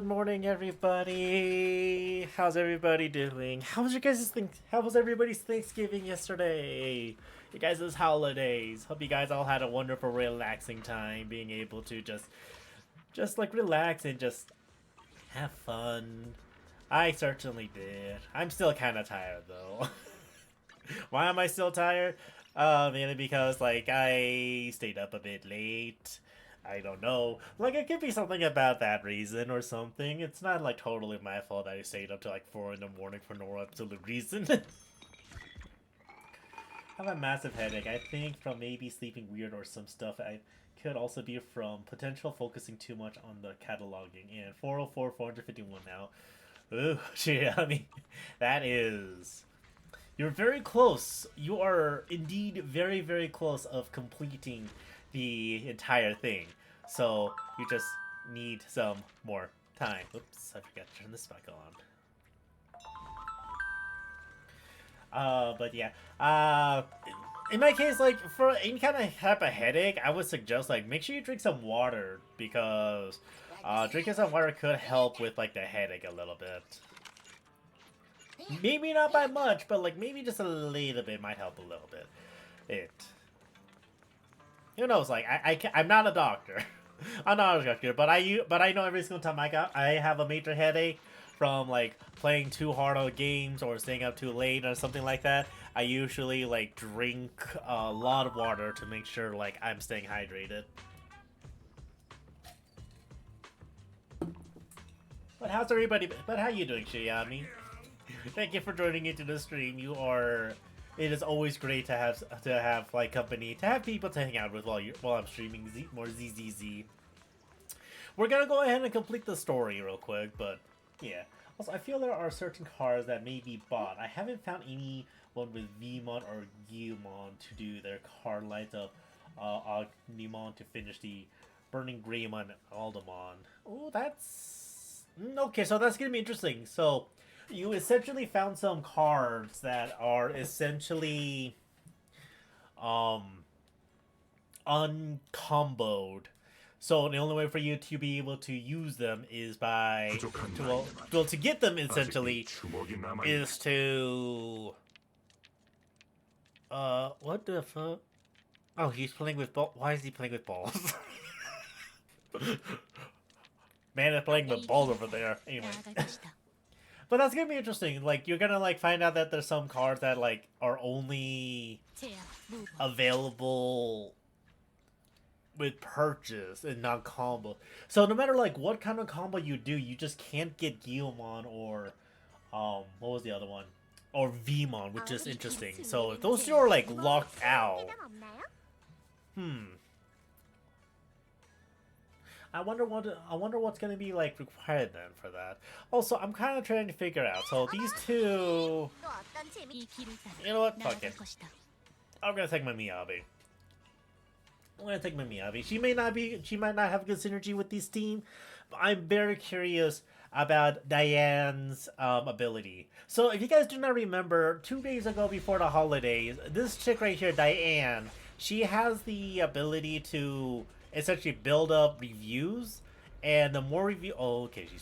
Good morning, everybody. How's everybody doing? How was everybody's Thanksgiving yesterday? You guys' holidays. Hope you guys all had a wonderful, relaxing time, being able to just like relax and just have fun. I certainly did. I'm still kind of tired though. Why am I still tired? Mainly because like I stayed up a bit late. I don't know. Like it could be something about that reason or something. It's not like totally my fault that I stayed up till like 4 in the morning for no absolute reason. I have a massive headache. I think from maybe sleeping weird or some stuff. I could also be from potential focusing too much on the cataloging. And 404, 451 now. Ooh, yeah, I mean, that is. You're very close. You are indeed very, very close of completing the entire thing. So you just need some more time. Oops, I forgot to turn this back on. But yeah. In my case, like for any kind of type of headache, I would suggest like make sure you drink some water because drinking some water could help with like the headache a little bit. Maybe not by much, but like maybe just a little bit might help a little bit. Who knows? Like I'm not a doctor. I'm not a doctor, but I know every single time I have a major headache from like playing too hard on games or staying up too late or something like that. I usually like drink a lot of water to make sure like I'm staying hydrated. But how's everybody? But how you doing, Shiyami? Thank you for joining into the stream. It is always great to have like company, to have people to hang out with while I'm streaming more ZZZ. We're gonna go ahead and complete the story real quick, but yeah. Also, I feel there are certain cars that may be bought. I haven't found anyone with Vmon or Guilmon to do their car lights of Ognimon to finish the Burning Greymon and Aldemon. Oh, that's okay. So that's gonna be interesting. So. You essentially found some cards that are essentially uncomboed. So the only way for you to be able to use them is to get them essentially is to what the fuck? Oh, he's playing with ball. Why is he playing with balls? Man is playing with balls over there. Anyway. But that's gonna be interesting. Like you're gonna like find out that there's some cards that like are only available with purchase and not combo. So no matter like what kind of combo you do, you just can't get Guilmon or what was the other one? Or Vmon, which is interesting. So if those two are like locked out, I wonder what's gonna be like required then for that. Also, I'm kind of trying to figure out. So these two, you know what? Fuck it. I'm gonna take my Miyabi. She might not have good synergy with this team, but I'm very curious about Diane's ability. So if you guys do not remember, 2 days ago before the holidays, this chick right here, Diane, she has the ability to essentially build up reviews, and the more she's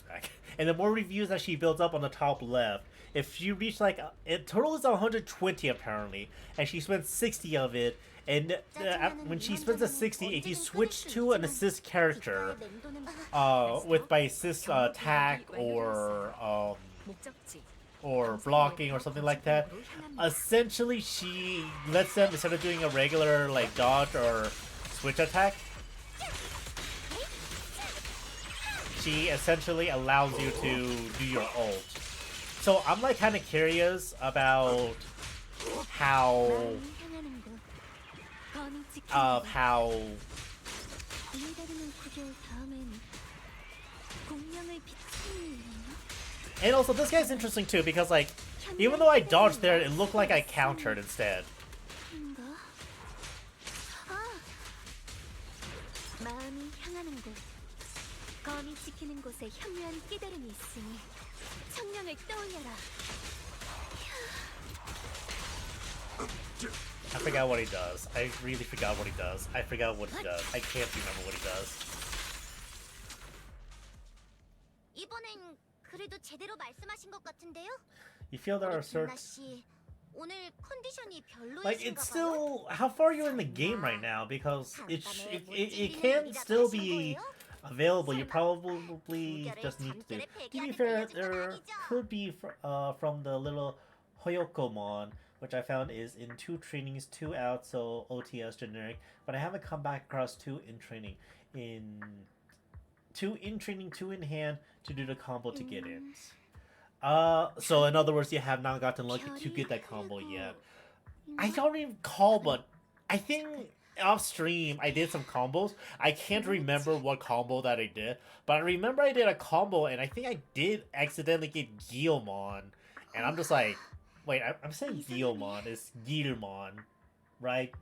back. And the more reviews that she builds up on the top left, if she reach like it total is 120 apparently, and she spends 60 of it, and when she spends the 60, if you switch to an assist character, with by assist attack or blocking or something like that, essentially she lets them, instead of doing a regular like dodge or switch attack, she essentially allows you to do your ult. So I'm like kind of curious about how and also this guy's interesting too because like even though I dodged there, it looked like I countered instead. I forgot what he does. I really forgot what he does. I forgot what he does. I can't remember what he does. 이번엔 그래도 제대로 말씀하신 것 같은데요? You feel there are certain 씨, 오늘 컨디션이 like it's 별로이신가 봐요? still how far are you in the game right now because it can still be available. You probably just need to. To be fair, there could be from the little Hoyokomon, which I found is in 2 trainings, 2 out, so OTS generic. But I haven't come back across 2 in training. In 2 in training, 2 in hand to do the combo to get in. So in other words, you have not gotten lucky to get that combo yet. I don't even recall, but I think off stream I did some combos. I can't remember what combo that I did, but I remember I did a combo, and I think I did accidentally get Guilmon, and I'm just like, wait, I'm saying Guilmon, it's Guilmon, right?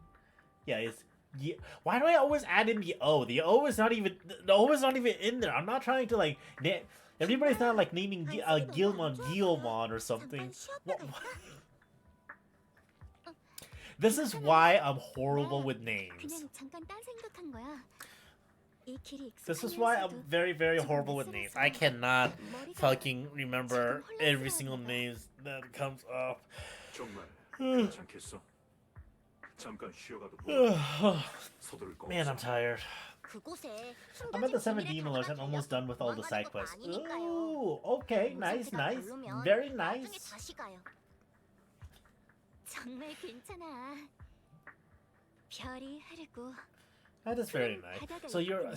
Yeah, it's. Why do I always add in the O? The O is not even in there. I'm not trying to like. Everybody's not like naming Guilmon or something. What? This is why I'm horrible with names. This is why I'm very, very horrible with names. I cannot fucking remember every single name that comes up. Man, I'm tired. I'm at the 7 Demon Lords and almost done with all the side quests. Ooh, okay, nice, nice. Very nice. 정말 괜찮아. 별이 흐르고. That is very nice.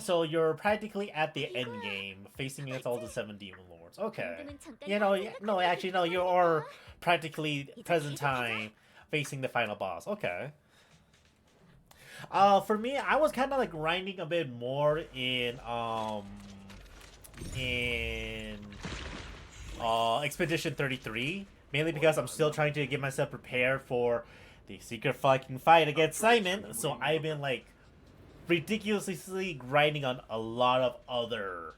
So you're practically at the end game, facing against all the 7 Demon Lords. Okay. You know, no, actually, no, you are practically present time facing the final boss. Okay. For me, I was kind of like grinding a bit more in Expedition 33. Mainly because I'm still trying to get myself prepared for the secret fucking fight against Simon. So I've been like ridiculously grinding on a lot of other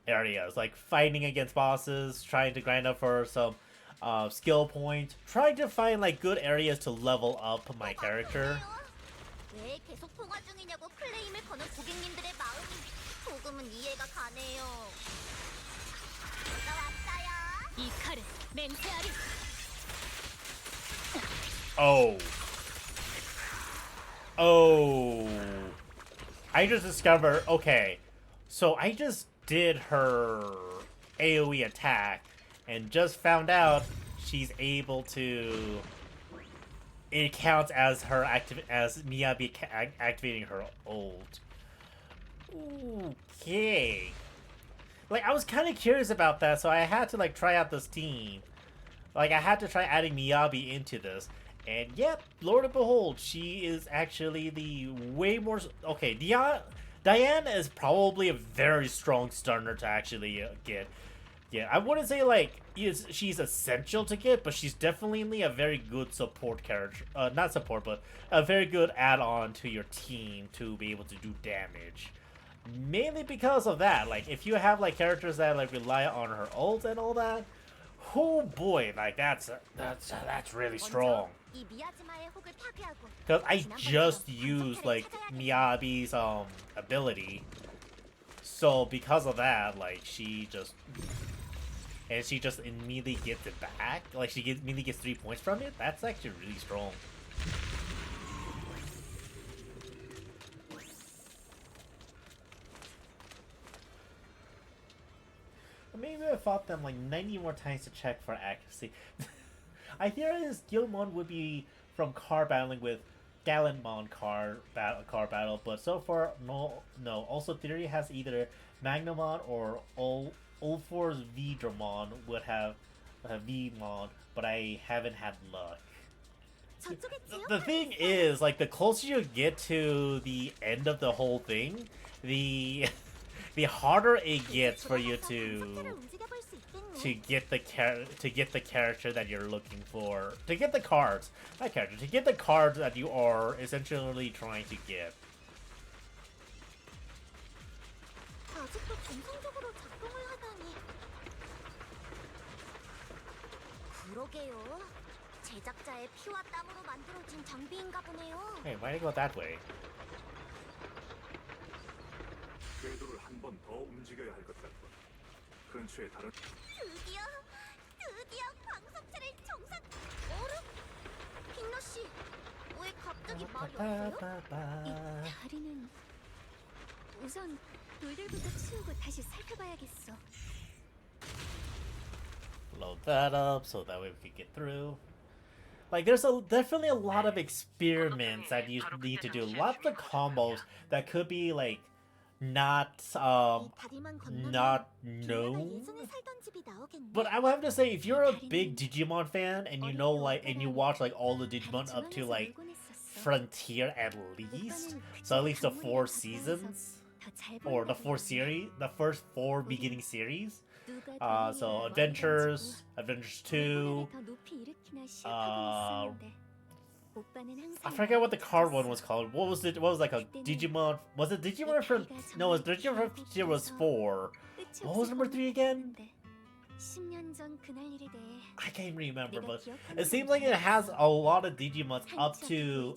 areas. Like fighting against bosses, trying to grind up for some skill points. Trying to find like good areas to level up my character. 왜 계속 통화 중이냐고 클레임을 거는 고객님들의 마음이 조금은 이해가 가네요. 왔어요. 이 칼은 맹세하리. Oh. Oh. I just discovered, okay. So I just did her AoE attack and just found out she's able to... It counts as her as Miyabi activating her ult. Okay. Like, I was kind of curious about that, so I had to, like, try out this team. Like, I had to try adding Miyabi into this. And, yep, Lord and Behold, she is actually the way more... Okay, Diane is probably a very strong stunner to actually get. Yeah, I wouldn't say, like, she's essential to get, but she's definitely a very good support character. Not support, but a very good add-on to your team to be able to do damage. Mainly because of that, like, if you have, like, characters that, like, rely on her ult and all that, oh boy, like, that's really strong. Because I just used, like, Miyabi's, ability. So, because of that, like, she just immediately gets it back. Like, she immediately gets 3 points from it. That's actually really strong. Maybe I fought them like 90 more times to check for accuracy. I theorize Guilmon would be from car battling with Gallantmon car battle, but so far no. Also, theory has either Magnamon or Ulfor's Vidramon would have Vmon, but I haven't had luck. The thing is, like, the closer you get to the end of the whole thing, the harder it gets for you to get the character that you're looking for, to get the cards, not character, to get the cards that you are essentially trying to get. 제작자의 피와 땀으로 만들어진 장비인가 보네요. Hey, why do you go that way? 궤도를 한 번 더 움직여야 할 것 같군. 근처에 다른 드디어 광석체를 정상. 어라? 빅너 씨, 왜 갑자기 말이 없어요? 이 다리는 우선 돌들부터 치우고 다시 살펴봐야겠어. Load that up so that way we can get through. Like, there's definitely a lot of experiments that you need to do. Lots of combos that could be like not 이 다리만 건너면 not 빅너가 known. 예전에 살던 집이 나오겠네. But I would have to say, if you're a big Digimon fan and you know like and you watch like all the Digimon up to like Frontier at least, so at least the 4 seasons or the 4 series, the first 4 beginning series. So Adventures, Adventures 2. I forget what the card one was called. What was it? What was like a Digimon? Was it Digimon from? No, it was Digimon Frontier was 4. What was number 3 again? 10년 전 그날 일에 대해 I can't remember, but it seems like it has a lot of Digimons up to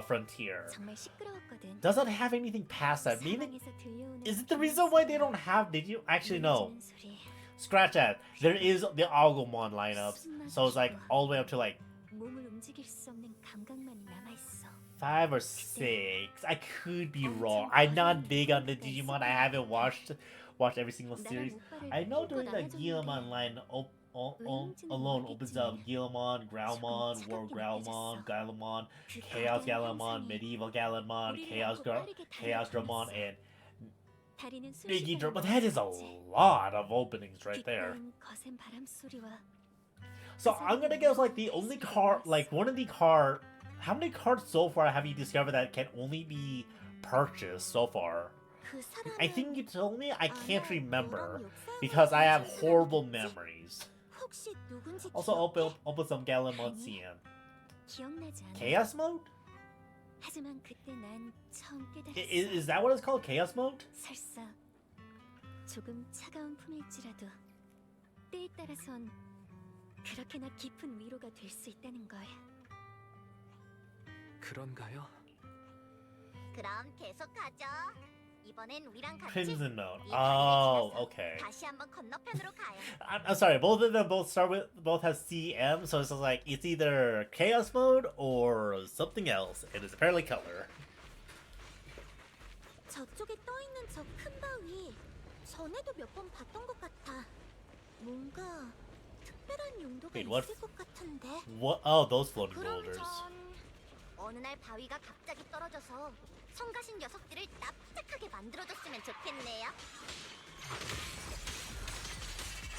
Frontier. 정말 시끄러웠거든. Doesn't have anything past that. Maybe 사방에서 들려오는 is it the reason why they don't have Digimon? Actually, no. 울리는 소리, Scratch that. There is the Agumon lineups, so it's like all the way up to like 몸을 움직일 수 없는 감각만이 남아있어. 5 or 6. I could be wrong. I'm not big on the Digimon. I haven't watched every single series. I know during the Guillemon line, alone opens up Guillemon, Growlmon, War Growlmon, Galamon, Chaos Galamon, Medieval Galamon, Chaos Dramon, and 다리는 Biggie 순식간에 Drum. But that is a 멈췄지. lot of openings right there. 기꺼운 거센 바람 소리와 So I'm gonna guess like the only card, like one of the card. How many cards so far have you discovered that can only be purchased so far? 그 사람은 I think you told me. I can't 아마 remember 이런 역사에 because I have 관련된 horrible 사람이겠지? memories. 혹시 누군지 Also, 기억해? open some Galamon CN. 기억나지 않아. Chaos mode? 하지만 그때 난 처음 깨달았어. Is that what it's called? Chaos mode? 설사 조금 차가운 품일지라도 때에 따라선 그렇게나 깊은 위로가 될 수 있다는 걸. 그런가요? 그럼 계속하죠. 이번엔 우리랑 같이 Crimson mode. 이 Oh, 다리를 지나서 okay. 다시 한번 건너편으로 가요. I'm sorry. Both of them both have CM, so it's like it's either Chaos mode or something else. It is apparently color. 저쪽에 떠 있는 저 큰 바위 전에도 몇 번 봤던 것 같아. 뭔가 특별한 용도가 Wait, what? 있을 것 같은데. What? Oh, those floating 그럼 boulders. 전 어느 날 바위가 갑자기 떨어져서 성가신 녀석들을 납작하게 만들어줬으면 좋겠네요.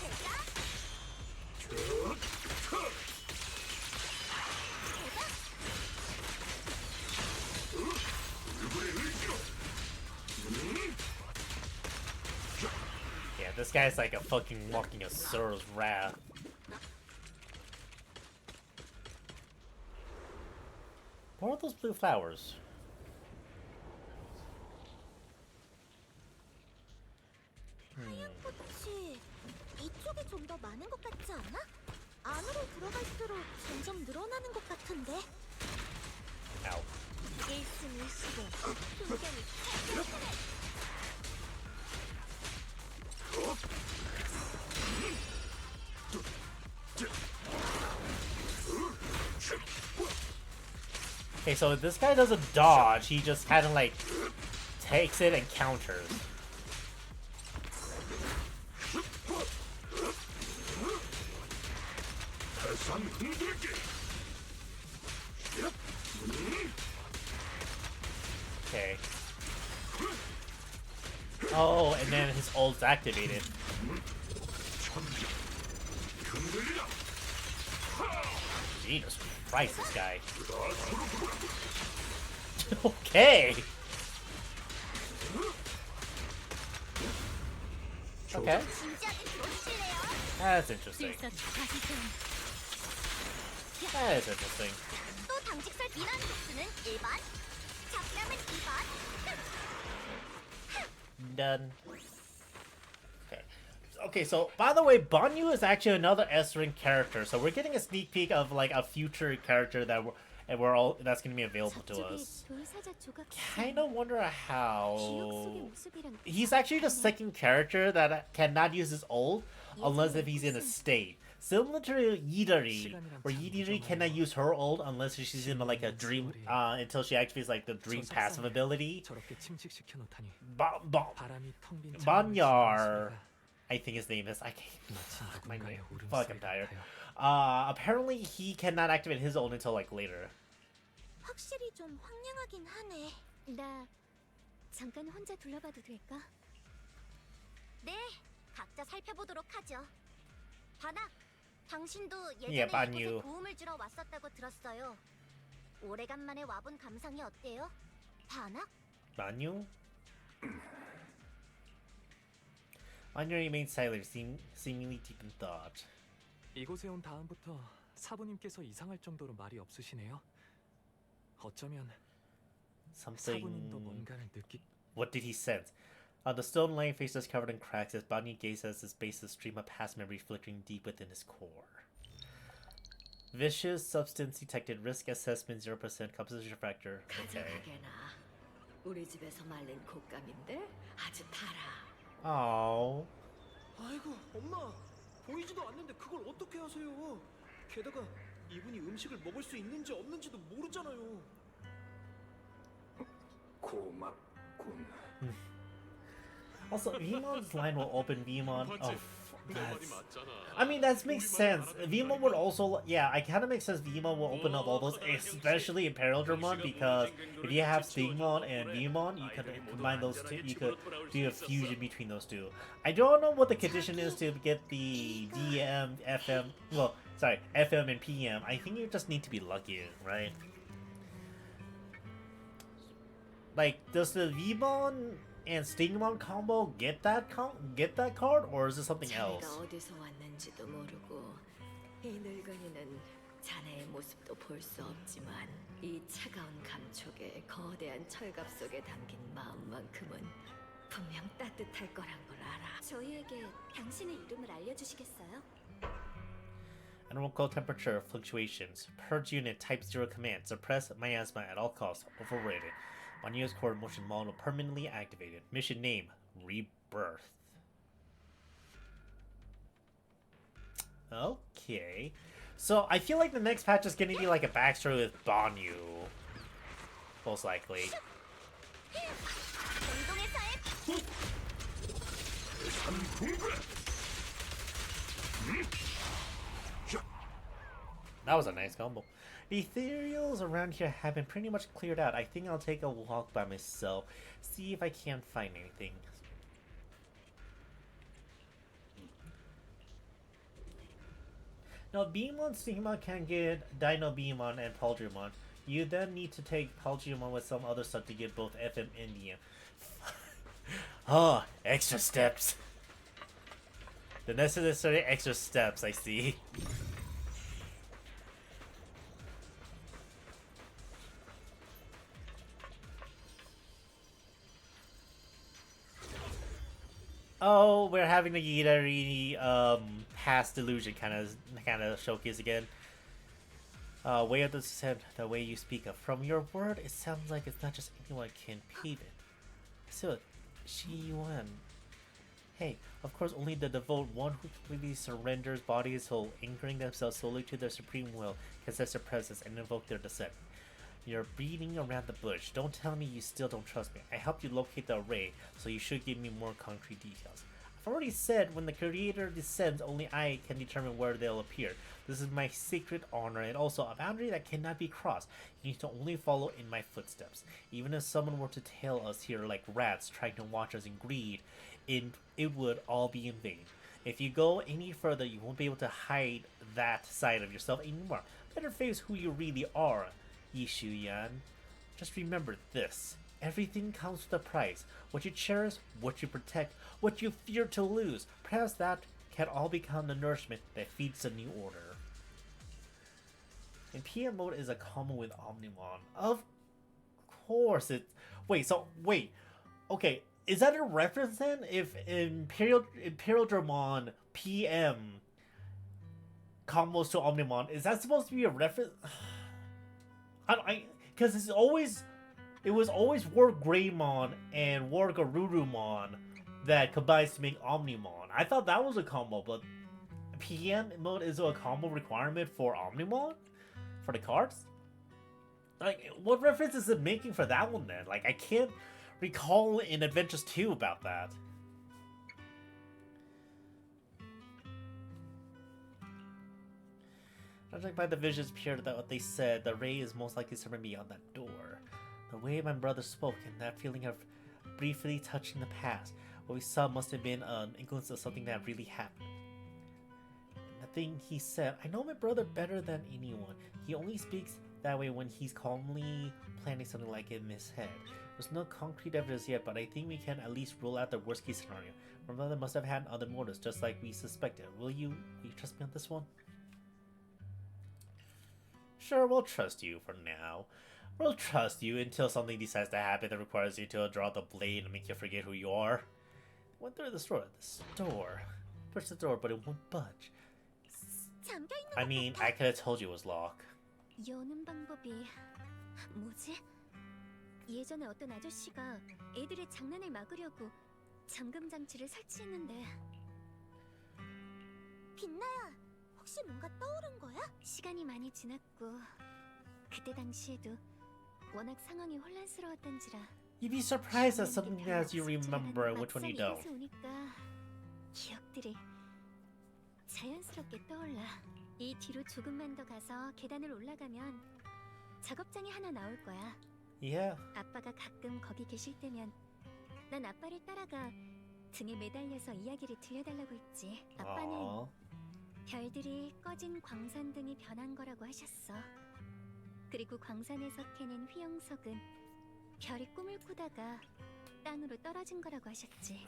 제가 Yeah, this guy's like a fucking walking Asura's wrath. What are those blue flowers? 하얀 꽃이 이쪽에 좀 더 많은 것 같지 않아? 안으로 들어갈수록 점점 늘어나는 것 같은데. Ow. 일승일시고 풍경이 Okay, so this guy doesn't dodge, he just kind of like takes it and counters. Okay. Oh, and then his ult's activated. Jesus Christ, this guy. Okay. Okay. 진지하게 들어주실래요? That's interesting. That is interesting. 또 당직설 비난 횟수는 1번, 잡담은 2번. Done. Okay. Okay, so by the way, Banyu is actually another S-Ring character. So we're getting a sneak peek of like a future character that and we're all that's gonna be available to 저쪽에 us. 돌사자 조각 Kind of wonder 기억 속의 how 모습이랑 he's actually the 비슷하네. second character that cannot use his ult unless if he's in a state. Similar to Yidari, where Yidari cannot use her ult unless she's in like a dream until she activates like the dream passive ability. 저렇게 침식시켜 놓다니 Ba- ba- 바람이 텅 빈 Banyar, I think his name is. I can't. 마치 My 누군가의 name. Fuck, I'm 울음소리 tired. 같아요. Apparently he cannot activate his ult until like later. 확실히 좀 황량하긴 하네. 나 잠깐 혼자 둘러봐도 될까? 네, 각자 살펴보도록 하죠. 바나, 당신도 예, 예전에 반유. 이곳에 도움을 주러 왔었다고 들었어요. 오래간만에 와본 감상이 어때요? 바나? Banyu? Banyu remains silent, seemingly deep in thought. 이곳에 온 다음부터 사부님께서 이상할 정도로 말이 없으시네요. 어쩌면 사부님도 Something. 뭔가를 느끼. What did he sense? On the stone lying faces covered in cracks, as Banyu gazed as his bases stream of past memory flickering deep within his core. Vicious substance detected. Risk assessment 0%. Composition factor. Okay. 가져가게나. 우리 집에서 말린 곶감인데 아주 달아. Oh. 아이고 엄마 보이지도 않는데 그걸 어떻게 하세요? 게다가 이분이 음식을 먹을 수 있는지 없는지도 모르잖아요. 고맙군. Also, Veemon's line will open Veemon. Oh, I mean, that makes sense. Veemon would also, yeah, I kind of makes sense. Veemon will open up all those, especially in Peril Dramon, because if you have Stingmon and Veemon, you could combine those two. You could do a fusion between those two. I don't know what the condition is to get the DM, FM. Well, sorry, FM and PM. I think you just need to be lucky, right? Like, does the Veemon and Stingmon combo get that card, or is it something else? 자네가 어디서 왔는지도 모르고 이 늙은이는 자네의 모습도 볼 수 없지만 이 차가운 감촉에 거대한 철갑 속에 담긴 마음만큼은 분명 따뜻할 거란 걸 알아. 저희에게 당신의 이름을 알려주시겠어요? Animal cold temperature fluctuations. Purge unit type 0 command. Suppress miasma at all costs. Overrated. Manu's core motion model permanently activated. Mission name: Rebirth. Okay. So I feel like the next patch is gonna be like a backstory with Banyu. Most likely. 운동에서의 That was a nice combo. The ethereals around here have been pretty much cleared out. I think I'll take a walk by myself, see if I can't find anything. Now, Beamon Stigma can get Dino Beamon and Paldrimon. You then need to take Paldrimon with some other stuff to get both FM and DM. Oh, extra steps. The necessary extra steps, I see. Oh, we're having the Yidari past delusion kind of showcase again. Way of the descent, the way you speak of. From your word, it sounds like it's not just anyone can pave it. So, Shi Yuan. Hey, of course, only the devout one who completely surrenders body and soul, anchoring themselves solely to their supreme will, can sense their presence and invoke their descent. You're beating around the bush. Don't tell me you still don't trust me. I helped you locate the array, so you should give me more concrete details. I've already said when the creator descends, only I can determine where they'll appear. This is my sacred honor and also a boundary that cannot be crossed. You need to only follow in my footsteps. Even if someone were to tail us here like rats trying to watch us in greed, it would all be in vain. If you go any further, you won't be able to hide that side of yourself anymore. Better face who you really are, Yishu Yan. Just remember this. Everything comes with a price. What you cherish, what you protect, what you fear to lose. Perhaps that can all become the nourishment that feeds the new order. And PM mode is a common with Omnimon. Of course it... Wait. Okay, is that a reference then? If Imperial Dramon PM combos to Omnimon, is that supposed to be a reference? because it was always War Greymon and War Garurumon that combines to make Omnimon. I thought that was a combo, but PM mode is a combo requirement for Omnimon for the cards. Like, what reference is it making for that one then? Like, I can't recall in Adventures 2 about that. Judging by the visions appeared that what they said, the ray is most likely somewhere beyond that door. The way my brother spoke and that feeling of briefly touching the past, what we saw must have been an influence of something that really happened. The thing he said, I know my brother better than anyone. He only speaks that way when he's calmly planning something like it in his head. There's no concrete evidence yet, but I think we can at least rule out the worst case scenario. My brother must have had other motives, just like we suspected. Will you trust me on this one? Sure, we'll trust you for now. We'll trust you until something decides to happen that requires you to draw the blade and make you forget who you are. Went through the store. Pushed the door, but it won't budge. I mean, I could have told you it was locked. 여는 방법이 뭐지? 예전에 어떤 아저씨가 애들의 장난을 막으려고 잠금 장치를 설치했는데 빛나야, 혹시 뭔가 떠오른 거야? 시간이 많이 지났고 그때 당시에도 워낙 상황이 혼란스러웠던지라 You'd be surprised at something as you remember and which one you don't. 막상 이곳에 오니까 기억들이 자연스럽게 떠올라. 이 뒤로 조금만 더 가서 계단을 올라가면 작업장이 하나 나올 거야. Yeah. 아빠가 가끔 거기 계실 때면 난 아빠를 따라가 등에 매달려서 이야기를 들려달라고 했지. 아빠는 Aww. 별들이 꺼진 광산등이 변한 거라고 하셨어. 그리고 광산에서 캐낸 휘영석은 별이 꿈을 꾸다가 땅으로 떨어진 거라고 하셨지.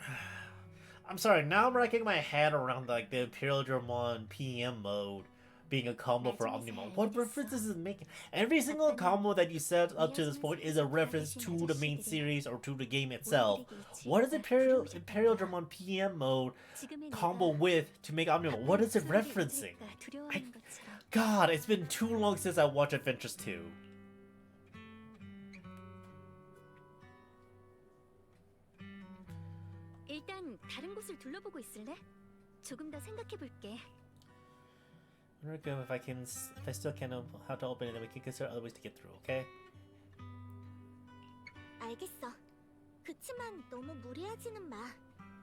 I'm sorry, now I'm wrecking my head around like the Imperial Dramon PM mode being a combo for Omnimon. What reference is it making? Every single combo that you said up to this point is a reference to the main series or to the game itself. What is Imperial Dramon PM mode combo with to make Omnimon? What is it referencing? God, it's been too long since I watched Adventures 2. 일단 다른 곳을 둘러보고 있을래? 조금 더 생각해 볼게. We're good if I still can't know how to open it, then we can consider other ways to get through, okay? 알겠어. 그치만 너무 무리하지는 마.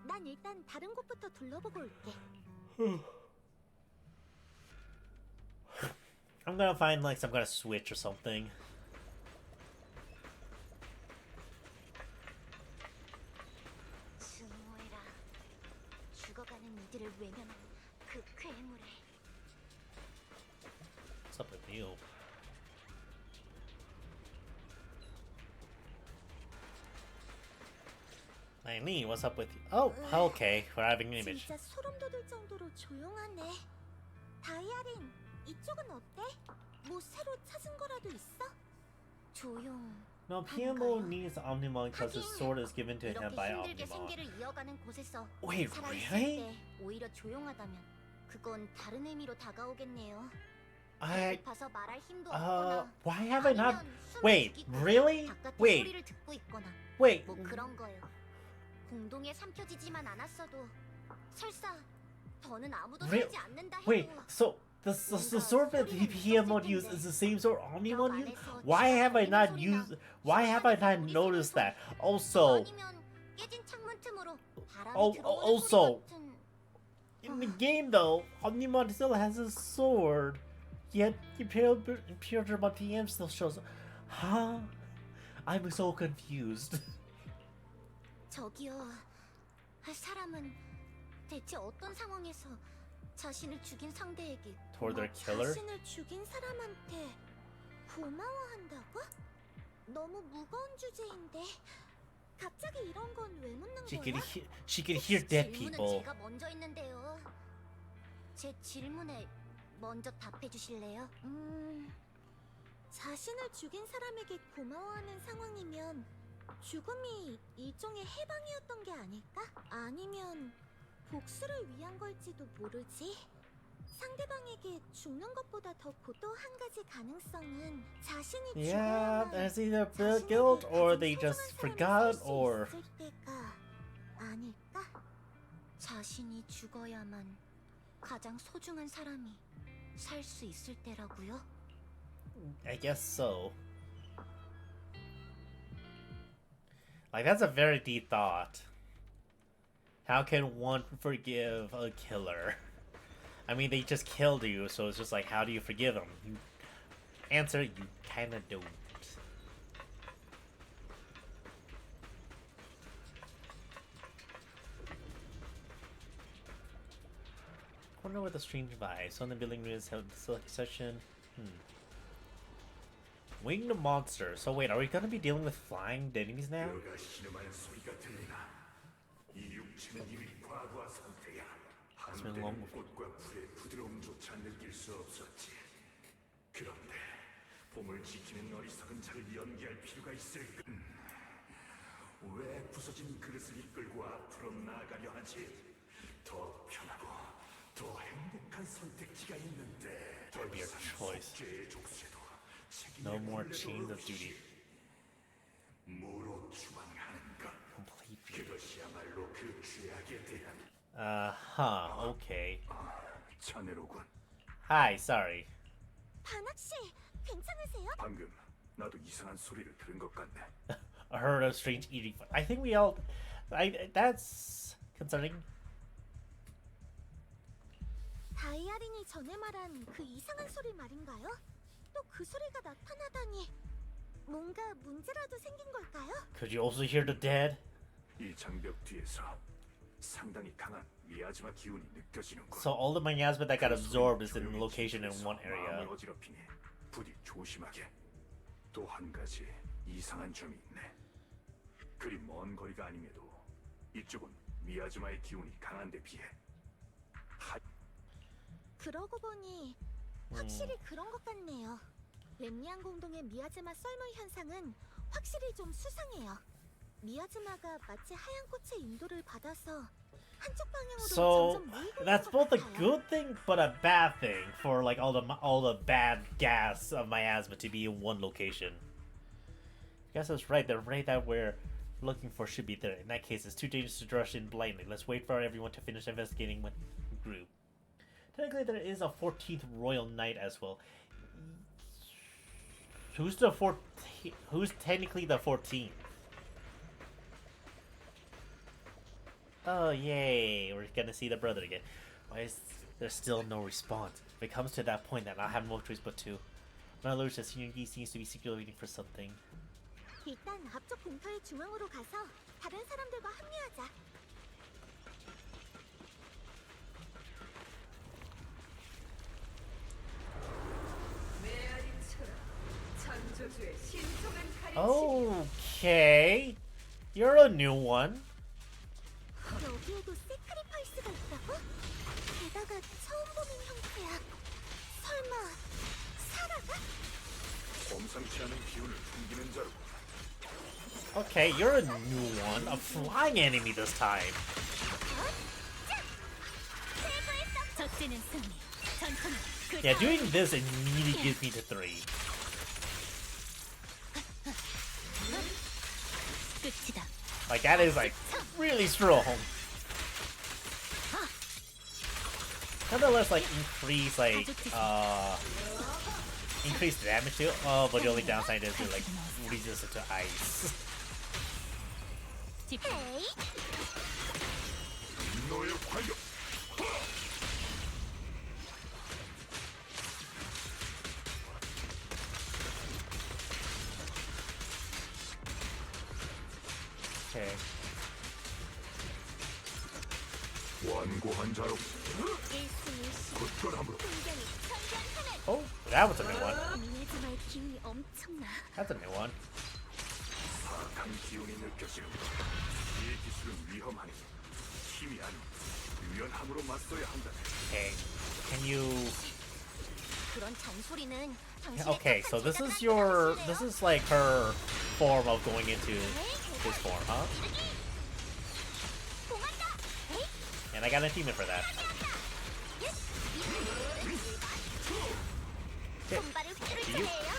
난 일단 다른 곳부터 둘러보고 올게. I'm gonna find like some kind of switch or something. 증오해라. 죽어가는 이들을 외면한 그 괴물을. What's up with you? Eileen, what's up with you? Oh, okay. We're having an image. 진짜 소름 돋을 정도로 조용하네. 다이아린, 이쪽은 어때? 뭐 새로 찾은 거라도 있어? 조용. No, PMO needs Omnimon because his sword is given to him 이렇게 by 힘들게 Omnimon. 생계를 이어가는 곳에서 Wait, 살아있을 really? 때 오히려 조용하다면 그건 다른 의미로 다가오겠네요. I 배고파서 말할 힘도 없거나 why have I not? 아니면 숨을 Wait, 죽이거나 really? 바깥의 Wait, 소리를 듣고 있거나 wait. 뭐 그런 거요. 공동에 삼켜지지만 않았어도 설사 더는 아무도 Re- 살지 않는다 해도 Wait, so the sword that the PMO used is the same sword Omnimon used? Why have I not noticed that? Also, 아니면 깨진 창문 틈으로 바람이 Oh, 들어오는 also, 소리 같은 in the game though, Omnimon still has a sword. Yet Imperial Dramon PM still shows up. Huh? I'm so confused. 저기요. 사람은 대체 어떤 상황에서 자신을 죽인 상대에게 Toward their killer? 자신을 죽인 사람한테 고마워한다고? 너무 무거운 주제인데 갑자기 이런 건 왜 묻는 거야? She could hear dead 질문은 people. 제가 먼저 했는데요. 제 질문에 먼저 답해 주실래요? 자신을 죽인 사람에게 고마워하는 상황이면 죽음이 일종의 해방이었던 게 아닐까? 아니면 복수를 위한 걸지도 모르지. 상대방에게 죽는 것보다 더 고도한 가지 가능성은 자신이 Yeah, 죽어야만 there's either 자신에게 guilt or 가장 they 소중한 just 사람이 forgot 살수 or 있을 때가 아닐까? 자신이 죽어야만 가장 소중한 사람이 살 수 있을 때라고요? I guess so. Like, that's a very deep thought. How can one forgive a killer? I mean, they just killed you, so it's just like, how do you forgive them? You answer, you kinda don't. Wonder what the strange vibe. So in the building rooms have the select session. Winged monster. So wait, are we gonna be dealing with flying enemies now? 뼈가 신음하는 소리가 들리나? 이 육체는 이미 과거와 상태야. 한때는 long- 꽃과 풀의 부드러움조차 느낄 수 없었지. 그런데 봄을 지키는 어리석은 자를 연기할 필요가 있을까? 왜 부서진 그릇을 이끌고 앞으로 나아가려 하지? 더 편하고 더 행복한 선택지가 있는데. 더 Be your 이상 choice. 속죄의 족쇄도 책임의 No more 굴레도 chains of 없이 duty. 무로 주방하는가? Complete. 그것이야말로 그 죄악에 대한 Okay. 자네로군. Hi, sorry. 반학 씨, 괜찮으세요? 방금 나도 이상한 소리를 들은 것 같네. I heard a strange eating. I think we all. That's concerning. 다이아린이 전에 말한 그 이상한 소리 말인가요? 또 그 소리가 나타나다니 뭔가 문제라도 생긴 걸까요? Could you also hear the dead? 이 장벽 뒤에서 상당히 강한 미아즈마 기운이 느껴지는군. So all the miasma that got absorbed is in location in one area. 마음을 어지럽히니 부디 조심하게. 또 한 가지 이상한 점이 있네. 그리 먼 거리가 아님에도 이쪽은 미아즈마의 기운이 강한데 비해 그러고 보니 확실히 그런 것 같네요. 렘리안 공동의 미야즈마 썰물 현상은 확실히 좀 수상해요. 미야즈마가 마치 하얀 꽃의 인도를 받아서 한쪽 방향으로 So 점점 모이고 that's 있는 것 both a 같아요. good thing but a bad thing for like all the bad gas of miasma to be in one location. I guess that's right. The ray that we're looking for should be there. In that case, it's too dangerous to rush in blindly. Let's wait for everyone to finish investigating with group. Technically, there is a 14th Royal Knight as well. Who's the 14th? Who's technically the 14th? Oh, yay. We're gonna see the brother again. Why is there still no response? If it comes to that point, then I'll have no choice but to. In other words, the Senior seems to be secretly waiting for something. 일단 앞쪽 공터의 중앙으로 가서 다른 사람들과 합류하자. 창조주의 신속한 가르침. Okay. You're a new one. 여기에도 세크리파이스가 있다고? 게다가 처음 보는 형태야. 설마 사라가? 범상치 않은 기운을 풍기는 자로. Okay, you're a new one. A flying enemy this time. 적지는 승리. 전투는 그 Yeah, doing this immediately gives me to 3. 끝이다. Like, that is, like, really strong. Nonetheless, like, increase damage too. Oh, but the only downside is you're, like, resistant to ice. 집 에이, 너의 활력. Okay. 완고한 자로 일수일수 굳건함으로 굉장히 선전하는 Oh, that was a new one. 미네즈마의 기운이 엄청나. That's a new one. 사악한 기운이 느껴지는 것. 이 기술은 위험하니 힘이 아닌 유연함으로 맞서야 한다네. Okay. Can you... 그런 잔소리는 당신의 Okay, 착한 so this 제자가 is your... 하시네요. This is like her form of going into his form, huh? 공한다. 에이, And I got an achievement for that. 얏, 손발을 휘두를 차례예요.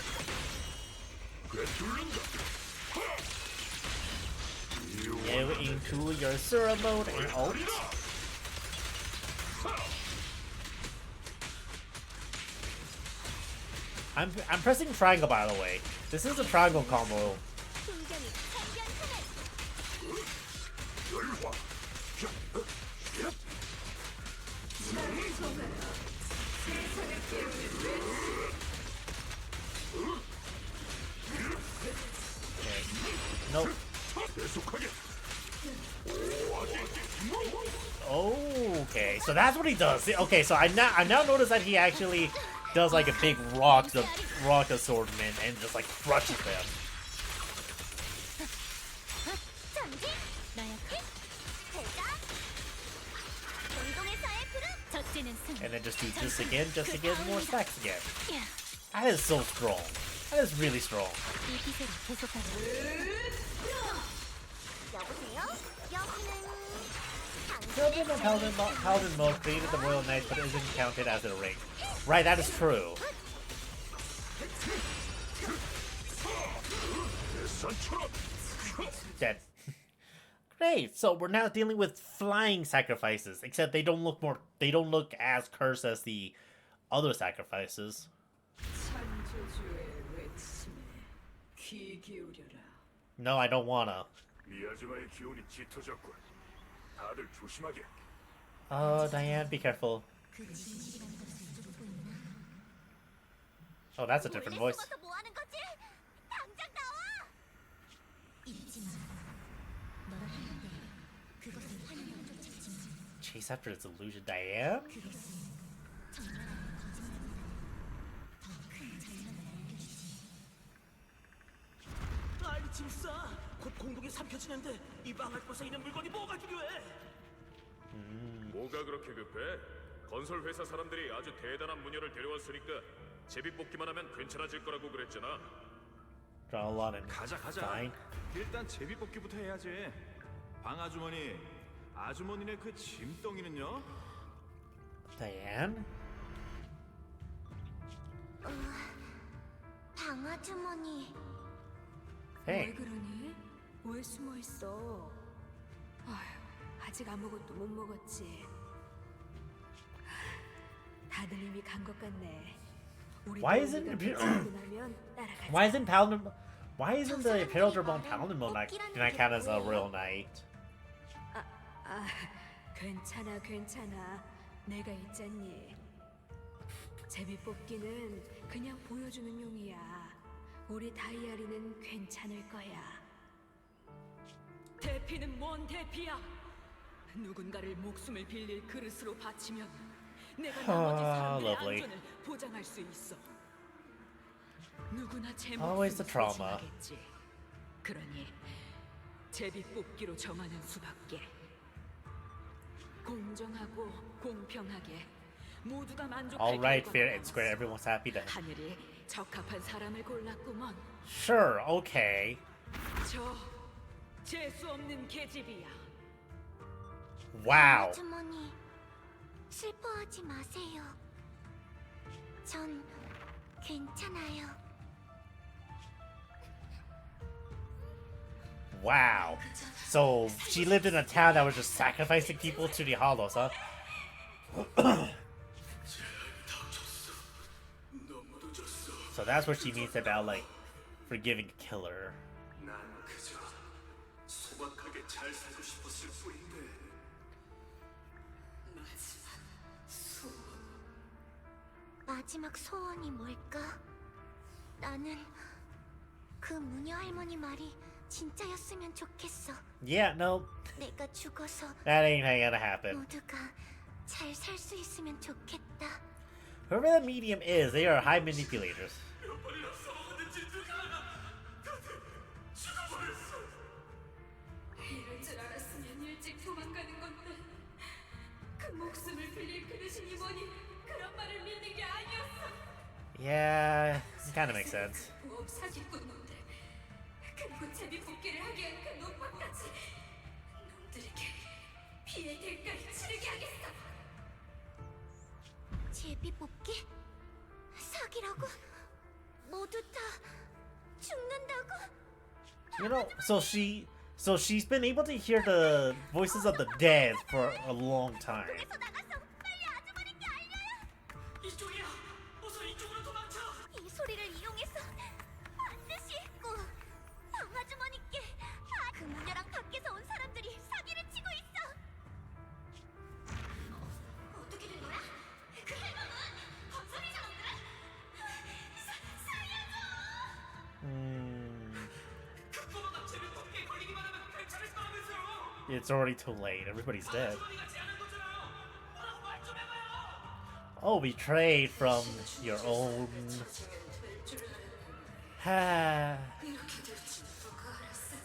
Go into your Sura mode and ult. I'm pressing triangle, by the way. This is a triangle combo. 풍경이 참견하네. Nope. Okay, so that's what he does. Okay, so I now notice that he actually does like a big rock assortment and just like crushes them. 전진. 나약해. 대각. 공동에서의 구름. 적지는 승. And then just do this again just to get more stacks again. That is so strong. That is really strong. 이 기세를 계속하자. 여보세요? 여기는 Children of Paladin mode created the Royal Knights, but isn't counted as a ring. Right, that is true. Dead. Great. So we're now dealing with flying sacrifices, except they don't look as cursed as the other sacrifices. No, I don't wanna. 미아즈마의 기운이 짙어졌군. 다들 조심하게. Oh, Diane, be careful. Oh, that's a different voice. 숨어서 뭐 하는 거지? 당장 나와! Chase after its illusion, Diane? 빨리 짐 싸. 곧 공동이 삼켜지는데 이 망할 곳에 있는 물건이 뭐가 필요해? 뭐가 그렇게 급해? 건설 회사 사람들이 아주 대단한 무녀를 데려왔으니까 제비 뽑기만 하면 괜찮아질 거라고 그랬잖아. Draw a lot and 가자. fine. 일단 제비 뽑기부터 해야지. 방 아주머니네 그 짐덩이는요? Diane? 방아주머니. Hey. 그러니? 왜 숨어 있어? 아직 아무것도 못 먹었지. 다들 이미 간 것 같네. Why isn't Why isn't the Imperial Dragon Paladin mode not count as a Royal Knight? 괜찮아. 내가 있잖니. 제비 뽑기는 그냥 보여주는 용이야. 우리 다이아리는 괜찮을 거야. 대피는 뭔 대피야? 누군가를 목숨을 빌릴 그릇으로 바치면 내가 나머지 사람들의 lovely. 안전을 보장할 수 있어. 누구나 제 Always the 목숨을 trauma. 소중하겠지. 그러니 제비 뽑기로 정하는 수밖에. 공정하고 공평하게 모두가 만족할 All right, 결과가 fair and square. 나왔어. Everyone's happy then. 하늘이 적합한 사람을 골랐구먼. Sure, okay. 저 재수 없는 계집이야. Wow. 방아주머니. 슬퍼하지 마세요. 전 괜찮아요. Wow. So she lived in a town that was just sacrificing people to the Hollows, huh? So that's what she means about like forgiving a killer. 난 그저 소박하게 잘 살고 싶었을 뿐인데. 마지막 소원이 뭘까? 나는 그 무녀 할머니 말이 진짜였으면 좋겠어. Yeah, no, 내가 죽어서 that ain't gonna happen. 모두가 잘 살 수 있으면 좋겠다. Whoever the medium is, they are high manipulators. 이럴 줄 알았으면 일찍 도망가는 건데 그 목숨을 빌릴 그릇이니 뭐니 그런 말을 믿는 게 아니었어. Yeah, it kind of makes sense. 부업 사기꾼놈들 그리고 제비 뽑기를 하게 한 그 노파까지 놈들에게 피해 대가를 치르게 하겠어. 제비 뽑기? 사기? 가족이라고? 모두 다 죽는다고? You know, so she's been able to hear the voices of the dead for a long time. 그래서 나가서 빨리 아주머니께 알려요. 이쪽이야. 어서 이쪽으로 도망쳐. 이 소리를 이용해서 반드시 했고 방아주머니께 그 무녀랑 밖에서 온 사람들이 사기를 치고 있어. 어떻게 된 거야? 그 해방은 건설이 사람들은 살려줘. 그 꼬마가 제비뽑기에 걸리기만 하면 괜찮을 거라면서요. It's already too late. Everybody's dead. 아주머니가 제안한 거잖아요. 뭐라고 말 좀 해봐요. Oh, betrayed from your own.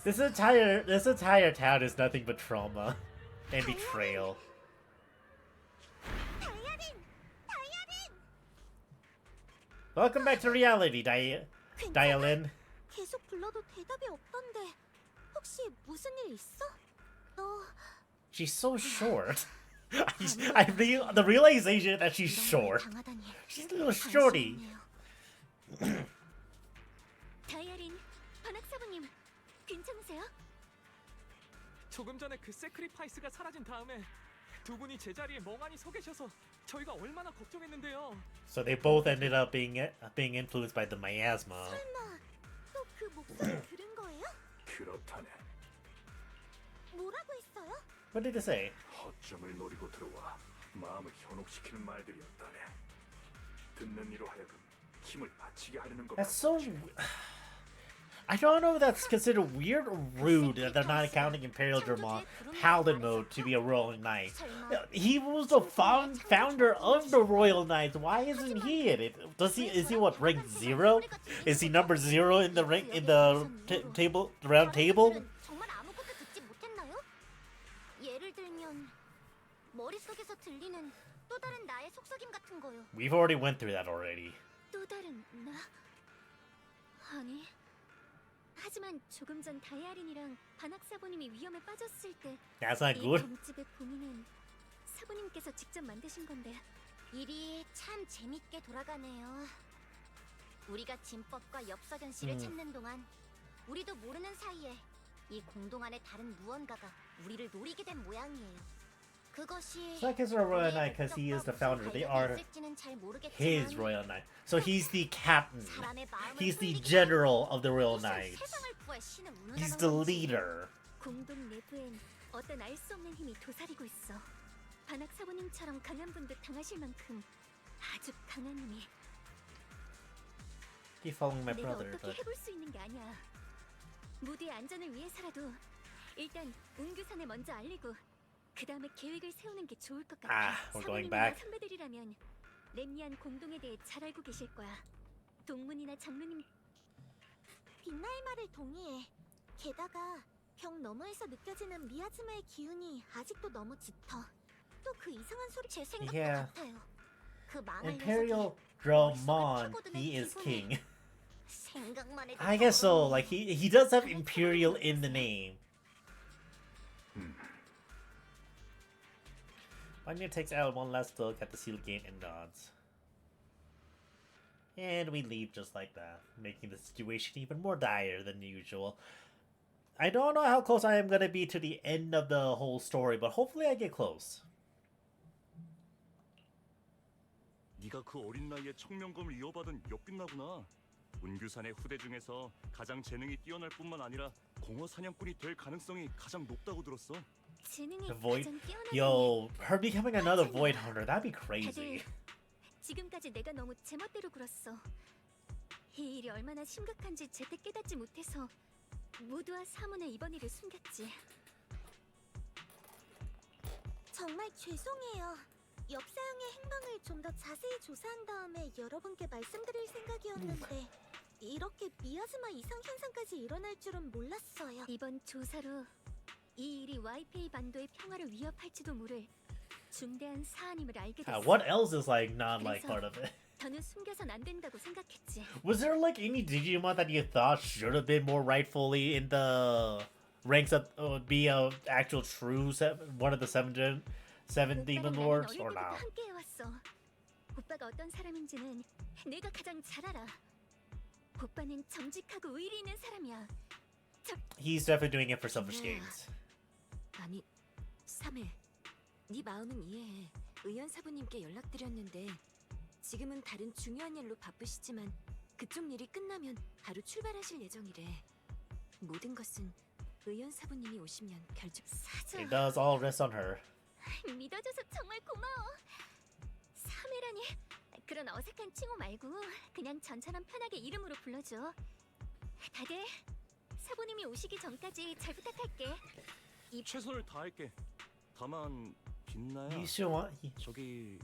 This entire town is nothing but trauma and betrayal. 다이아린! Welcome back to reality, 괜찮아? Dialin. 계속 불러도 대답이 없던데 혹시 무슨 일 있어? 너 She's so short. The realization that she's 이런 걸 short. 당하다니 She's a little shorty. 관심이네요. 다이아린, 반학사부님, 괜찮으세요? 조금 전에 그 세크리파이스가 사라진 다음에 두 분이 제자리에 멍하니 서 계셔서 저희가 얼마나 걱정했는데요. So they both ended up being influenced by the miasma. 설마 또 그 목소리 들은 거예요? 그렇다네. 뭐라고 했어요? What did it say? 허점을 노리고 들어와 마음을 현혹시키는 말들이었다네. 듣는 이로 하여금 힘을 바치게 하려는 것 That's 같아. so. I don't know if that's considered weird or rude that they're not accounting Imperial Dramon Paladin mode to be a Royal Knight. He was the founder of the Royal Knights. Why isn't he in it? Is he what, rank 0? Is he number 0 in the rank in the table, the round table? 정말 아무것도 듣지 못했나요? 예를 들면 머릿속에서 들리는 또 다른 나의 속삭임 같은 거요. We've already went through that already. 또 다른 나? 아니. 하지만 조금 전 다이아린이랑 반학사부님이 위험에 빠졌을 때 That's not 이 good. 점집의 봉인은 사부님께서 직접 만드신 건데 일이 참 재밌게 돌아가네요. 우리가 진법과 엽서 전시를 찾는 동안 우리도 모르는 사이에 이 공동 안의 다른 무언가가 우리를 노리게 된 모양이에요. 그것이 It's not considered a Royal Knight because he is the founder. They are his Royal Knight. So he's the captain. He's the general of the Royal Knights. He's the leader. 공동 내부엔 어떤 알 수 없는 힘이 도사리고 있어. 반학사부님처럼 강한 분도 당하실 만큼 아주 강한 힘이. Keep following my 내가 brother, 어떻게 but 해볼 수 있는 게 아니야. 모두의 안전을 위해서라도 일단 웅규산에 먼저 알리고 그 다음에 계획을 세우는 게 좋을 것 같아. we're going 사모님이나 back. 선배들이라면 렘니안 공동에 대해 잘 알고 계실 거야. 동문이나 장로님. 빛나의 말을 동의해. 게다가 벽 너머에서 느껴지는 미아즈마의 기운이 아직도 너무 짙어. 또 그 이상한 소리 제 생각도 Yeah. 같아요. 그 망할 Imperial 녀석이 Dramon, he is king. 생각만 해도 I guess so. 더러워. Like he does have Imperial in the name. Vanya takes out one last look at the seal gate and nods. And we leave just like that, making the situation even more dire than usual. I don't know how close I am gonna be to the end of the whole story, but hopefully I get close. 네가 그 어린 나이에 청명검을 이어받은 역빛나구나. 운규산의 후대 중에서 가장 재능이 뛰어날 뿐만 아니라 공허 사냥꾼이 될 가능성이 가장 높다고 들었어. 재능이 The Void, 가장 뛰어난 yo, her becoming another Void Hunter, that'd be crazy. 다들 지금까지 내가 너무 제멋대로 굴었어. 이 일이 얼마나 심각한지 제때 깨닫지 못해서 모두와 사문에 이번 일을 숨겼지. 정말 죄송해요. 엽사형의 행방을 좀 더 자세히 조사한 다음에 여러분께 말씀드릴 생각이었는데 이렇게 미아즈마 이상 현상까지 일어날 줄은 몰랐어요. 이번 조사로 이 일이 와이페이 반도의 평화를 위협할지도 모를 중대한 사안임을 알게 됐어. What else is like not like 그래서 part of it? 더는 숨겨선 안 된다고 생각했지. Was there like any Digimon that you thought should have been more rightfully in the ranks of be a actual true one of the seven demon lords or not? 함께 해왔어. 오빠 오빠가 어떤 사람인지는 내가 가장 잘 알아. 오빠는 정직하고 의리 있는 사람이야. He's definitely doing it for selfish gains. 아니, 3회. 네 마음은 이해해. 의연사부님께 연락드렸는데 지금은 다른 중요한 일로 바쁘시지만 그쪽 일이 끝나면 바로 출발하실 예정이래. 모든 것은 의연사부님이 오시면 결정. 사자. It does all rest on her. 믿어줘서 정말 고마워. 3회라니. 그런 어색한 칭호 말고 그냥 전처럼 편하게 이름으로 불러줘. 다들 사부님이 오시기 전까지 잘 부탁할게. 최선을 다할게. 다만 빛나야. You should want. 저기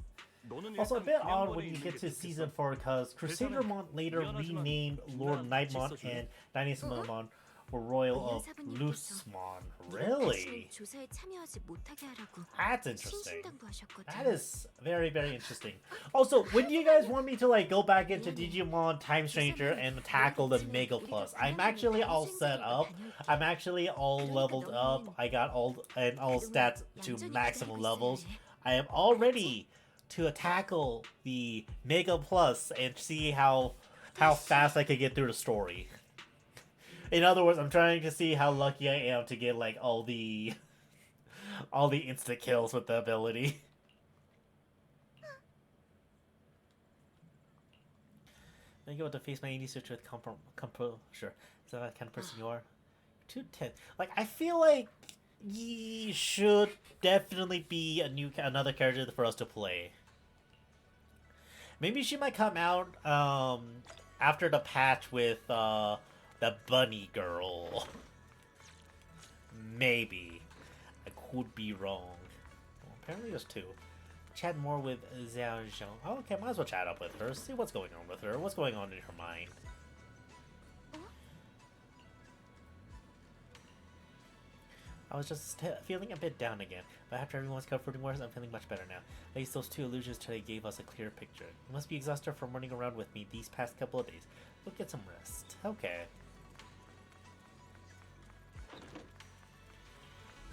너는 Also, a 일단 bit odd 그냥만에 when you 있는 get 게 to 좋겠어. season 4 because Crusadermon later 미안하지만 renamed Lord 누나 같이 Nightmon 있어줄래? and Dynasmon were Royal of Lucemonn. Really? 조사에 참여하지 못하게 하라고 That's interesting. 신신당부하셨거든. That is very, very interesting. Also, when do you guys want me to like go back into Digimon Time Stranger and tackle the Mega Plus? I'm actually all set up. I'm actually all leveled up. I got all stats to maximum levels. I am all ready to tackle the Mega Plus and see how fast I can get through the story. In other words, I'm trying to see how lucky I am to get like all the instant kills with the ability. I go to face my 80 search with composure. Is that the kind of person you are? 210. Like, I feel like ye should definitely be another character for us to play. Maybe she might come out after the patch with the bunny girl. Maybe. I could be wrong. Well, apparently there's two. Chat more with Xiao Zhong. Oh, okay, might as well chat up with her. See what's going on with her. What's going on in her mind. I was just feeling a bit down again, but after everyone's comforting words, I'm feeling much better now. At least those two illusions today gave us a clear picture. You must be exhausted from running around with me these past couple of days. Go get some rest. Okay.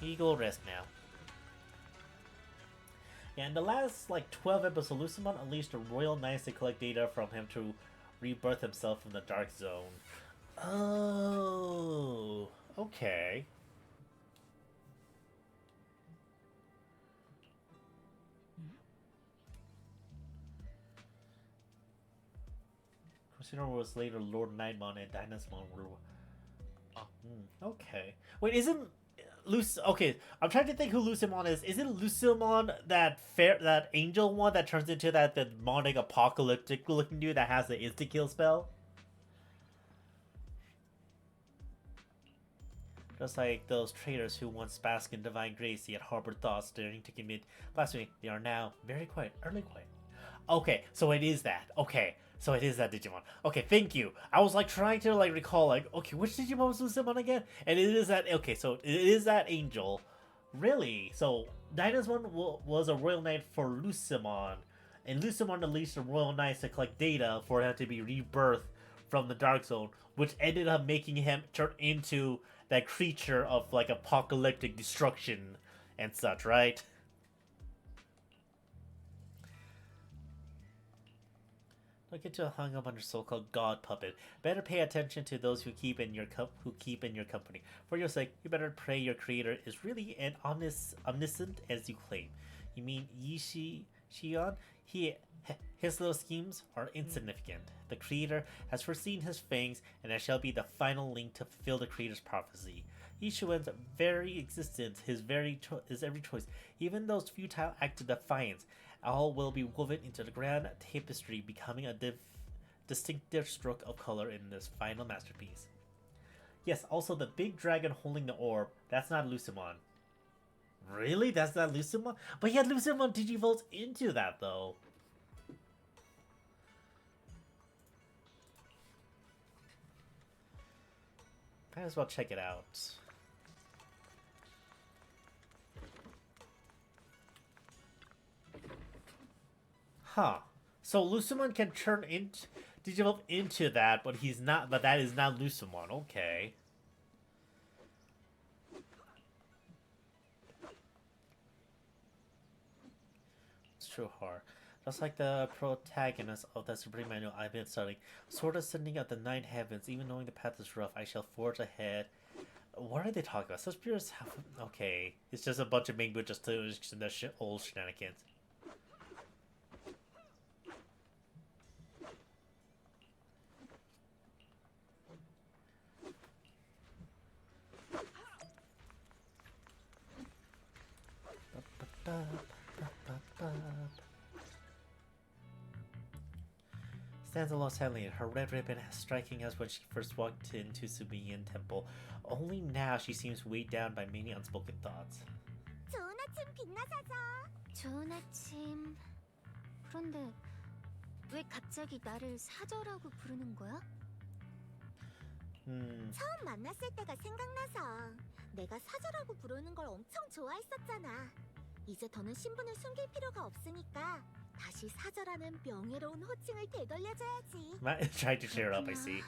You go rest now. Yeah, in the last, like, 12 episodes, Lucemon unleashed the Royal Knights to collect data from him to rebirth himself from the Dark Zone. Oh, okay. Crusader was later Lord Nightmon and Dynasmon were... okay. Wait, isn't... Okay, I'm trying to think who Lucemon is. Isn't Lucemon that angel one that turns into that demonic apocalyptic looking dude that has the insta-kill spell? Just like those traitors who once basked in divine grace yet harbored thoughts daring to commit blasphemy, they are now very quiet, early quiet. Okay, so it is that. Okay, so it is that Digimon. Okay, thank you. I was like trying to like recall like, okay, which Digimon was Lucemon again? And it is that, okay, so it is that angel. Really? So Dynasmon was a royal knight for Lucemon. And Lucemon unleashed the royal knights to collect data for him to be rebirthed from the Dark Zone, which ended up making him turn into that creature of like apocalyptic destruction and such, right? Don't get too hung up on your so-called god puppet. Better pay attention to those who keep in your company. For your sake, you better pray your creator is really as omniscient as you claim. You mean Shion? His little schemes are insignificant. The creator has foreseen his fangs, and that shall be the final link to fulfill the creator's prophecy. Yishuan's very existence, his every choice, even those futile acts of defiance, all will be woven into the grand tapestry, becoming a distinctive stroke of color in this final masterpiece. Yes, also the big dragon holding the orb, that's not Lucemon. Really? That's not Lucemon? But yet Lucemon digivolts into that, though. Might as well check it out. Huh. So Lucemon can turn into digivolve into that, but he's not. But that is not Lucemon. Okay. It's true hard. Just like the protagonist of the Supreme Manual I've been studying, sort of ascending of the nine heavens, even knowing the path is rough, I shall forge ahead. What are they talking about? Such spirits have... Okay, it's just a bunch of Mingbu just doing their old shenanigans. Stands alone silently, her red ribbon striking us when she first walked into Sumiyan Temple. Only now she seems weighed down by many unspoken thoughts. 좋은 아침 빛나사자. 좋은 아침. 그런데 왜 갑자기 나를 사저라고 부르는 거야? 처음 만났을 때가 생각나서 내가 사저라고 부르는 걸 엄청 좋아했었잖아. 이제 더는 신분을 숨길 필요가 없으니까 다시 사저라는 명예로운 호칭을 되돌려줘야지. Tried to cheer up, I see.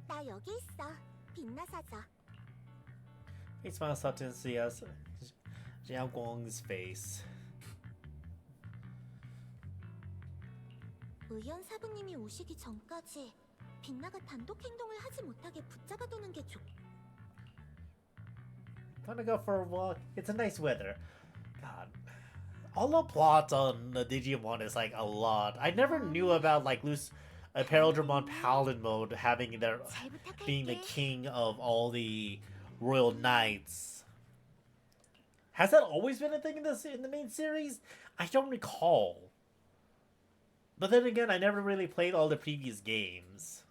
나 여기 있어. 빛나 사저. He smiles up to see us. Jiao Guang's face. 의연 사부님이 오시기 전까지 빛나가 단독 행동을 하지 못하게 붙잡아두는 게 좋. Wanna go for a walk? It's a nice weather. God. All the plots on the Digimon is like a lot. I never knew about like Paradramon Paladin mode having their being the king of all the royal knights. Has that always been a thing in the main series? I don't recall. But then again, I never really played all the previous games.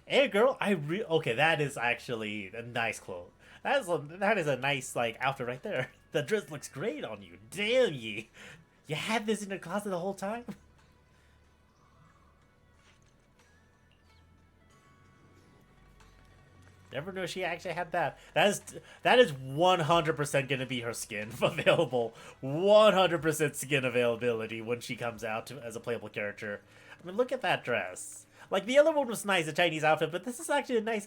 Hey girl, okay, that is actually a nice clothes. That is a nice like outfit right there. The dress looks great on you. Damn you. You had this in your closet the whole time? Never knew she actually had that. That is 100% gonna be her skin available. 100% skin availability when she comes out as a playable character. I mean, look at that dress. Like, the other one was nice, a Chinese outfit, but this is actually a nice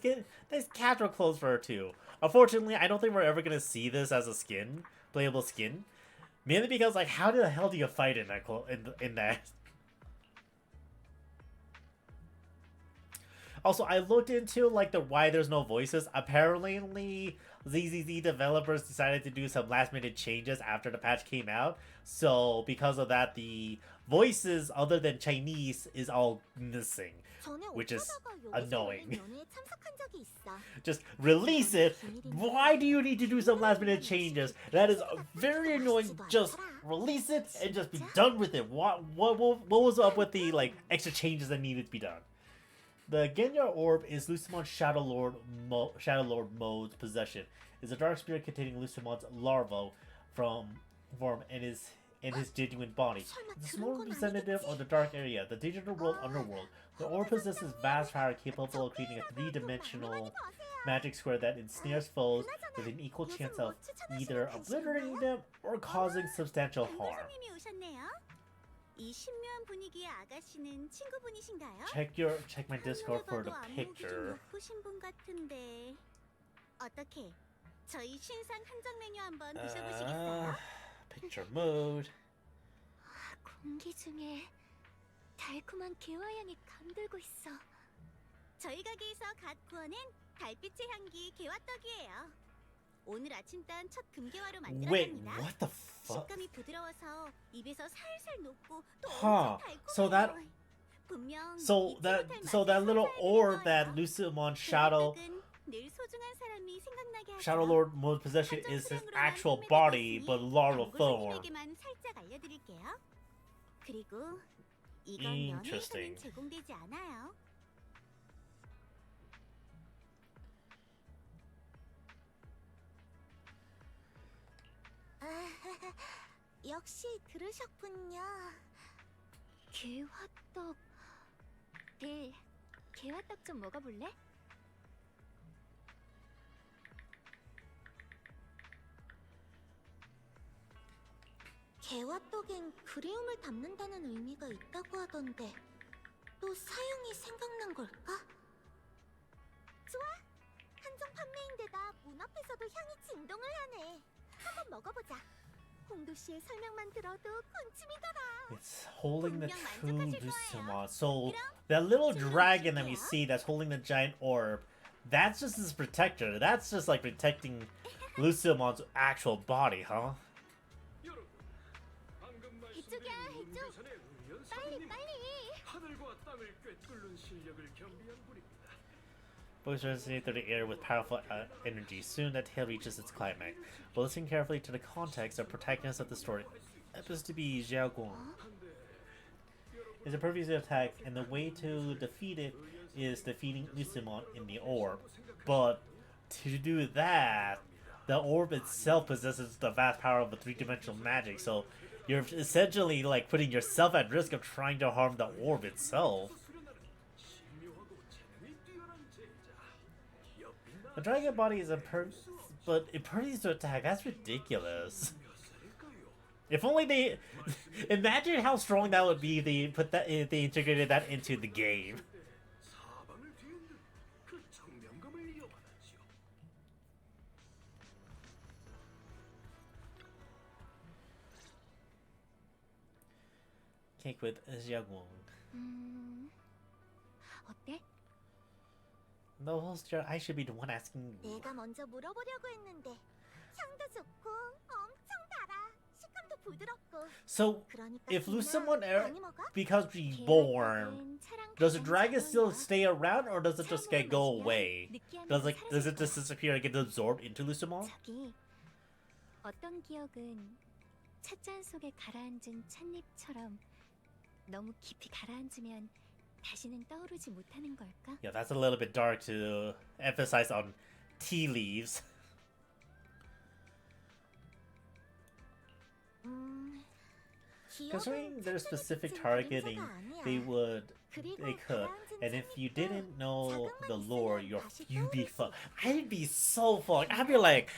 casual clothes for her, too. Unfortunately, I don't think we're ever going to see this as a skin, playable skin. Mainly because, like, how the hell do you fight in that? In that? Also, I looked into, like, why there's no voices. Apparently, ZZZ developers decided to do some last-minute changes after the patch came out. So, because of that, the voices other than Chinese is all missing, which is annoying. Just release it. Why do you need to do some last minute changes? That is very annoying. Just release it and just be done with it. What was up with the like extra changes that needed to be done? The Genya Orb is Lucimon's Shadow Lord mode's possession. It's a dark spirit containing Lucimon's larva form and his genuine body. It's a small representative of the dark area, the digital world underworld. The orb possesses vast power capable of creating a three-dimensional magic square that ensnares foes with an equal chance of either obliterating them or causing substantial harm. Check my Discord for the picture. Picture mode. 공기 중에 달콤한 개화향이 감돌고 있어. 저희 가게에서 갓 구워낸 달빛의 향기 개화떡이에요. 오늘 아침 딴 첫 금개화로 Wait, 만들었답니다. what the fuck? 식감이 부드러워서 입에서 살살 녹고 또 Huh. 엄청 달콤해요. 분명 So that little orb that Lucimon Shadow Lord mode possession is his actual body, but larval form. 그리고 이건 Interesting. 연예에서는 제공되지 않아요. 역시 들으셨군요. 개화떡. 네, 개화떡 좀 먹어볼래? 대화떡엔 그리움을 담는다는 의미가 있다고 하던데 또 사용이 생각난 걸까? 좋아! 한정 판매인데다 문 앞에서도 향이 진동을 하네. 한번 먹어보자. 홍두 씨의 설명만 들어도 군침이더라. It's holding the true Lucimon. So that little dragon that we see that's holding the giant orb, that's just his protector. That's just like protecting Lucimon's actual body, huh? 여러분, 방금 이쪽이야, 말씀드린 이쪽. 운교산의 의연 빨리 사부님, 빨리. 하늘과 땅을 꿰뚫는 실력을 겸비한 분입니다. Both resonate through the air with powerful energy. Soon, that tale reaches its climax. But listen carefully to the context. The protagonist of the story happens to be Xiao Guang. It's a previous attack, and the way to defeat it is defeating Lucimon in the orb. But to do that, the orb itself possesses the vast power of a three-dimensional magic. So you're essentially like putting yourself at risk of trying to harm the orb itself. The dragon body is but impervious to attack. That's ridiculous. If only they imagine how strong that would be. They put that, if they integrated that into the game. 사방을 뒤흔든 그 청명감을 이어받았지요. Cake with Xiaoguang. 어때? No, host, I should be the one asking. 내가 먼저 물어보려고 했는데 향도 좋고 엄청 달아. 식감도 부드럽고. So, 그러니까 if 그냥 Lucimon 많이 먹어? becomes reborn, does the dragon still stay around, or does it just go away? Does it just disappear and get absorbed into Lucimon? 저기 어떤 기억은 찻잔 속에 가라앉은 찻잎처럼 너무 깊이 가라앉으면 다시는 떠오르지 못하는 걸까? Yeah, that's a little bit dark to emphasize on tea leaves. Considering their specific targeting, they could. And if you didn't know the lore, you'd be fucked. I'd be so fucked. I'd be like,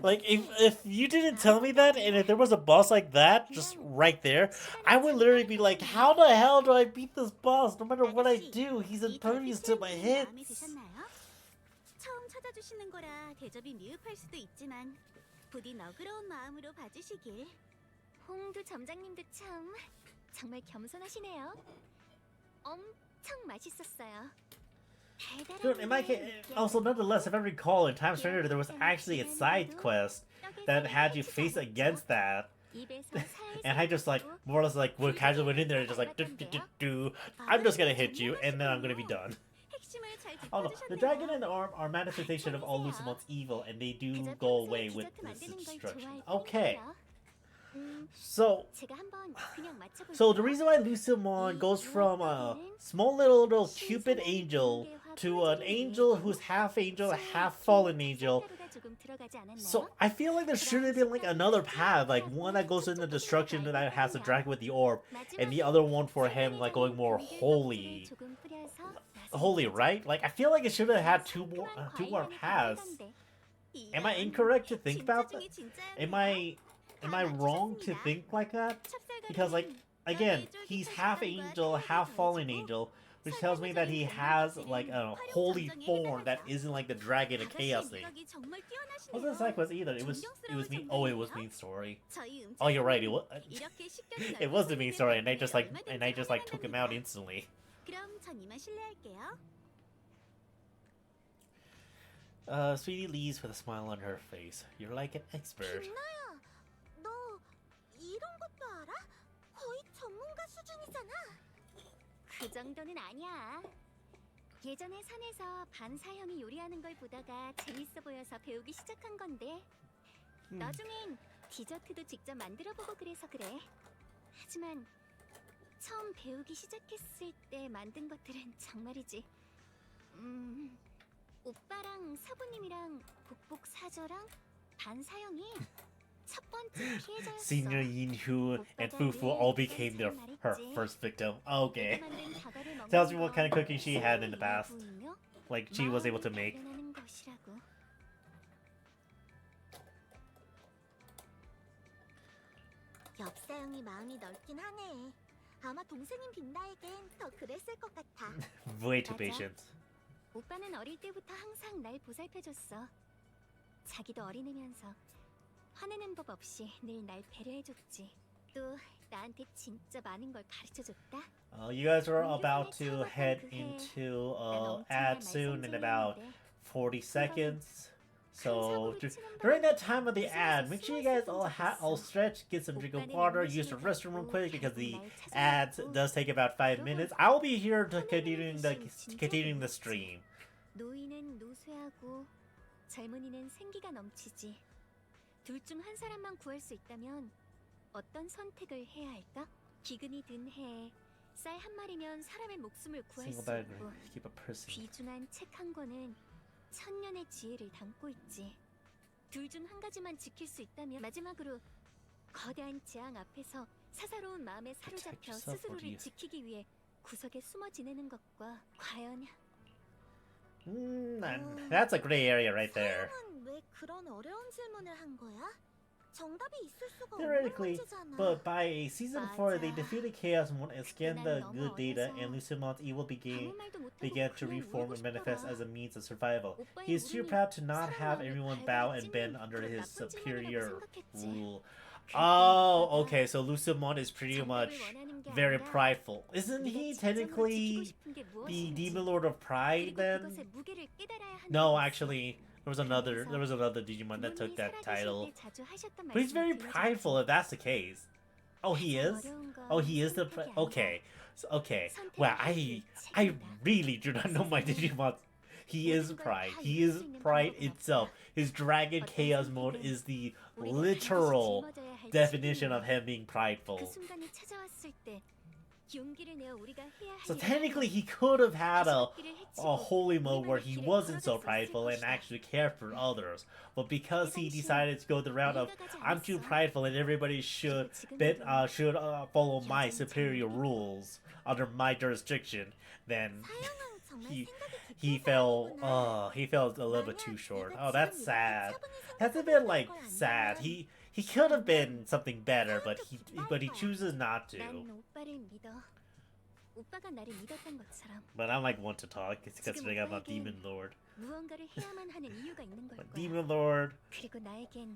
like if you didn't tell me that, and if there was a boss like that just right there, I would literally be like, how the hell do I beat this boss? No matter what I do, he's impervious to my hits. 처음 찾아주시는 거라 대접이 미흡할 수도 있지만 부디 너그러운 마음으로 봐주시길. 홍두 점장님도 참 정말 겸손하시네요. 엄청 맛있었어요. Dude, in my case, also nonetheless, if I recall, in Time Stranger there was actually a side quest that had you face against that. And I just like, more or less like, we casually went in there and just like, I'm just gonna hit you, and then I'm gonna be done. Oh no, the dragon and the orb are manifestation of all Lucimon's evil, and they do go away with this destruction. Okay. So the reason why Lucimon goes from a small little cupid angel to an angel who's half angel, half fallen angel. So I feel like there should have been like another path, like one that goes into destruction that has the dragon with the orb, and the other one for him like going more holy, right? Like I feel like it should have had two more paths. Am I incorrect to think about that? Am I wrong to think like that? Because like again, he's half angel, half fallen angel, which tells me that he has like a holy form that isn't like the dragon and chaos thing. It wasn't a side quest either. It was me. Oh, it was Mean Story. Oh, you're right. It was the Mean Story, and I just like took him out instantly. Sweetie leaves with a smile on her face. You're like an expert. 너 이런 것도 알아? 거의 전문가 수준이잖아. 그 정도는 아니야. 예전에 산에서 반사형이 요리하는 걸 보다가 재밌어 보여서 배우기 시작한 건데 나중엔 디저트도 직접 만들어보고 그래서 그래. 하지만 처음 배우기 시작했을 때 만든 것들은 정말이지. 오빠랑 사부님이랑 복복 사저랑 반사형이 첫 번째 피해자였어. Senior Yinhu and Fufu all became her first victim. Okay. Tells me what kind of cooking she had in the past. Like she was able to make. 엽사형이 마음이 넓긴 하네. 아마 동생인 빛나에겐 더 그랬을 것 같아. Way too 맞아. patient. 오빠는 어릴 때부터 항상 날 보살펴줬어. 자기도 어린애면서 화내는 법 없이 늘 날 배려해줬지. 또 나한테 진짜 많은 걸 가르쳐줬다. You guys are about to head into ad soon in about 40 seconds. So during that time of the ad, make sure you guys all stretch, get some drink of water, use the restroom real quick because the ads does take about 5 minutes. I will be here to continuing the stream. 노인은 노쇠하고 젊은이는 생기가 넘치지. 둘 중 한 사람만 구할 수 있다면 어떤 선택을 해야 할까? 기근이 든 해에 쌀 한 마리면 사람의 목숨을 구할 수 Single 있고 bag, keep a person. 귀중한 책 한 권은 천년의 지혜를 담고 있지. 둘 중 한 가지만 지킬 수 있다면 마지막으로 거대한 재앙 앞에서 사사로운 마음에 사로잡혀 yourself, or do 스스로를 you- 지키기 위해 구석에 숨어 지내는 것과 과연 That's a gray area right there. 사형은 왜 그런 어려운 질문을 한 거야? 정답이 있을 수가 없는 Theoretically, 문제잖아. but by season 4, they 맞아. defeated Chaos Moon and scanned the 너무 good data, 어려서 and Lucimon's evil 아무 말도 못하고 began to 그냥 reform 울고 and manifest 싶더라. as a means of survival. 오빠의 He is too 울음이 proud to not 사람 have 마음을 everyone 발발을 bow and 찢는 bend under 그런 his 나쁜 superior 질문이라고 생각했지. rule. 그럴 Oh, 때마다 okay, so Lucimon is pretty much 정답을 원하는 게 very 아니라 prideful. Isn't 네가 he 진정으로 지키고 technically 싶은 게 the 무엇인지, Demon Lord of Pride 그리고 then? 그것의 무게를 깨달아야 하는 No, 거였어. actually, there was another Digimon that took 부모님이 that 살아계실 title. 때 자주 하셨던 But he's very 말씀을 prideful if that's the case. Oh, he 가장 is? 어려운 건 Oh, he is the 선택이 아니라 okay. So, okay. 선택을 Well, 할 I 책임이다. really do not know my Digimon. He is pride. He is pride itself. His Dragon Chaos mode is the 우리가 literal 반드시 짊어져야 할 definition of 책임이야. him being prideful. 그 순간이 찾아왔을 때 용기를 내어 우리가 해야 할 So 일을 technically, 하면 he could have had a 가시밭길을 헤치고 holy mode where 우리만의 he 길을 wasn't so 걸어갈 수 있을 prideful and 것이다. actually cared for others. But because he 당시엔 decided to go the route of 이해가 가지 I'm too 않았어. prideful and everybody should 지금도 follow my 여전히 superior 잘 rules under my jurisdiction, then 사형은 정말 he 생각이 he 깊은 fell 사람이구나. he felt a little bit 만약 too short. 내가 Oh, that's 지금 sad. 이렇게 차분히 That's a 생각하고 bit like 있는 걸 sad. 안다면 He could have been something better, but he chooses not to. 난 오빠를 믿어. 오빠가 나를 믿었던 것처럼 But I'm like one to talk. It's 지금 considering I'm a 오빠에겐 demon lord. 무언가를 해야만 하는 이유가 있는 걸 But 거야. demon lord. 그리고 나에겐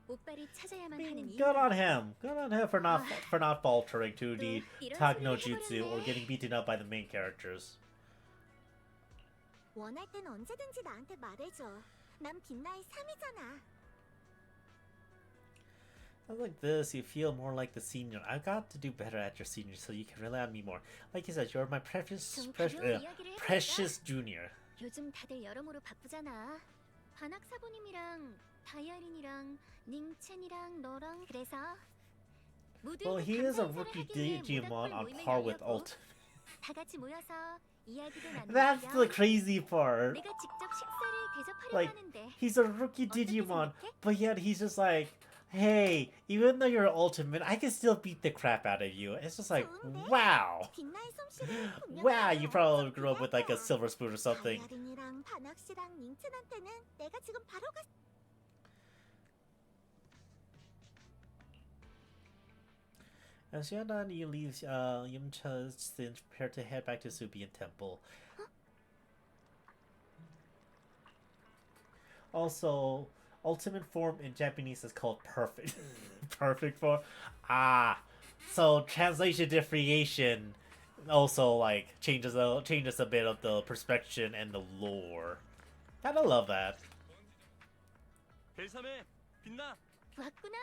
오빠를 찾아야만 I 하는 mean, 이유가 good on him. Good on him for not faltering to the 이런 Takno 소리를 Jutsu or 해버렸네. getting beaten up by the main characters. 원할 땐 언제든지 나한테 말해줘. 난 빛나의 3이잖아. I like this. You feel more like the senior. I've got to do better at your senior, so you can rely on me more. Like you said, you're my 좀 가벼운 이야기를 해볼까? precious junior. 요즘 다들 여러모로 바쁘잖아. 반학 사부님이랑 다이아린이랑 닝첸이랑 너랑 그래서 모두 Well, he is a 감사 rookie 인사를 하기 위해 Digimon 모닥불 on 모임을 par with 열려고 Ult. 다 같이 모여서 이야기도 That's the 나누며 crazy part. 내가 직접 식사를 대접하려고 Like, 하는데 he's a rookie 어떻게 Digimon, 생각해? but yet he's just like, hey, even though you're ultimate, I can still beat the crap out of you. It's just like, wow. 빛나의 솜씨는 분명히 Wow, you probably 엄청 grew up with like a 필요할 거야. silver spoon or something. 다이아린이랑 반학씨랑 닝튼한테는 내가 지금 바로 가. As Yandan, you leave Yamcha then prepare to head back to Subian Temple. Also, ultimate form in Japanese is called perfect. Perfect form. Ah, so translation differentiation also like changes a bit of the perspective and the lore. Kinda love that. 벨삼에 빛나. 왔구나.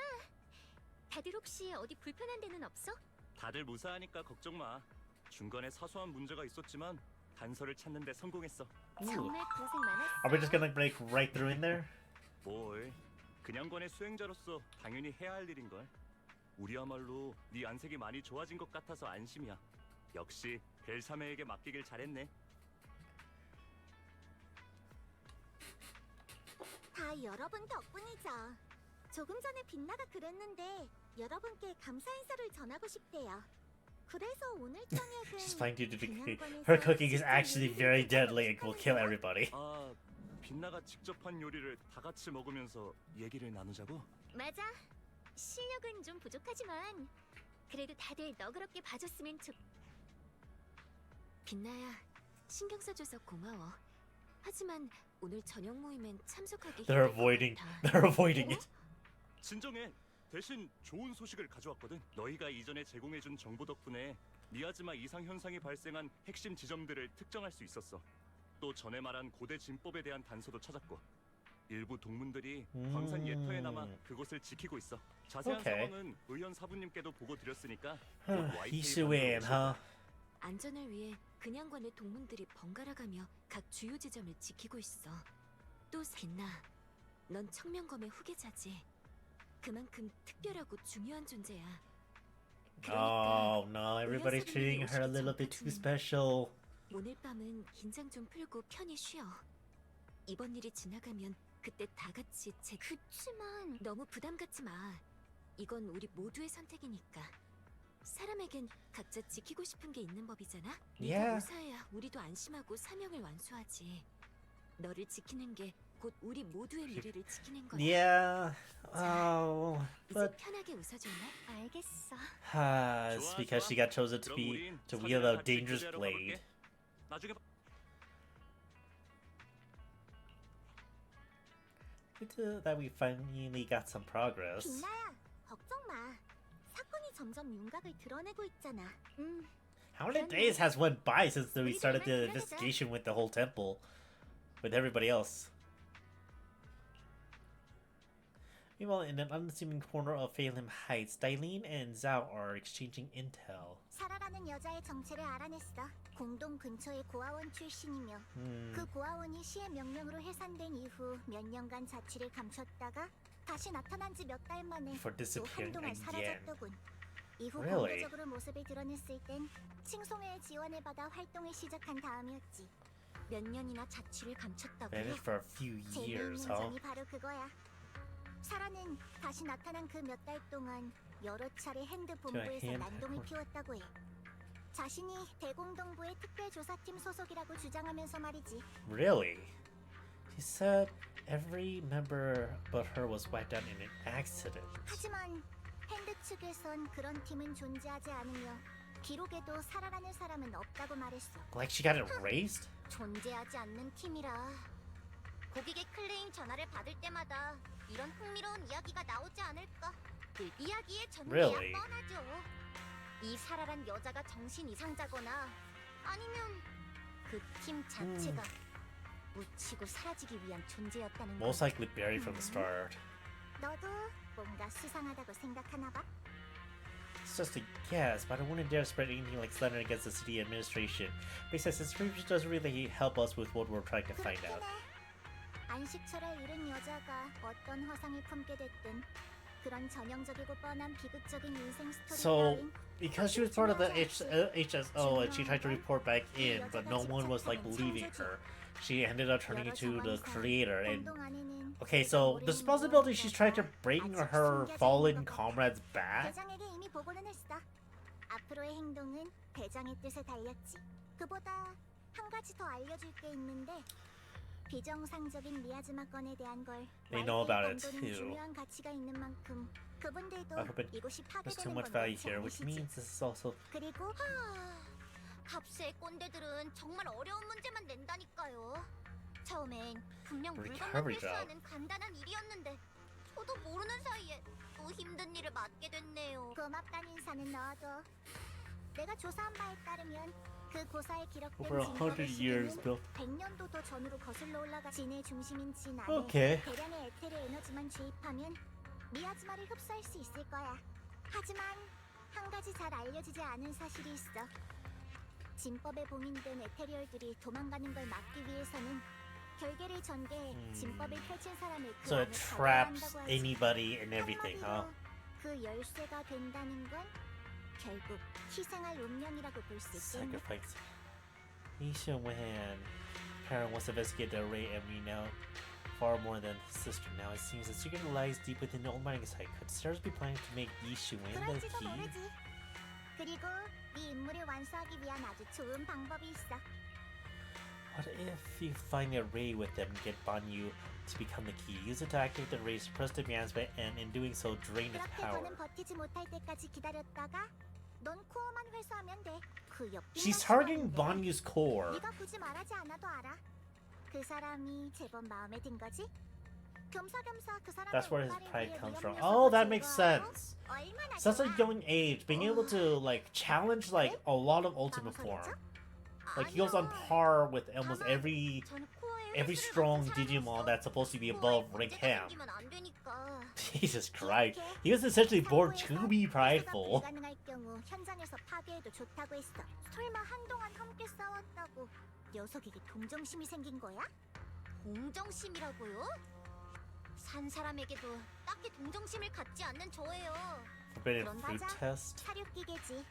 다들 혹시 어디 불편한 데는 없어? 다들 무사하니까 걱정 마. 중간에 사소한 문제가 있었지만 단서를 찾는 데 성공했어. 정말 고생 많았어. Are we just gonna break right through in there? 뭘? 그냥관의 수행자로서 당연히 해야 할 일인 걸. 우리야말로 네 안색이 많이 좋아진 것 같아서 안심이야. 역시 벨삼에에게 맡기길 잘했네. 다 여러분 덕분이죠. 조금 전에 빛나가 그랬는데 여러분께 감사 인사를 전하고 싶대요. 그래서 오늘 저녁은 She's planning to do the 그냥관에서 her cooking is 직접 actually 요리를 very 해서 deadly and will kill 싶다는데요. everybody. 아, 빛나가 직접 한 요리를 다 같이 먹으면서 얘기를 나누자고? 맞아. 실력은 좀 부족하지만 그래도 다들 너그럽게 봐줬으면 좋... 빛나야, 신경 써줘서 고마워. 하지만 오늘 저녁 모임엔 참석하기 They're 힘들 것 avoiding. 같아. They're avoiding it. 진정해. 대신 좋은 소식을 가져왔거든. 너희가 이전에 제공해준 정보 덕분에 미야즈마 이상 현상이 발생한 핵심 지점들을 특정할 수 있었어. 또 전에 말한 고대 진법에 대한 단서도 찾았고, 일부 동문들이 광산 예터에 남아 그곳을 지키고 있어. 자세한 오케이. 상황은 의원 사부님께도 보고 드렸으니까 이슈엔, huh? 안전을 위해 그냥관의 동문들이 번갈아가며 각 주요 지점을 지키고 있어. 또 빛나, 넌 청명검의 후계자지. 그만큼 특별하고 중요한 존재야. Oh no, everybody's treating her a little bit too special. 오늘 밤은 긴장 좀 풀고 편히 쉬어. 이번 일이 지나가면 그때 다 같이 그치만 너무 부담 갖지 마. 이건 우리 모두의 선택이니까. 사람에겐 각자 지키고 싶은 게 있는 법이잖아. Yeah. 네가 무사해야 우리도 안심하고 사명을 완수하지. 너를 지키는 게 곧 우리 모두의 미래를 지키는 거야. Yeah. Oh, 이제 but 편하게 웃어줄래? 알겠어. it's because she got chosen to be to wield a dangerous blade. 나중에 Good that we finally got some progress. 빛나야, 걱정 마. 사건이 점점 윤곽을 드러내고 있잖아. How many days has went by since we started the investigation with the whole temple, with everybody else? Meanwhile, in an unassuming corner of Phelim Heights, Dailin and Zhao are exchanging intel. 사라라는 여자의 정체를 알아냈어. 공동 근처의 고아원 출신이며 그 고아원이 시의 명령으로 해산된 이후 몇 년간 자취를 감췄다가 다시 나타난 지 몇 달 만에 For 또 disappearing 한동안 again. 사라졌더군. 이후 Really? 공개적으로 모습을 드러냈을 땐 칭송회의 지원을 받아 활동을 시작한 다음이었지. 몇 년이나 자취를 감췄다고 해. Managed for a few years, huh? 점이 바로 그거야. 사라는 다시 나타난 그 몇 달 동안 여러 차례 핸드 본부에서 핸드 난동을 본부. 피웠다고 해. 자신이 대공동부의 특별조사팀 소속이라고 주장하면서 말이지. Really? She said every member but her was wiped out in an accident. 하지만 핸드 측에선 그런 팀은 존재하지 않으며 기록에도 사라라는 사람은 없다고 말했어. Like she got erased? 존재하지 않는 팀이라. 고객의 클레임 전화를 받을 때마다 이런 흥미로운 이야기가 나오지 않을까? 그 이야기의 전개야 Really? 뻔하죠. 이 사라란 여자가 정신 이상자거나 아니면 그 팀 자체가 묻히고 사라지기 위한 존재였다는 거. Most likely buried from the start. 너도 뭔가 수상하다고 생각하나 봐? It's just a guess, but I wouldn't dare spread anything like slander against the city administration. Besides, this information doesn't really help us with what we're trying to find 그렇긴 out. 해. 안식처를 잃은 여자가 어떤 허상을 품게 됐든 그런 전형적이고 뻔한 비극적인 인생 스토리 So, 따윈 because she was part of the HSO and she tried to report back in, but no one was like believing her, she ended up turning into the creator. And 공동 안에는 okay, so there's a possibility she's trying to bring her fallen comrades back. 대장에게 이미 보고는 했어. 앞으로의 행동은 대장의 뜻에 달렸지. 그보다 한 가지 더 알려줄 게 있는데 비정상적인 미야즈마 건에 대한 걸 They know about it 공도는 too. 중요한 가치가 있는 만큼 그분들도 I hope it 이곳이 There's too 파괴되는 much 건 value 원치 here, which 않으시지. means this is also 그리고 값의 꼰대들은 정말 어려운 문제만 낸다니까요. 처음엔 분명 물건만 Recovery job. 회수하는 간단한 일이었는데 저도 모르는 사이에 또 힘든 일을 맡게 됐네요. 고맙다는 인사는 넣어둬. 내가 조사한 바에 따르면 그 고사에 기록된 over 100 years, 진법의 Bill. 100년도 더 전으로 거슬러 올라가 진의 중심인 진 안에 Okay. 대량의 에테르 에너지만 주입하면 미야즈마를 흡수할 수 있을 거야. 하지만 한 가지 잘 알려지지 않은 사실이 있어. 진법에 봉인된 에테리얼들이 도망가는 걸 막기 위해서는 결계를 전개해 진법을 펼친 사람을 그 so 안에 it traps 가둬야 한다고 하지. anybody and everything, huh? 그 열쇠가 된다는 건 결국 희생할 운명이라고 볼 수 있겠네. Sacrifice. Isha Wan. Parent wants to investigate the array, and we know far more than his sister now. It seems the secret lies deep within the Almighty side. Could Stars be planning to make Isha Wan the 그럴지도 key? 모르지. 그리고 네 임무를 완수하기 위한 아주 좋은 방법이 있어. What if you find a ray with them and get Banyu to become the key? Use it to activate the ray, suppress the miasma, and in doing so, drain its 그렇게 power. 더는 버티지 못할 때까지 기다렸다가 넌 코어만 회수하면 돼. 그 옆. She's targeting Banyu's core. 네가 굳이 말하지 않아도 알아. 그 사람이 제법 마음에 든 거지? 겸사겸사 그 사람의 That's where his 목마른 pride 위에 comes 위험 from. 녀석을 Oh, that makes 제거하고 sense. 얼마나 Such a 좋아. young age, being able to like challenge like a lot of ultimate form. Like he goes on par with almost every 저는 코어의 회수를 strong 받은 Digimon 사람으로서 that's supposed to be 코어에 above 문제가 rank him. 생기면 안 되니까. Jesus Christ. He was essentially born to be prideful. 불가능할 경우 현장에서 파괴해도 좋다고 했어. 설마 한동안 함께 싸웠다고 녀석에게 동정심이 생긴 거야? 동정심이라고요? 산 사람에게도 딱히 동정심을 갖지 않는 저예요. Forbidden 그런 fruit 가자. test. 사육기계지.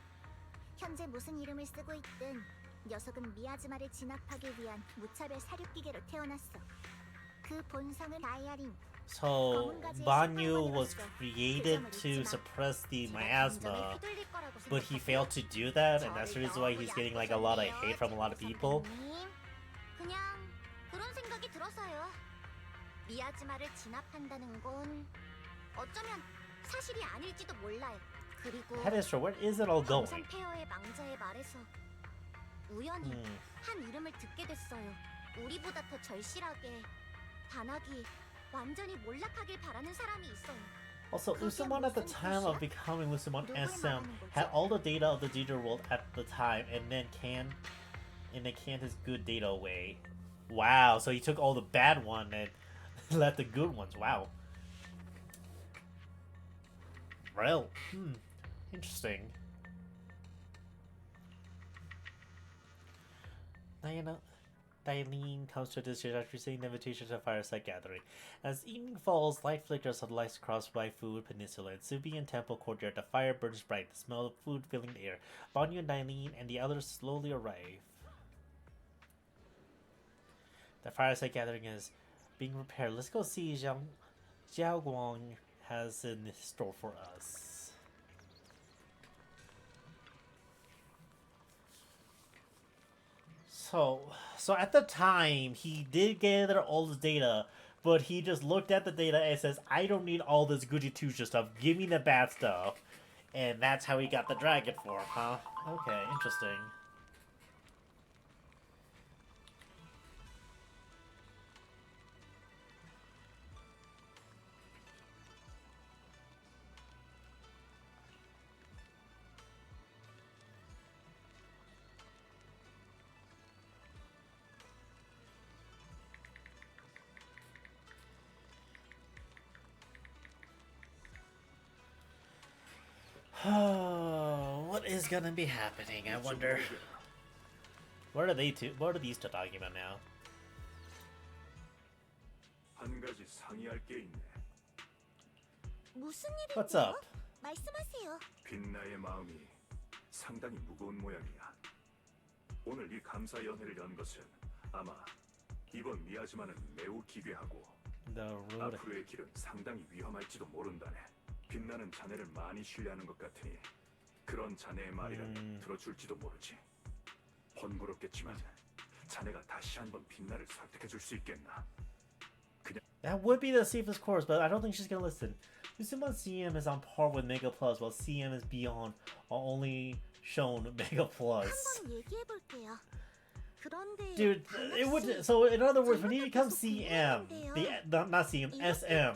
현재 무슨 이름을 쓰고 있든 녀석은 미아즈마를 진압하기 위한 무차별 사육기계로 태어났어. 그 본성은 다이아린. So Banyu was created to suppress the miasma, but he failed to do that, and that's the reason why he's getting like a lot of hate from a lot of people. 그냥 그런 생각이 들어서요. 미아즈마를 진압한다는 건 어쩌면 사실이 아닐지도 몰라요. 그리고 That is true. Where is it all going? 광산 폐허의 망자의 말에서 우연히 한 이름을 듣게 됐어요. 우리보다 더 절실하게 단학이 완전히 몰락하길 바라는 사람이 있어요. Also, Usumon at the time of becoming Usumon SM had all the data of the Digital World at the time, and then canned his good data away. Wow, so he took all the bad one and left the good ones. Wow. Well, interesting. Dailin comes to this church after receiving the invitation to a fireside gathering. As evening falls, light flickers on lights across Waifu Peninsula. In Subian Temple courtyard, the fire burns bright, the smell of food filling the air. Banyu and Dailin and the others slowly arrive. The fireside gathering is being prepared. Let's go see Xiao Guang has in store for us. So at the time, he did gather all this data, but he just looked at the data and says, I don't need all this goody two-shoes stuff. Give me the bad stuff. And that's how he got the dragon form, huh? Okay, interesting. What is gonna be happening? I wonder. What are they two? What are these two talking about now? 한 가지 상의할 게 있네. 무슨 What's 일인데요? up? 말씀하세요. 빛나의 마음이 상당히 무거운 모양이야. 오늘 이 감사 연회를 연 것은 아마 이번 미야지마는 매우 기괴하고 The road. 앞으로의 길은 상당히 위험할지도 모른다네. 빛나는 자네를 많이 신뢰하는 것 같으니 그런 자네의 말이라면 들어줄지도 모르지. 번거롭겠지만 자네가 다시 한번 빛나를 설득해줄 수 있겠나? That would be the safest course, but I don't think she's gonna listen. Usumon CM is on par with Mega Plus, while CM is beyond or only shown Mega Plus. 한번 얘기해 볼게요. 그런데 Dude, it would. So in other words, when he becomes CM, not CM, SM,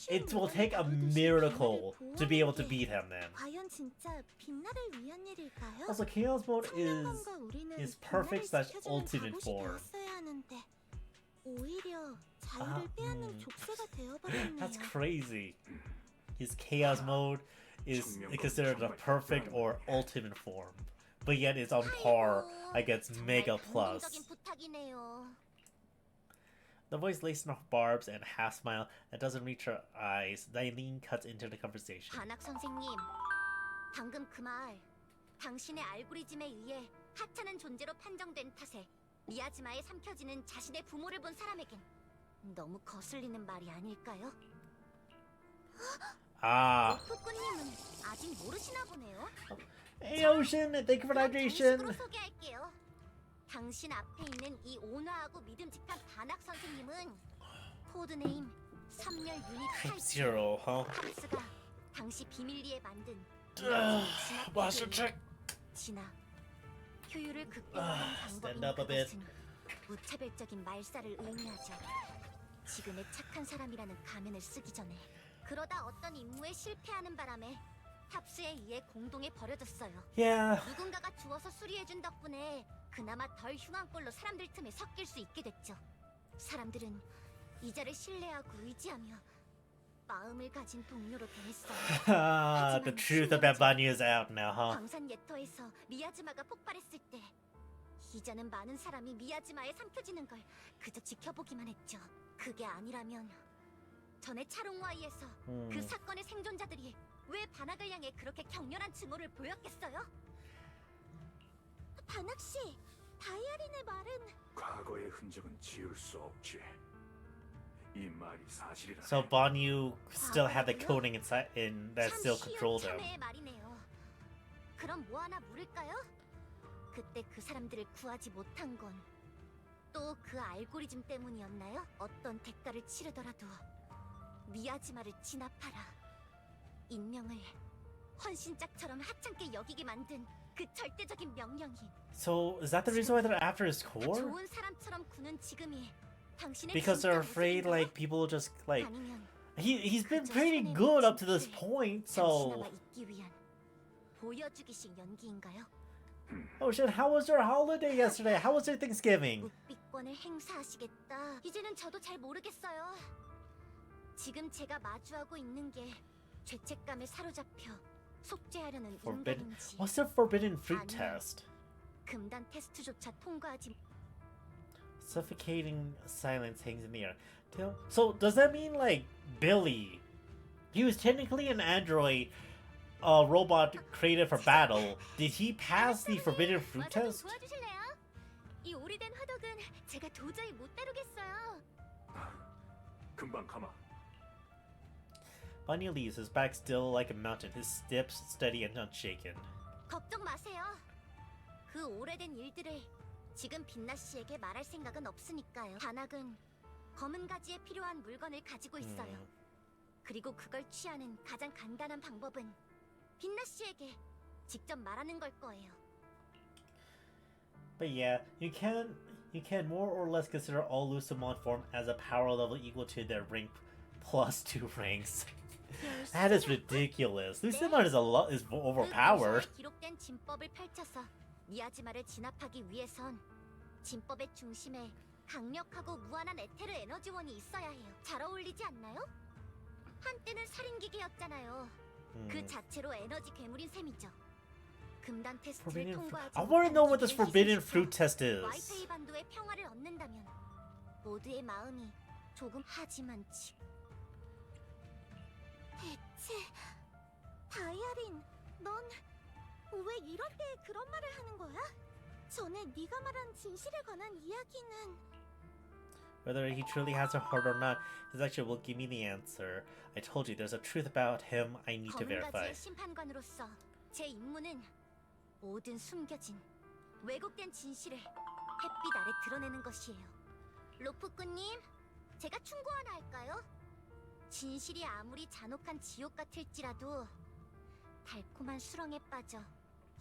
it will take a miracle to be able to beat him. Then. 과연 진짜 빛나를 위한 일일까요? Also, Chaos Mode 청량감과 우리는 is perfect 빛나를 slash 지켜주는 ultimate 갑옷이 form. 되었어야 하는데 오히려 자유를 빼앗는 족쇄가 되어버렸네요. That's crazy. His Chaos Mode is considered the perfect or ultimate form, but yet it's on par against Mega Plus. 긍정적인 부탁이네요. The voice lacing off barbs and half smile that doesn't reach her eyes. Dailin cuts into the conversation. 반학 선생님, 방금 그 말, 당신의 알고리즘에 의해 하찮은 존재로 판정된 탓에 미야지마에 삼켜지는 자신의 부모를 본 사람에겐 너무 거슬리는 말이 아닐까요? Ah. 오프꾸님은 아직 모르시나 보네요. Hey Ocean, thank you for the hydration. 정식으로 소개할게요. 당신 앞에 있는 이 온화하고 믿음직한 반학 선생님은 코드네임 3열 유닛 Type 8 Zero, huh? 탑스가 당시 비밀리에 만든 Master check. 진화 효율을 극대화한 stand 방법인 up a bit. 그것은 무차별적인 말살을 의미하죠. 지금의 착한 사람이라는 가면을 쓰기 전에 그러다 어떤 임무에 실패하는 바람에 탑스에 의해 공동에 버려졌어요. Yeah. 누군가가 주워서 수리해준 덕분에 그나마 덜 흉한 꼴로 사람들 틈에 섞일 수 있게 됐죠. 사람들은 이자를 신뢰하고 의지하며 마음을 가진 동료로 변했어요. The truth about Banyu is out now, huh? 광산 예터에서 미야즈마가 폭발했을 때 이자는 많은 사람이 미야즈마에 삼켜지는 걸 그저 지켜보기만 했죠. 그게 아니라면 전에 차롱와이에서 그 사건의 생존자들이 왜 반학을 향해 그렇게 격렬한 증오를 보였겠어요? 반학 씨, 다이아린의 말은 과거의 흔적은 지울 수 없지. 이 말이 사실이라. So Banyu still had the coding inside in that still controlled him. 참의 말이네요. 그럼 뭐 하나 물을까요? 그때 그 사람들을 구하지 못한 건 또 그 알고리즘 때문이었나요? 어떤 대가를 치르더라도 미야지마를 진압하라. 인명을 헌신짝처럼 하찮게 여기게 만든 그 절대적인 명령이 So is that the reason why they're after his core? 좋은 사람처럼 구는 지금이 당신의 Because they're afraid 모습인가요? like people just like 아니면 he's been pretty good up to this point. So 당신아마 잊기 위한 보여주기식 연기인가요? oh shit, how was your holiday yesterday? How was your Thanksgiving? 묵비권을 행사하시겠다. 이제는 저도 잘 모르겠어요. 지금 제가 마주하고 있는 게 죄책감에 사로잡혀 속죄하려는 Forbidden. 인간인지 What's the forbidden fruit 아니면 test? 금단 테스트조차 통과하지 Suffocating silence hangs in the air. So does that mean like Billy? He was technically an android, robot created for battle. Did he pass the forbidden fruit 와서 좀 test? 도와주실래요? 이 오래된 화덕은 제가 도저히 못 다루겠어요. 금방 가마. Bunny leaves, his back still like a mountain, his steps steady and unshaken. 걱정 마세요. 그 오래된 일들을 지금 빛나 씨에게 말할 생각은 없으니까요. 반학은 검은 가지에 필요한 물건을 가지고 있어요. 그리고 그걸 취하는 가장 간단한 방법은 빛나 씨에게 직접 말하는 걸 거예요. But yeah, you can more or less consider all Lucamon form as a power level equal to their rank plus 2 ranks. That is ridiculous. Lucamon is overpowered. 그 기록된 진법을 펼쳐서 미야지마를 진압하기 위해선 진법의 중심에 강력하고 무한한 에테르 에너지원이 있어야 해요. 잘 어울리지 않나요? 한때는 살인기계였잖아요. 그 자체로 에너지 괴물인 셈이죠. 금단 테스트를 Forbidden 통과하지 I want to know what this 못한 forbidden 기계를 fruit test is. 와이페이 반도의 평화를 얻는다면 모두의 마음이 조금 하지만 대체 다이아린, 넌 왜 이럴 때 그런 말을 하는 거야? 전에 네가 말한 진실에 관한 이야기는 Whether he truly has a heart or not, his action will give me the answer. I told you there's a truth about him I need to verify. 검은 가지의 심판관으로서 제 임무는 모든 숨겨진 왜곡된 진실을 햇빛 아래 드러내는 것이에요. 로프꾼님, 제가 충고 하나 할까요? 진실이 아무리 잔혹한 지옥 같을지라도 달콤한 수렁에 빠져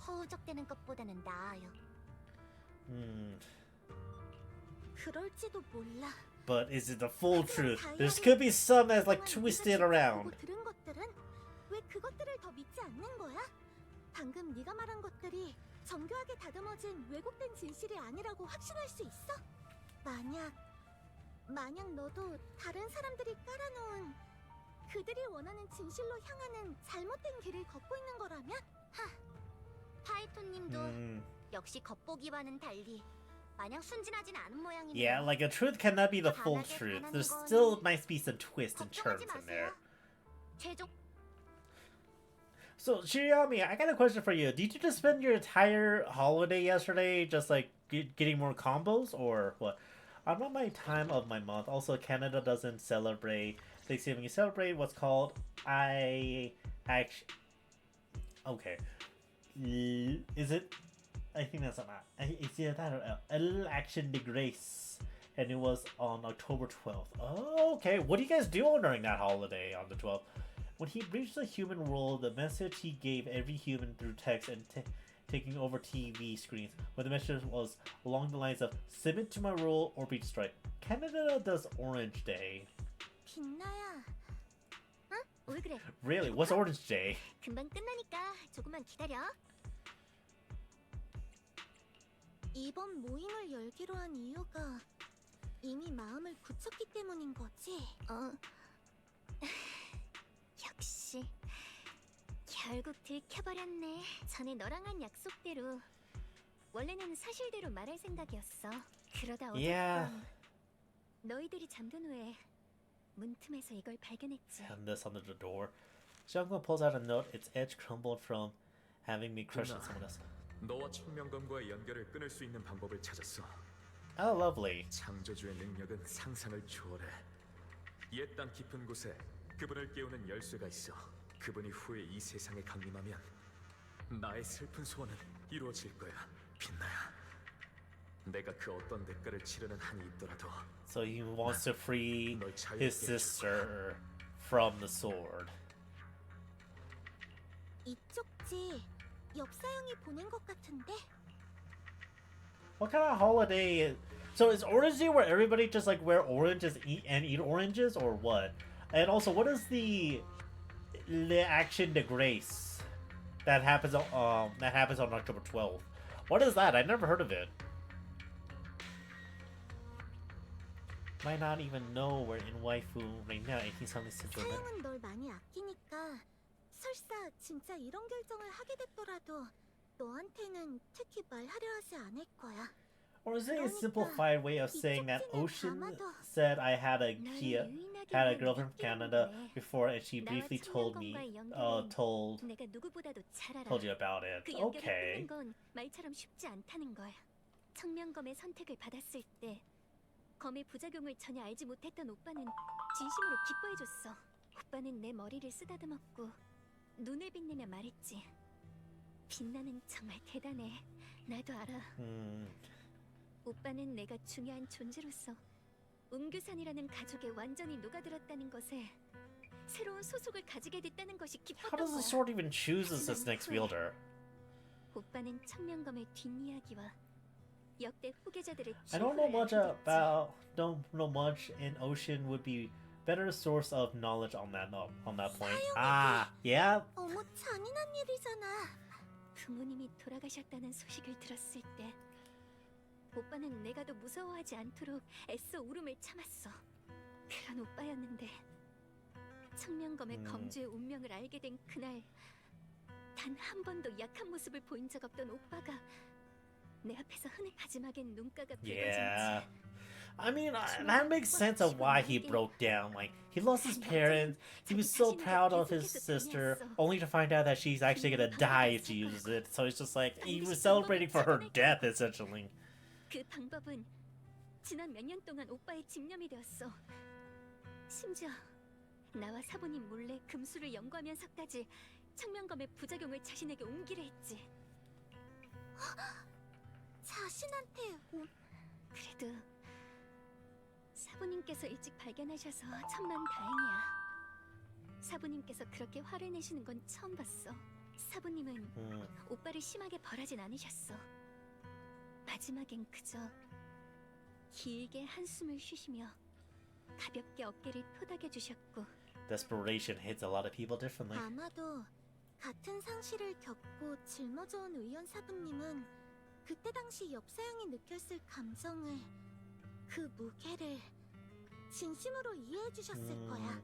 허우적대는 것보다는 나아요. 그럴지도 몰라. But is it the full truth? There could be some that's like twisted around. 들은 것들은 왜 그것들을 더 믿지 않는 거야? 방금 네가 말한 것들이 정교하게 다듬어진 왜곡된 진실이 아니라고 확신할 수 있어? 만약 너도 다른 사람들이 깔아놓은 그들이 원하는 진실로 향하는 잘못된 길을 걷고 있는 거라면? 파이톤님도 역시 겉보기와는 달리 마냥 순진하진 않은 모양이네요. Yeah, like a truth cannot be the full truth. There still might be some twists and turns in there. 최종 So, Shirayami, I got a question for you. Did you just spend your entire holiday yesterday just like getting more combos, or what? I'm not my time of my month. Also, Canada doesn't celebrate Thanksgiving. You celebrate what's called okay. Is it I think that's it's either that or a little action de grace, and it was on October 12th. Oh, okay. What do you guys do during that holiday on the 12th? When he reached the human world, the message he gave every human through text and taking over TV screens, where the message was along the lines of "Submit to my rule or be destroyed." Canada does Orange Day. 빛나야. 응? 왜 그래? Really? What's Orange Day? 금방 끝나니까 조금만 기다려. 이번 모임을 열기로 한 이유가 이미 마음을 굳혔기 때문인 거지? 역시 결국 들켜버렸네. 전에 너랑 한 약속대로 원래는 사실대로 말할 생각이었어. 그러다 Yeah. 어젯밤 너희들이 잠든 후에 문틈에서 이걸 발견했지. And this under the door. Jungle pulls out a note. Its edge crumbled from having me crush on someone else. 너와 청명검과의 연결을 끊을 수 있는 방법을 찾았어. Oh, lovely. 창조주의 능력은 상상을 초월해. 옛 땅 깊은 곳에 그분을 깨우는 열쇠가 있어. 그분이 후에 이 세상에 강림하면 나의 슬픈 소원은 이루어질 거야. 빛나야. 내가 그 어떤 대가를 치르는 한이 있더라도. So he wants to free his sister from the sword. 이쪽지 엽사형이 보낸 것 같은데? What kind of holiday? So is Orange Day where everybody just like wear oranges and eat oranges, or what? And also, what is the action de grace that happens on October 12th? What is that? I never heard of it. Might not even know we're in waifu right now. 1876. 사형은 널 많이 아끼니까 설사 진짜 이런 결정을 하게 됐더라도 너한테는 특히 말하려 하지 않을 거야. Or is it a simplified way of saying that Ocean said I had a girlfriend from Canada before, and she briefly told you about it. Okay. 건 말처럼 쉽지 않다는 거야. 청명검의 선택을 받았을 때 검의 부작용을 전혀 알지 못했던 오빠는 진심으로 기뻐해줬어. 오빠는 내 머리를 쓰다듬었고 눈을 빛내며 말했지. 빛나는 정말 대단해. 나도 알아. 오빠는 내가 중요한 존재로서 웅규산이라는 가족에 완전히 녹아들었다는 것에 새로운 소속을 가지게 됐다는 것이 How 기뻤던 does the 거야. sword even choose this next wielder? 오빠는 청명검의 뒷이야기와 역대 후계자들의 I don't know much 추후를 알게 됐지. don't know much, and Ocean would be better source of knowledge on that point. Ah, yeah. 어머 잔인한 일이잖아. 부모님이 돌아가셨다는 소식을 들었을 때 오빠는 내가 더 무서워하지 않도록 애써 울음을 참았어. 그런 오빠였는데 청명검의 검주의 운명을 알게 된 그날 단 한 번도 약한 모습을 보인 적 없던 오빠가 내 앞에서 흔히 마지막엔 눈가가 Yeah. 붉어진 채 I mean, that makes sense of why he broke down. Like, he lost his parents, he was so proud of his sister, only to find out that she's actually gonna die if she uses it. So it's just like, he was celebrating for her death, essentially. 그 방법은 지난 몇 년 동안 오빠의 집념이 되었어. 심지어 나와 사부님 몰래 금수를 연구하면서까지 청명검의 부작용을 자신에게 옮기려 했지. 자신한테 그래도 사부님께서 일찍 발견하셔서 천만 다행이야. 사부님께서 그렇게 화를 내시는 건 처음 봤어. 사부님은 오빠를 심하게 벌하진 않으셨어. 마지막엔 그저 길게 한숨을 쉬시며 가볍게 어깨를 토닥여 주셨고. Desperation hits a lot of people differently. 아마도 같은 상실을 겪고 짊어져온 의원 사부님은 그때 당시 엽사형이 느꼈을 감정을, 그 무게를 진심으로 이해해 주셨을 거야.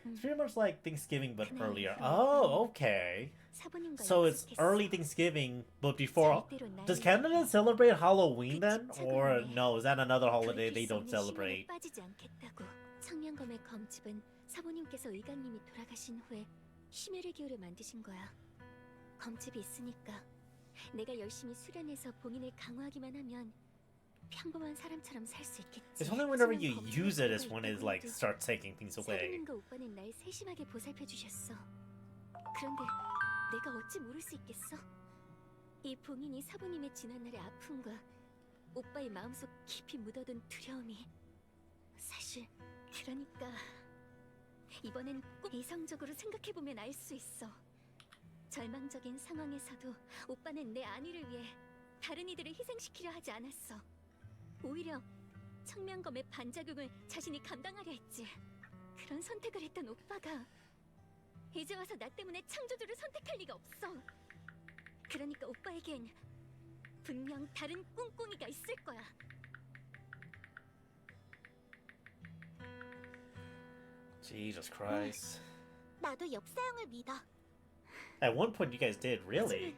It's pretty much like Thanksgiving, but earlier. Oh, okay. 사부님과 So it's 약속했어. early Thanksgiving, but before. 절대로 나를 Does Canada celebrate Halloween 그 then? 집착으로 Or 해. no, is that another holiday they 돌이킬 수 don't 없는 심연에 celebrate? 빠지지 않겠다고. 청명검의 검집은 사부님께서 의관님이 돌아가신 후에 심혈을 기울여 만드신 거야. 검집이 있으니까 내가 열심히 수련해서 봉인을 강화하기만 하면 평범한 사람처럼 살 수 있겠지. It's only whenever you 하지만 use it is 검집을 when it 있다고 like 해도 starts taking things away. 사부님과 오빠는 날 세심하게 보살펴 주셨어. 그런데 내가 어찌 모를 수 있겠어? 이 봉인이 사부님의 지난날의 아픔과 오빠의 마음속 깊이 묻어둔 두려움이 사실 그러니까 이번엔 꼭 이성적으로 생각해보면 알 수 있어. 절망적인 상황에서도 오빠는 내 안위를 위해 다른 이들을 희생시키려 하지 않았어. 오히려 청명검의 반작용을 자신이 감당하려 했지. 그런 선택을 했던 오빠가 이제 와서 나 때문에 창조주를 선택할 리가 없어. 그러니까 오빠에겐 분명 다른 꿍꿍이가 있을 거야. Jesus Christ. 나도 엽사형을 믿어. At one point, you guys did, really?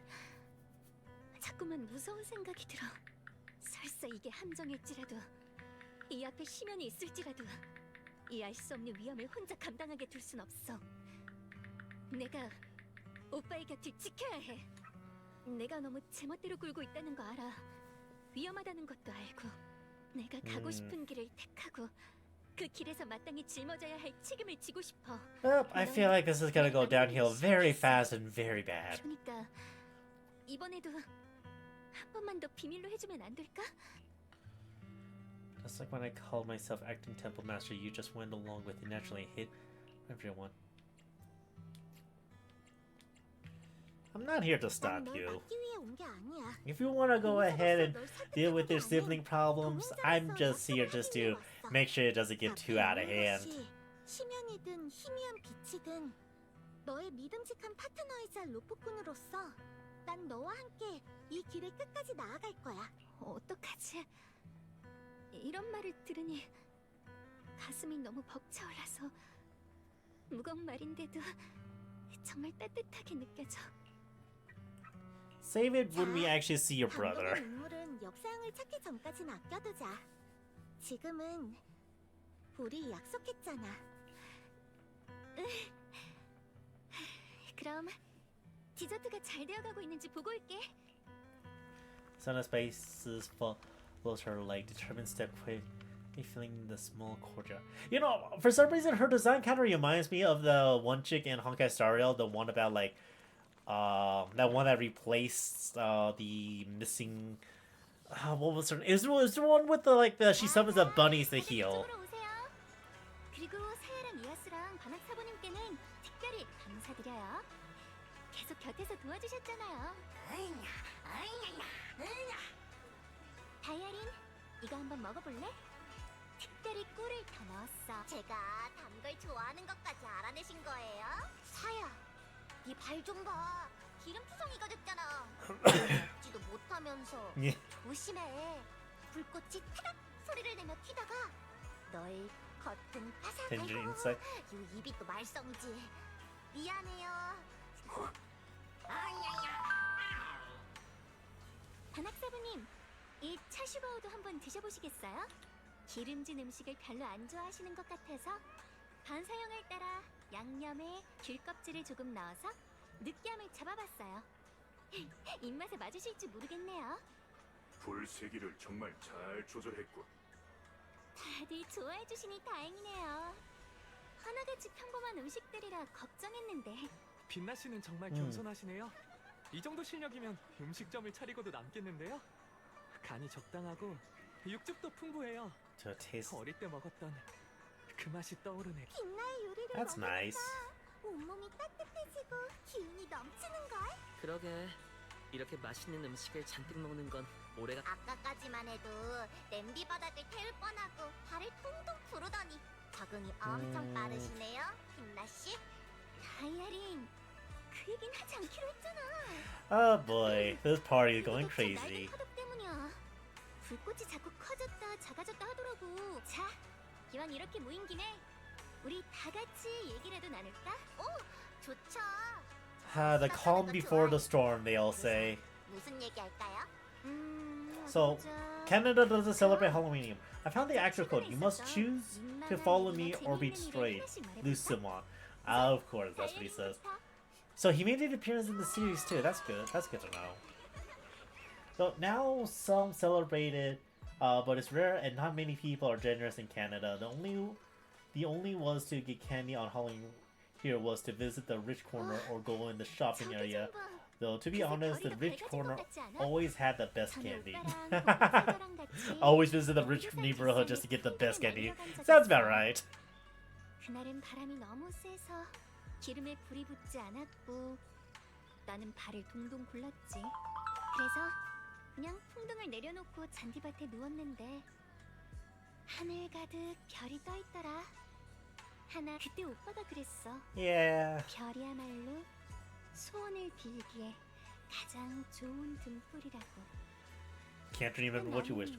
하지만 자꾸만 무서운 생각이 들어. 설사 이게 함정일지라도, 이 앞에 심연이 있을지라도, 이 알 수 없는 위험을 혼자 감당하게 둘 순 없어. 내가 오빠의 곁을 지켜야 해. 내가 너무 제멋대로 굴고 있다는 거 알아. 위험하다는 것도 알고, 내가 가고 싶은 길을 택하고 그 길에서 마땅히 짊어져야 할 책임을 지고 싶어. I feel like this is gonna go downhill very fast and very bad. 그러니까 이번에도 한 번만 더 비밀로 해주면 안 될까? Just like when I called myself acting temple master, you just went along with it, naturally hit everyone. I'm not here to stop 널 you. 막기 위해 온 게 아니야. If you want to go ahead and deal with your sibling problems, I'm just here just to make sure it doesn't get too out of hand. 심연이든 희미한 빛이든 너의 믿음직한 파트너이자 로프꾼으로서 난 너와 함께 이 길을 끝까지 나아갈 거야. 어떡하지? 이런 말을 들으니 가슴이 너무 벅차올라서 무거운 말인데도 정말 따뜻하게 느껴져. Save it when we actually see your brother. 당분간 인물은 엽사형을 찾기 전까진 아껴두자. 지금은 우리 약속했잖아. 그럼 디저트가 잘 되어가고 있는지 보고 올게. Sana's faces follows her like determined step quick, filling the small courtyard. You know, for some reason her design kind of reminds me of the one chick in Honkai Star Rail, the one about like that one that replaced the missing what was her name? It was the one with the like the she summons the bunnies to heal. 이쪽으로 오세요. 그리고 사야랑 이아스랑 반학 사부님께는 특별히 감사드려요. 계속 곁에서 도와주셨잖아요. 다이아린, 이거 한번 먹어볼래? 특별히 꿀을 더 넣었어. 제가 단 걸 좋아하는 것까지 알아내신 거예요? 사야, 네 발 좀 봐. 기름투성이가 됐잖아. 먹지도 못하면서. 예. 조심해. 불꽃이 타닥 소리를 내며 튀다가 너의 겉은 Tangerine 바삭하고 inside. 이 입이 또 말썽이지. 미안해요. 반학 사부님, 이 차슈바오도 한번 드셔보시겠어요? 기름진 음식을 별로 안 좋아하시는 것 같아서 반사형을 따라 양념에 귤 껍질을 조금 넣어서 느끼함을 잡아봤어요. 입맛에 맞으실지 모르겠네요. 불세기를 정말 잘 조절했군. 다들 좋아해 주시니 다행이네요. 하나같이 평범한 음식들이라 걱정했는데. 빛나 씨는 정말 겸손하시네요. 이 정도 실력이면 음식점을 차리고도 남겠는데요. 간이 적당하고 육즙도 풍부해요. To taste. 어릴 때 먹었던 그 맛이 떠오르네. 빛나의 요리를 That's 먹으니까 nice. 온몸이 따뜻해지고 기운이 넘치는걸. 그러게 이렇게 맛있는 음식을 잔뜩 먹는 건 올해가 아까까지만 해도 냄비 바닥을 태울 뻔하고 발을 통통 부르더니 적응이 엄청 빠르시네요, 빛나씨. 다이아린, 그 얘긴 하지 않기로 했잖아. Oh boy, this party is going crazy. 파독 때문이야. 불꽃이 자꾸 커졌다 작아졌다 하더라고. 자, 기왕 이렇게 모인 김에 우리 다 같이 얘기라도 나눌까? 오, 좋죠. The calm before the storm, they all say. 무슨 얘기할까요? So, Canada doesn't celebrate Halloween. I found the actual code. You must choose to follow me or be destroyed. Lucimon. Of course, that's what he says. So he made an appearance in the series too. That's good. That's good to know. So now some celebrate it, but it's rare and not many people are generous in Canada. The only was to get candy on Halloween here was to visit the rich corner or go in the shopping area. Though to be 그새 honest, the 별이 더 rich 밝아진 corner 것 같지 않아? always had the best 전에 candy. 오빠랑 동생 같이 Always visit the 여기로 rich 산 neighborhood just to 기슭에 get the best 풍경을 candy. 날려간 적이 Sounds about 있어. right. 그날은 바람이 너무 세서 기름에 불이 붙지 않았고 나는 발을 동동 굴렀지. 그래서 그냥 풍등을 내려놓고 잔디밭에 누웠는데 하늘 가득 별이 떠 있더라. 하나 그때 오빠가 그랬어. Yeah. 별이야말로 소원을 빌기에 가장 좋은 등불이라고. Can't remember what you wished.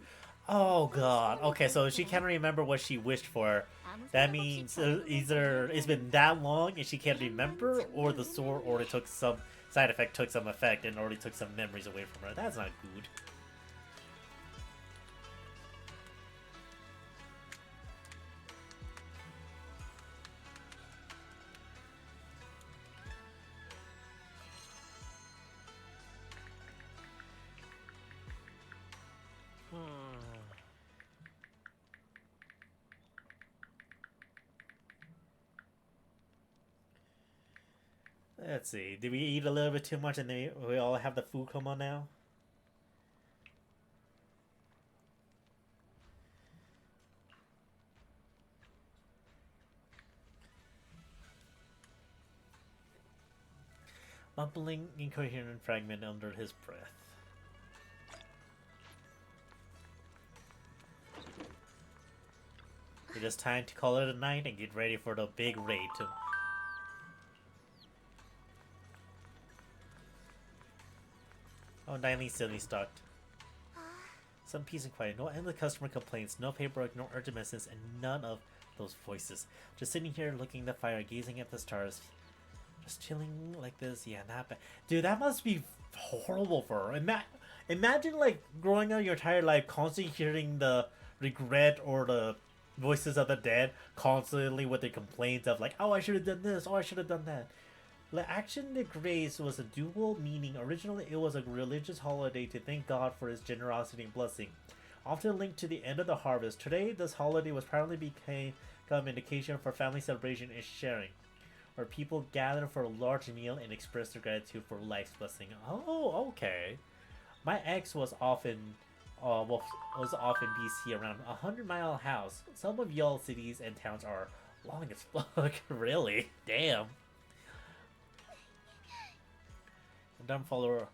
Oh god. Okay, so she can't remember what she wished for. That means either it's been that long and she can't remember, or the sword already took some side effect, took some effect, and already took some memories away from her. That's not good. Let's see. Did we eat a little bit too much and then we all have the food coma now? Mumbling incoherent fragment under his breath. It is time to call it a night and get ready for the big raid to... Oh, Nileen's still stuck. Some peace and quiet. No endless customer complaints, no paperwork, no urgent messages, and none of those voices. Just sitting here looking at the fire, gazing at the stars. Just chilling like this. Yeah, not bad. Dude, that must be horrible for her. Imagine, like, growing up your entire life constantly hearing the regret or the voices of the dead constantly with the complaints of, like, oh, I should have done this, oh, I should have done that. The Action de Grace was a dual meaning. Originally, it was a religious holiday to thank God for his generosity and blessing, often linked to the end of the harvest. Today, this holiday was proudly become an indication for family celebration and sharing, where people gather for a large meal and express their gratitude for life's blessing. Oh, okay. My ex was often BC, around 100-mile house. Some of y'all cities and towns are long as fuck. Really? Damn. Dumb follow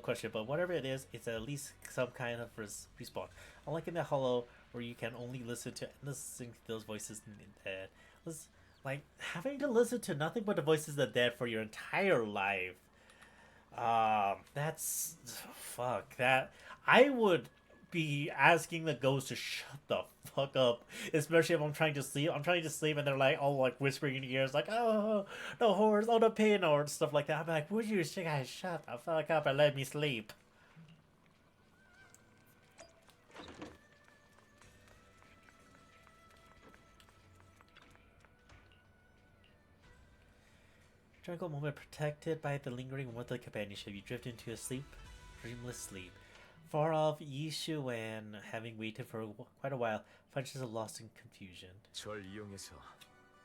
question, but whatever it is, it's at least some kind of respawn. Unlike in the Hollow, where you can only listen to endless those voices in the dead. Like having to listen to nothing but the voices of the dead for your entire life. That's fuck that. I would be asking the ghost to shut the fuck up, especially if I'm trying to sleep. I'm trying to sleep and they're like all like whispering in your ears like, oh, the horrors, oh, the pain, or stuff like that. I'm like, would you guys shut the fuck up and let me sleep? Tranquil moment protected by the lingering warmth of companionship. You drift into a dreamless sleep. Far off, Yi Shu-wan, having waited for quite a while, finds herself lost in confusion. 절 이용해서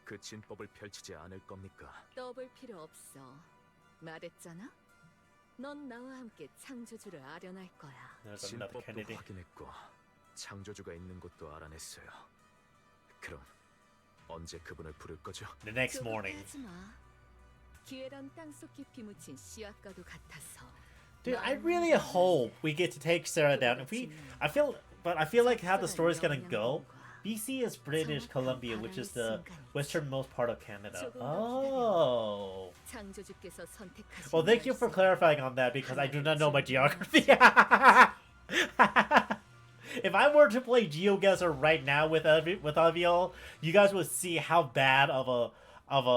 그 진법을 펼치지 않을 겁니까? 떠볼 필요 없어. 말했잖아. 넌 나와 함께 창조주를 아련할 거야. There's another 진법도 candidate. 확인했고 창조주가 있는 곳도 알아냈어요. 그럼 언제 그분을 부를 거죠? The next morning. 하지 마. 기회란 땅속 깊이 묻힌 씨앗과도 같아서. Dude, I really hope we get to take Sarah down. I feel like how the story's gonna go. BC is British Columbia, which is the westernmost part of Canada. Oh. Well, thank you for clarifying on that because I do not know my geography. If I were to play GeoGuessr right now with all of y'all, you guys would see how bad of a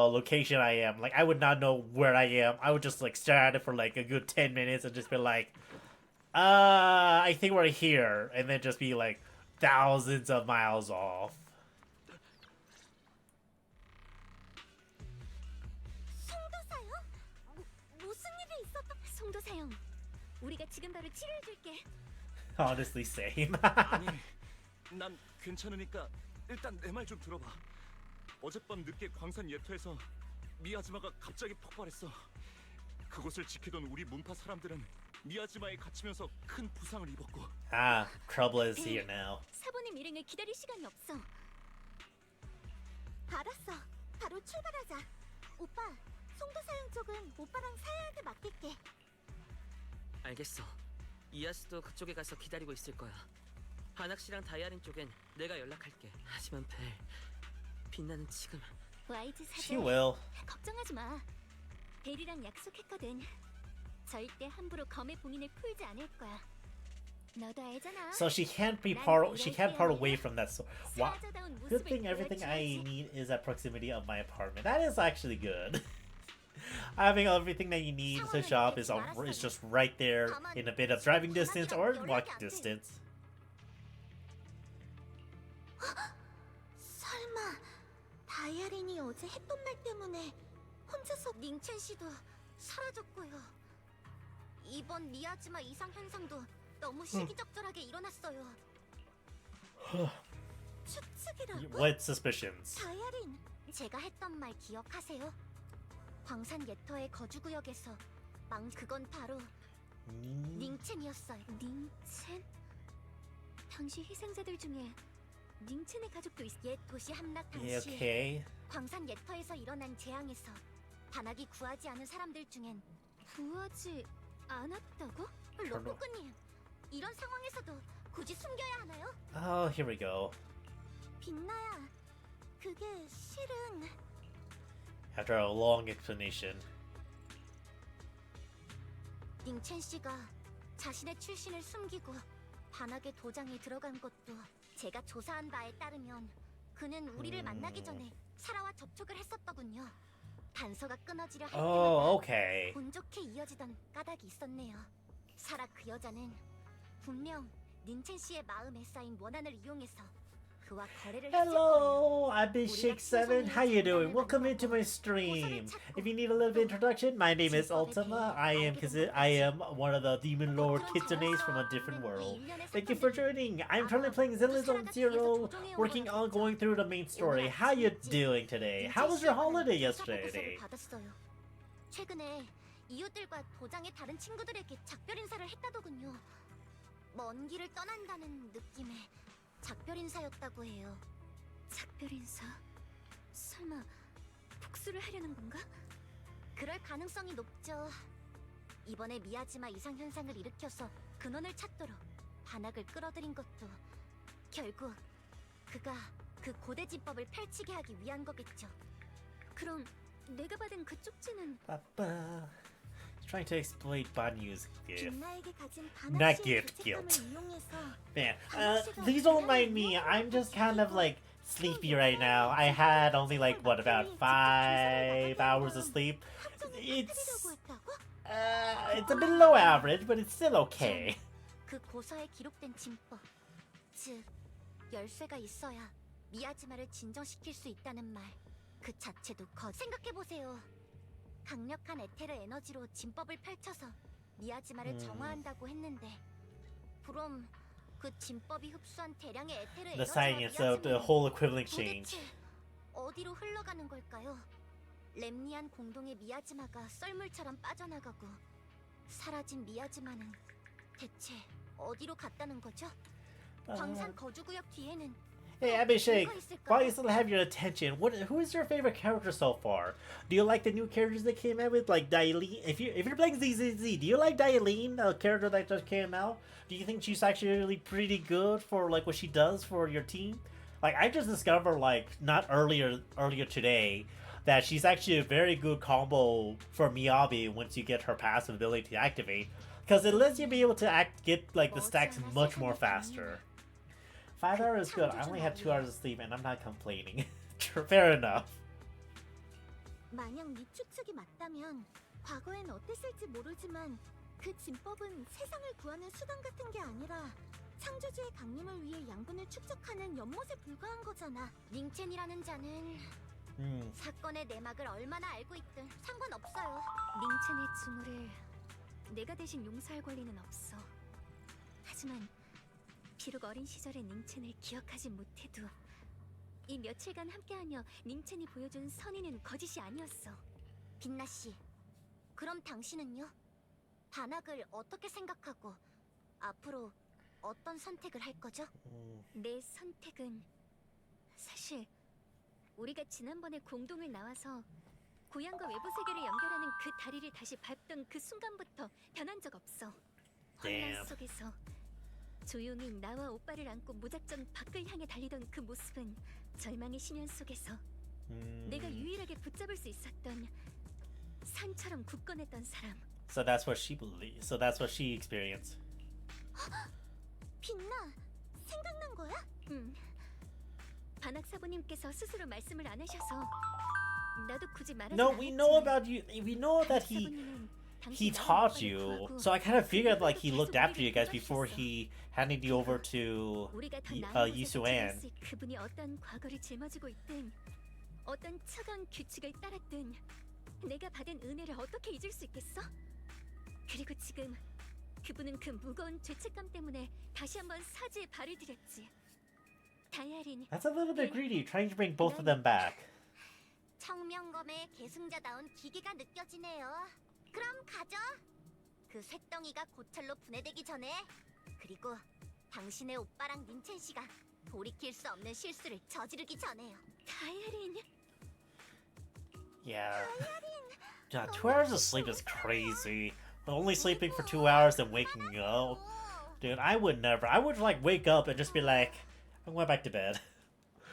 location I am. Like, I would not know where I am. I would just like stare at it for like a good 10 minutes and just be like, I think we're here, and then just be like thousands of miles off. 송도사요? 무슨 일이 있었던? 송도사 형, 우리가 지금 바로 치료해줄게. Honestly, same. 아니, 난 괜찮으니까 일단 내 말 좀 들어봐. 어젯밤 늦게 광산 예토에서 미아즈마가 갑자기 폭발했어. 그곳을 지키던 우리 문파 사람들은 미야지마에 갇히면서 큰 부상을 입었고. Ah, trouble is here now. 사부님 일행을 기다릴 시간이 없어. 알았어. 바로 출발하자. 오빠, 송도 사용 쪽은 오빠랑 사야한테 맡길게. 알겠어. 이아스도 그쪽에 가서 기다리고 있을 거야. 하낙 씨랑 다이아린 쪽엔 내가 연락할게. 하지만 벨, 빛나는 지금 와이즈 She 사장, will. 걱정하지 마. 벨이랑 약속했거든. 절대 함부로 검의 봉인을 풀지 않을 거야. 너도 알잖아. So she can't part away from that. So, wow. 사자다운 Good 모습을 thing everything I 보여줘야지. need is at proximity of my apartment. That is actually good. Having everything that you need to shop is just right there in a bit of driving distance or walking distance. 설마 다이아린이 어제 했던 말 때문에 혼자서 닝첸 씨도 사라졌고요. 이번 미야지마 이상 현상도 너무 시기적절하게 일어났어요. 추측이라고? What suspicions? 다이아린, 제가 했던 말 기억하세요? 광산 예터의 거주구역에서 그건 바로 닝첸이었어요. 닝첸? 당시 희생자들 중에 닝첸의 가족도 옛 도시 함락 당시에 Okay. 광산 예터에서 일어난 재앙에서 반악이 구하지 않은 사람들 중엔 구하지 않았다고? 로코크님, 이런 상황에서도 굳이 숨겨야 하나요? Oh, here we go. 빛나야, 그게 실은 After a long explanation. 닝첸 씨가 자신의 출신을 숨기고 반악의 도장에 들어간 것도 제가 조사한 바에 따르면 그는 우리를 만나기 전에 사라와 접촉을 했었더군요. 단서가 끊어지려 할 Oh, 때마다 okay. 운 좋게 이어지던 까닭이 있었네요. 사라 그 여자는 분명 닌첸 씨의 마음에 쌓인 원한을 이용해서 그와 거래를 했을 거예요. Hello, I'm Big Shake 7. How you doing? Welcome into my stream. If you need a little bit of introduction, my name is Ultima. I am one of the Demon Lord kitsunes from a different world. Thank you for joining. I'm currently playing Zenless Zone Zero, working on going through the main story. How you doing today? How was your holiday yesterday? 최근에 이웃들과 도장의 다른 친구들에게 작별 인사를 했다더군요. 먼 길을 떠난다는 느낌의 작별 인사였다고 해요. 작별 인사? 설마 복수를 하려는 건가? 그럴 가능성이 높죠. 이번에 미야지마 이상 현상을 일으켜서 근원을 찾도록 반악을 끌어들인 것도 결국 그가 그 고대 진법을 펼치게 하기 위한 거겠죠. 그럼 내가 받은 그 쪽지는 Papa. Trying to exploit Banyu's gift. 빛나에게 가진 Not 반악시의 gift, 죄책감을 guilt. 이용해서 Man, please don't mind me. I'm just kind of like sleepy right now. I had only like what about 5 hours of sleep. It's a bit low average, but it's still okay. 그 고서에 기록된 진법, 즉 열쇠가 있어야 미야지마를 진정시킬 수 있다는 말, 그 자체도 생각해보세요. 강력한 에테르 에너지로 진법을 펼쳐서 미야지마를 정화한다고 했는데 그럼 그 진법이 흡수한 대량의 에테르 The 에너지와 science of the whole equivalent exchange. 도대체 어디로 흘러가는 걸까요? 렘니안 공동의 미야지마가 썰물처럼 빠져나가고 사라진 미야지마는 대체 어디로 갔다는 거죠? 광산 거주구역 뒤에는 Hey, Abhishek, while you still have your attention, who is your favorite character so far? Do you like the new characters that came out with, like Dailin? If you're playing ZZZ, do you like Dailin, the character that just came out? Do you think she's actually really pretty good for like what she does for your team? Like I just discovered like not earlier today that she's actually a very good combo for Miyabi once you get her passive ability to activate, because it lets you be able to get like the stacks much more faster. 5 hours is good. I only had 2 hours of sleep and I'm not complaining. Fair enough. 만약 네 추측이 맞다면 과거엔 어땠을지 모르지만 그 진법은 세상을 구하는 수단 같은 게 아니라 창조주의 강림을 위해 양분을 축적하는 연못에 불과한 거잖아. 닝첸이라는 자는 사건의 내막을 얼마나 알고 있든 상관없어요. 닝첸의 증오를 내가 대신 용서할 권리는 없어. 하지만 비록 어린 시절의 닝첸을 기억하지 못해도 이 며칠간 함께하며 닝첸이 보여준 선의는 거짓이 아니었어. 빛나 씨, 그럼 당신은요? 반학을 어떻게 생각하고 앞으로 어떤 선택을 할 거죠? 내 선택은 사실 우리가 지난번에 공동을 나와서 고향과 외부 세계를 연결하는 그 다리를 다시 밟던 그 순간부터 변한 적 없어. 혼란 Damn. 속에서 조용히 나와 오빠를 안고 무작정 밖을 향해 달리던 그 모습은 절망의 심연 속에서 내가 유일하게 붙잡을 수 있었던 산처럼 굳건했던 사람. So that's what she believes. So that's what she experienced. 빛나, 생각난 거야? 반학 사부님께서 스스로 말씀을 안 하셔서 나도 굳이 말하지 No, 않았지만 we know about you. We know that he taught you. So I kind of figured like he looked after you guys before he handed you over to 우리가 더 나은 곳에서 Yisuan. 지냈을 그분이 어떤 과거를 짊어지고 있든 어떤 차가운 규칙을 따랐든 내가 받은 은혜를 어떻게 잊을 수 있겠어? 그리고 지금 그분은 그 무거운 죄책감 때문에 다시 한번 사지에 발을 들였지. 다이아린, That's a little bit greedy, trying to bring both of them back. 청명검의 계승자다운 기계가 느껴지네요. 그럼 가죠. 그 쇳덩이가 고철로 분해되기 전에. 그리고 당신의 오빠랑 닌첸 씨가 돌이킬 수 없는 실수를 저지르기 전에요. 다이아린. Yeah. God, 2 hours of sleep is crazy. Only sleeping for 2 hours and waking up. Dude, I would never. I would like wake up and just be like, I'm going back to bed.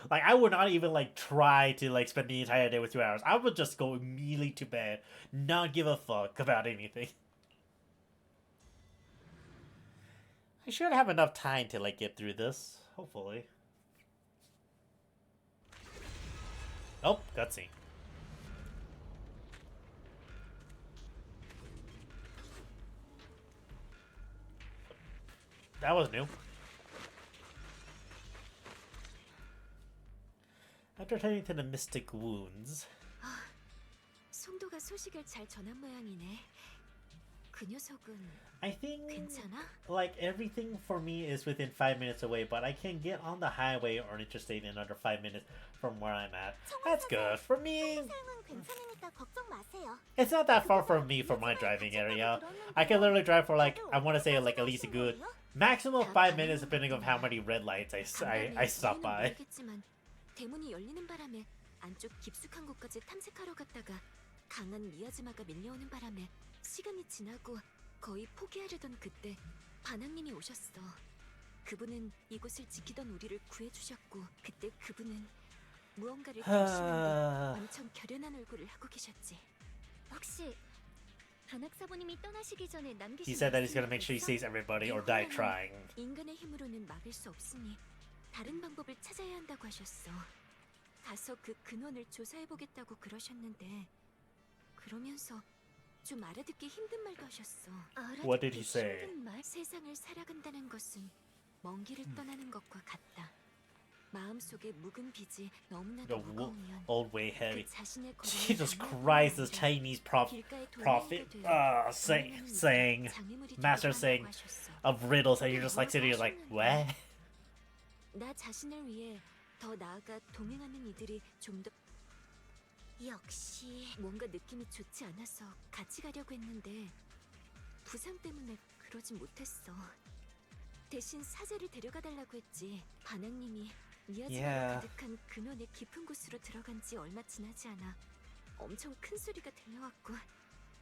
Like, I would not even like try to like spend the entire day with 2 hours. I would just go immediately to bed, not give a fuck about anything. I should have enough time to like get through this, hopefully. Oh, cutscene. That was new. After tending to the mystic wounds. 송도가 소식을 잘 전한 모양이네. 그 녀석은 I think 괜찮아? like everything for me is within 5 minutes away, but I can get on the highway or interstate in under 5 minutes from where I'm at. That's good. For me, 사용은 괜찮으니까 걱정 마세요. it's not that far from me for my driving area. I can literally drive for like, I want to say like at least a good maximum 5 minutes depending on how many red lights I stop by. 모르겠지만 대문이 열리는 바람에 안쪽 깊숙한 곳까지 탐색하러 갔다가 강한 미야즈마가 밀려오는 바람에 시간이 지나고 거의 포기하려던 그때 반항님이 오셨어. 그분은 이곳을 지키던 우리를 구해주셨고 그때 그분은 무언가를 결심한 듯 엄청 결연한 얼굴을 하고 계셨지. 혹시 반학 사부님이 떠나시기 전에 남기신 He said that he's gonna make sure he saves everybody or die trying. 인간의 힘으로는 막을 수 없으니 다른 방법을 찾아야 한다고 하셨어. 가서 그 근원을 조사해보겠다고 그러셨는데 그러면서 좀 알아듣기 힘든 말도 하셨어. What did he say? 힘든 말? 세상을 살아간다는 것은 먼 길을 떠나는 것과 같다. 마음속에 묵은 빚이 너무나도 The 무거우면 old way heavy. 그 자신의 걸음을 Jesus 담는 Christ, this 마음으로 Chinese 길가에 prophet 돌아오게 saying 장애물이 master 되기도 saying 한다고 하셨어. of riddles and you're just like sitting here like, what? 나 자신을 위해 더 나아가 동행하는 이들이 좀 더 역시 뭔가 느낌이 좋지 않아서 같이 가려고 했는데 부상 때문에 그러진 못했어. 대신 사제를 데려가 달라고 했지. 반항님이 미야즈가 Yeah. 가득한 근원의 깊은 곳으로 들어간 지 얼마 지나지 않아 엄청 큰 소리가 들려왔고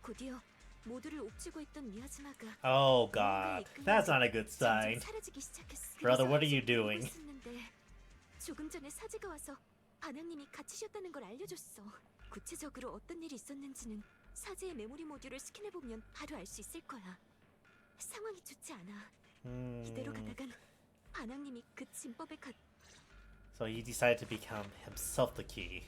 곧이어 모두를 옥죄고 있던 미야즈마가 Oh god, that's not a good sign. 사라지기 시작했어. Brother, what are 그래서 you doing? 있었는데 조금 전에 사제가 와서 반항님이 갇히셨다는 걸 알려줬어. 구체적으로 어떤 일이 있었는지는 사제의 메모리 모듈을 스캔해보면 바로 알 수 있을 거야. 상황이 좋지 않아. 이대로 가다간 반항님이 그 진법에 So he decided to become himself the key.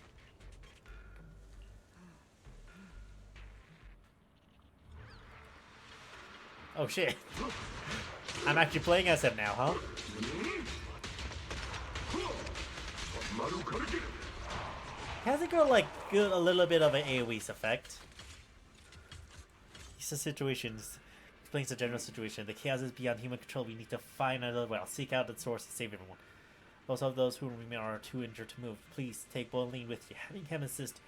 Oh shit. I'm actually playing as him now, huh? Has it got like good, a little bit of an AoE's effect? These are situations. Explains the general situation. The chaos is beyond human control. We need to find another way. I'll seek out the source and save everyone. Most of those who remain are too injured to move. Please take Bolin with you. Having him assist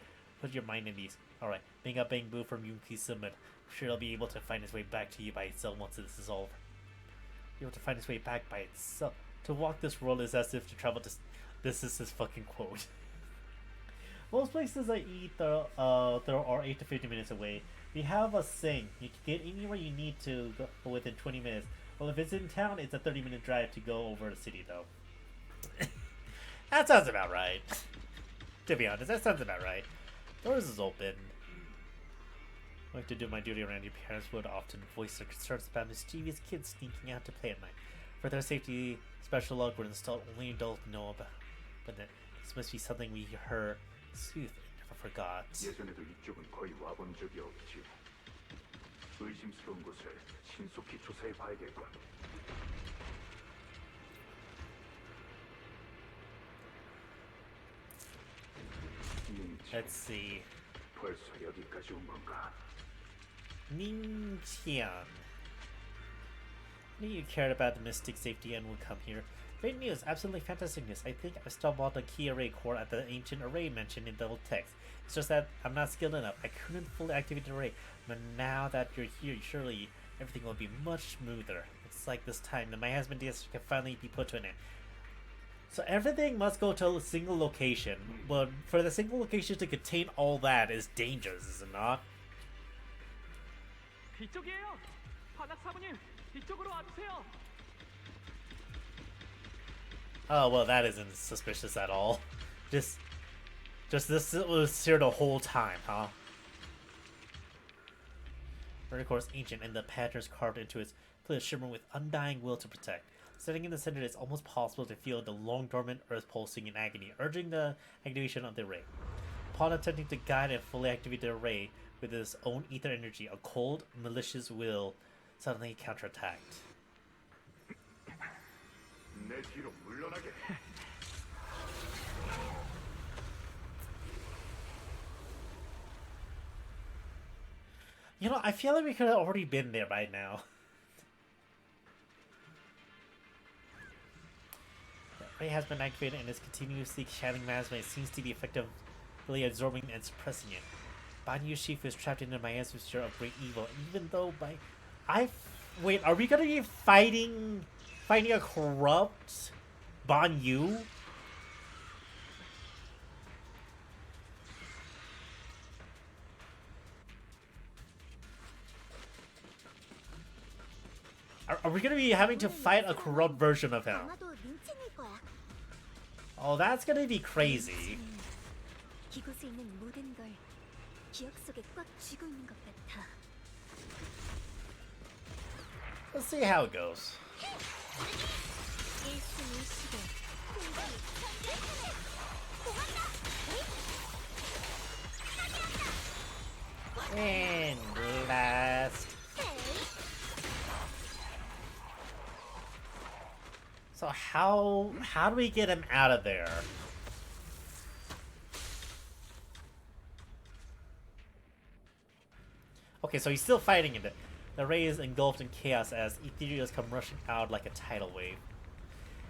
put your mind in these. Alright, bring up Bang Boo from Yunki Summit. I'm sure it'll be able to find its way back to you by itself once this is over. Be able to find its way back by itself. To walk this world is as if to travel this is his fucking quote. Most places I eat there are 8 to 15 minutes away. We have a sing. You can get anywhere you need to go within 20 minutes. Well, if it's in town, it's a 30-minute drive to go over the city, though. That sounds about right. To be honest, that sounds about right. Doors is open. I like to do my duty around your parents would often voice their concerns about mischievous kids sneaking out to play at night. For their safety, special log were installed only adults know about. But this must be something we heard soothe and never forgot. 예전에도 이쪽은 거의 와본 적이 없지요. 의심스러운 곳을 신속히 조사해 봐야겠군. Let's see. 벌써 여기까지 온 건가? Ningqian. Knew you cared about the mystic safety and would come here. Great news, absolutely fantastic news. I think I stumbled the key array core at the ancient array mentioned in the old text. It's just that I'm not skilled enough. I couldn't fully activate the array, but now that you're here, surely everything will be much smoother. It's like this time that my husband can finally be put to an end. So everything must go to a single location, but for the single location to contain all that is dangerous, is it not? 이쪽이에요. 반학 사부님, 이쪽으로 와주세요. Oh well, that isn't suspicious at all. Just this was here the whole time, huh? Very course ancient, and the patterns carved into its plate shimmer with undying will to protect. Sitting in the center, it's almost possible to feel the long dormant earth pulsing in agony, urging the activation of the array. Upon attempting to guide and fully activate the array with its own ether energy, a cold, malicious will suddenly counterattacked. 내 뒤로 물러나게. You know, I feel like we could have already been there by now. The array has been activated and is continuously channeling Masma. It seems to be effectively absorbing and suppressing it. Banyu Shifu is trapped into my atmosphere of great evil, even though wait, are we gonna be fighting a corrupt Banyu? Are we gonna be having to fight a corrupt version of him? 아마도 린첸일 거야. Oh, that's gonna be crazy. 이곳에 있는 모든 걸 기억 속에 꽉 쥐고 있는 것 같아. Let's see how it goes. And last. So how do we get him out of there? Okay, so he's still fighting in it. The array is engulfed in chaos as ethereals come rushing out like a tidal wave.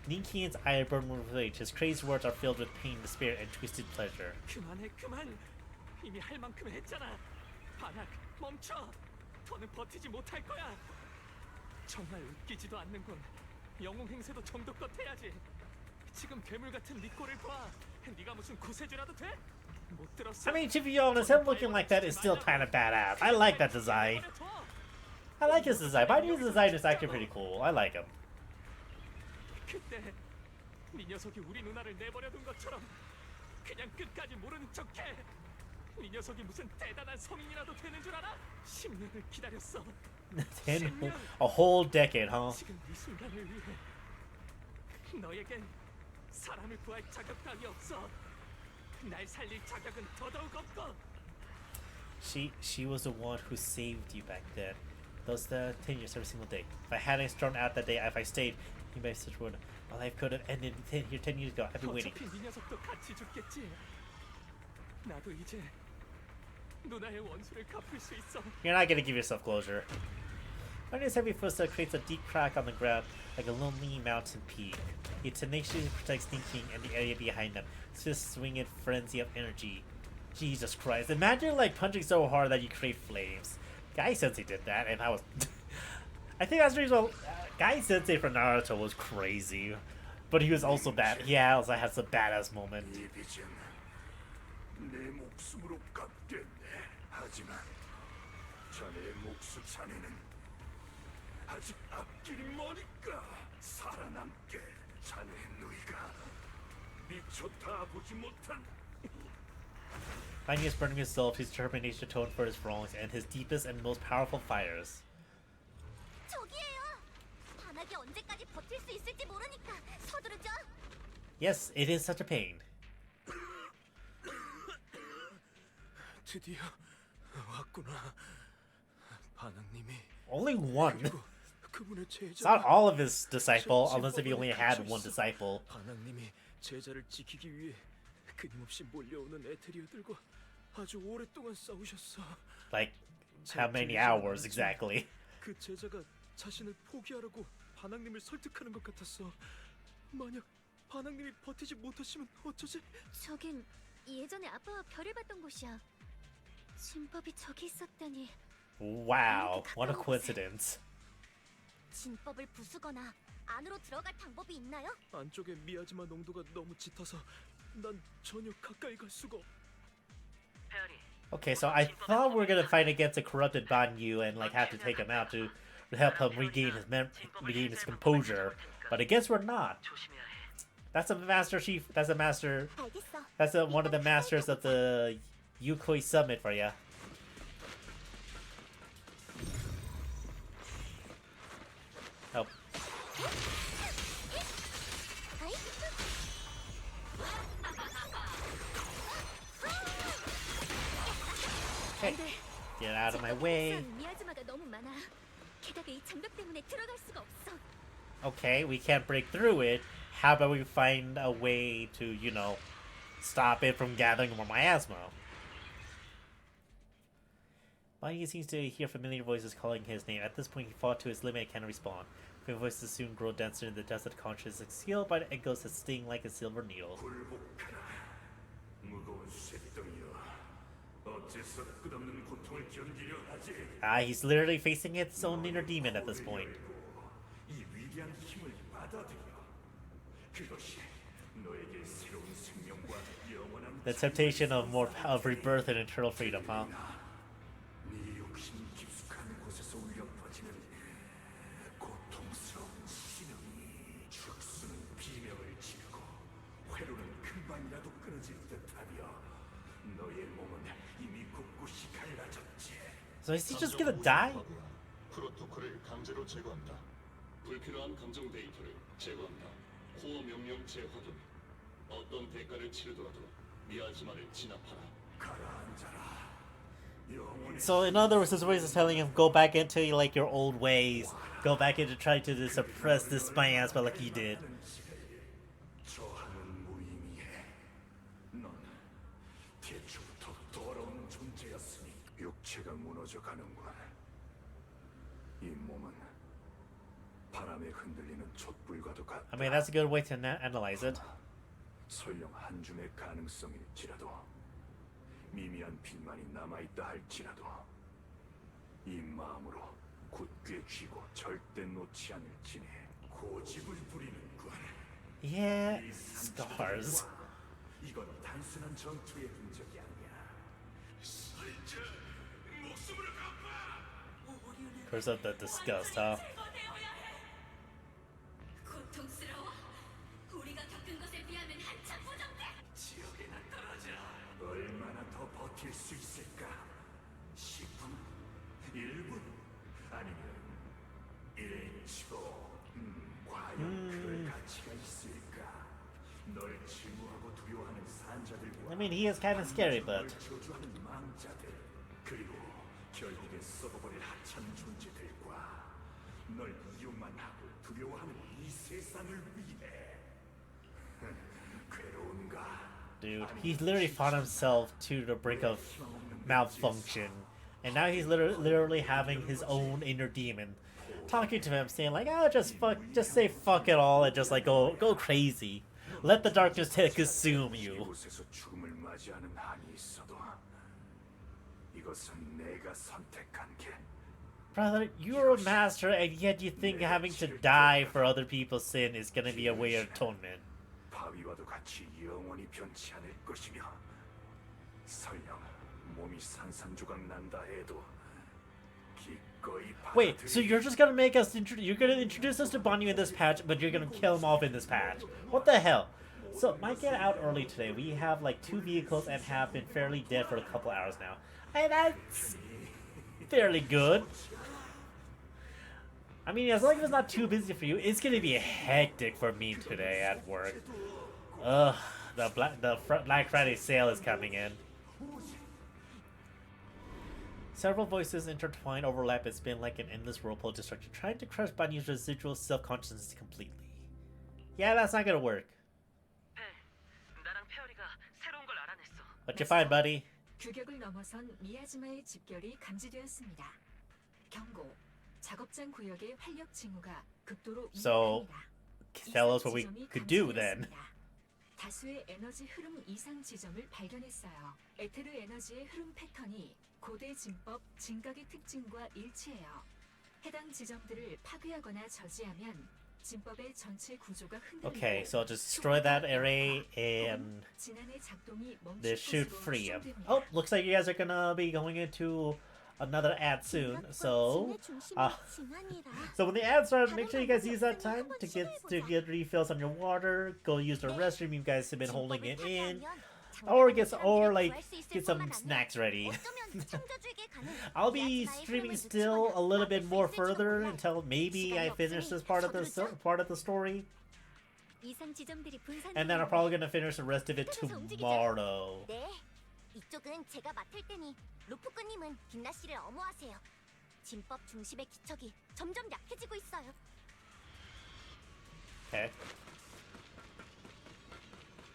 Ninkian's eye burn with rage. His crazed words are filled with pain, despair, and twisted pleasure. 그만해, 그만. 이미 할 만큼 했잖아. 반학, 멈춰. 더는 버티지 못할 거야. 정말 웃기지도 않는군. 영웅 행세도 정도껏 해야지. 지금 괴물 같은 네 꼴을 봐. 네가 무슨 구세주라도 돼? 못 들었어? I mean, to be honest, him looking like that is still kind of badass. I like that design. I like his design. Baidu's design is actually pretty cool. I like him. 그때 네 녀석이 우리 누나를 내버려둔 것처럼 그냥 끝까지 모르는 척해. 네 녀석이 무슨 대단한 성인이라도 되는 줄 알아? 10년을 기다렸어. A whole decade, huh? 지금 이 순간을 위해 너에겐 사람을 구할 자격 따위 없어. 날 살릴 자격은 더더욱 없고. She was the one who saved you back then. Those 10 years every single day. If I hadn't stormed out that day, if I stayed, you may such would. My life could have ended 10 years ago. I've been waiting. 어차피 네 녀석도 같이 죽겠지. 나도 이제 누나의 원수를 갚을 수 있어. You're not gonna give yourself closure. Bandu's heavy footstep creates a deep crack on the ground like a lonely mountain peak. He tenaciously protects Ninking and the area behind them. His fists swing in frenzy of energy. Jesus Christ! Imagine like punching so hard that you create flames. Guy Sensei did that, and I was. I think that's the reason. Guy Sensei from Naruto was crazy, but he was also bad. He also had some badass moment. 이 빚은 내 목숨으로 갚겠네. 하지만 자네의 몫을 자네는 아직 앞길이 머니까 살아남게. 자네의 누이가 미처 다 보지 못한 Finding his burning himself, his determination to atone for his wrongs, and his deepest and most powerful fires. 저기에요. 반학이 언제까지 버틸 수 있을지 모르니까 서두르죠. Yes, it is such a pain. 드디어 왔구나. 반항님이 Only one. 그분의 It's not 제자. all of his disciple, unless if he only had one disciple. 반항님이 제자를 지키기 위해 끊임없이 몰려오는 에테리어들과 아주 오랫동안 싸우셨어. Like, how many hours exactly? 그 제자가 자신을 포기하라고 반항님을 설득하는 것 같았어. 만약 반항님이 버티지 못하시면 어쩌지? 저긴 예전에 아빠와 별을 봤던 곳이야. 진법이 저기 있었다니. Wow, what a coincidence. 진법을 부수거나 안으로 들어갈 방법이 있나요? 안쪽에 미아지마 농도가 너무 짙어서 난 전혀 가까이 갈 수가 없. Okay, so I thought we were gonna fight against a corrupted Banyu and like have to take him out to help him regain his composure, but I guess we're not. That's a master chief. That's a master. 알겠어. That's one of the masters of the Yukoi Summit for ya. Oh. Hey, get out of my way. 미아즈마가 너무 많아. 게다가 이 장벽 때문에 들어갈 수가 없어. Okay, we can't break through it. How about we find a way to, you know, stop it from gathering more miasma? Bonnie seems to hear familiar voices calling his name. At this point, he fought to his limit and cannot respond. The voices soon grow denser in the dust of consciousness, sealed by the echoes that sting like a silver needle. 굴복하라. 무거운 쇠덩이여. 어째서 끝없는 고통을 견디려 하지? He's literally facing its own inner demon at this point. 이 위대한 힘을 받아들여. 그것이 너에게 새로운 생명과 영원한 The temptation of rebirth and eternal freedom, huh? 네 욕심 깊숙한 곳에서 울려 퍼지는 고통스러운 신음이 죽수는 비명을 지르고 회로는 금방이라도 끊어질 듯하며 너의 몸은 이미 곳곳이 갈라졌지. So is he just gonna die? 프로토콜을 강제로 제거한다. 불필요한 감정 데이터를 제거한다. 코어 명령 재확인. 어떤 대가를 치르더라도 미아즈마를 진압하라. 가라앉아라. 영원의 So in other words, his voice is telling him, go back into like your old ways. Go back into trying to suppress this miasma like he did. 저항은 무의미해. 넌 태초부터 더러운 존재였으니 육체가 무너져 가는군. 이 몸은 바람에 흔들리는 촛불과도 같다. I mean, that's a good way to analyze it. 설령 한 줌의 가능성일지라도 미미한 빛만이 남아있다 할지라도 이 마음으로 굳게 쥐고 절대 놓지 않을지니 고집을 부리는군. Yeah, 이 scars. 상처를 보아. 이건 단순한 전투의 흔적이 아니야. 살자 목숨을 갚아. Curse of the disgust, huh? 고통스러워. 우리가 겪은 것에 비하면 한참 부족해. 지옥에나 떨어져. 얼마나 더 버틸 수 있을까? 10분? 1분? 아니면 1초? 과연 그럴 가치가 있을까? 널 증오하고 두려워하는 산자들과 I mean, he is kind of scary, but 널 저주하는 망자들, 그리고 결국에 썩어버릴 하찮은 존재들과 널 이용만 하고 두려워하는 이 세상을 위해 괴로운가? dude, he's literally fought himself to the brink of malfunction, and now he's literally having his own inner demon talking to him, saying like, "Oh, just say fuck it all and just like go crazy." Let the darkness consume you. 이곳에서 죽음을 맞이하는 한이 있어도 이것은 내가 선택한 길. Brother, you're a master, and yet you think having to die for other people's sin is gonna be a way of atonement. 바위와도 같이 영원히 변치 않을 것이며 설령 몸이 산산조각 난다 해도 기꺼이 Wait, so you're just gonna make us you're gonna introduce us to Banyu in this patch, but you're gonna kill him off in this patch? What the hell? So might get out early today. We have like 2 vehicles and have been fairly dead for a couple hours now, and that's fairly good. I mean, as long as it's not too busy for you, it's gonna be hectic for me today at work. Ugh, the Black Friday sale is coming in. Several voices intertwine, overlap. It's been like an endless whirlpool destruction, trying to crush Banyu's residual self-consciousness completely. Yeah, that's not gonna work. 나랑 페어리가 새로운 걸 알아냈어. What you find, buddy? 규격을 넘어선 미야지마의 집결이 감지되었습니다. 경고. 작업장 구역의 활력 징후가 극도로 So, tell us what we could do then. 다수의 에너지 흐름 이상 지점을 발견했어요. 에테르 에너지의 흐름 패턴이 고대 진법 진각의 특징과 일치해요. 해당 지점들을 파괴하거나 저지하면 진법의 전체 구조가 흔들리고 Okay, so I'll destroy that array and they shoot free him. Oh, looks like you guys are gonna be going into another ad soon. So when the ad starts, make sure you guys use that time to get refills on your water. Go use the restroom. You guys have been holding it in, or get some snacks ready. I'll be streaming still a little bit more further until maybe I finish this part of the story, and then I'm probably gonna finish the rest of it tomorrow. 이쪽은 제가 맡을 테니 루프크님은 김나 씨를 엄호하세요. 진법 중심의 기척이 점점 약해지고 있어요. Okay.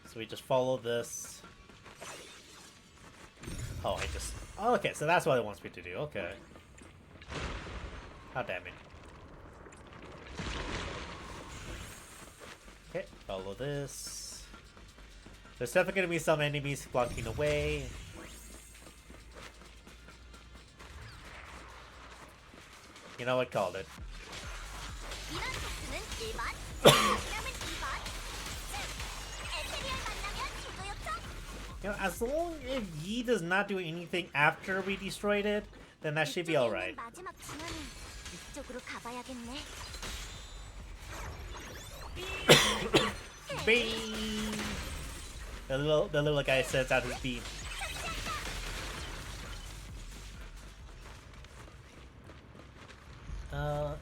So we just follow this. Oh, okay, so that's what it wants me to do. Okay. God damn it. Okay, follow this. There's definitely gonna be some enemies blocking the way. You know what? Called it. You know, as long as Yi does not do anything after we destroyed it, then that should be alright. Beam! The little guy sets out his beam.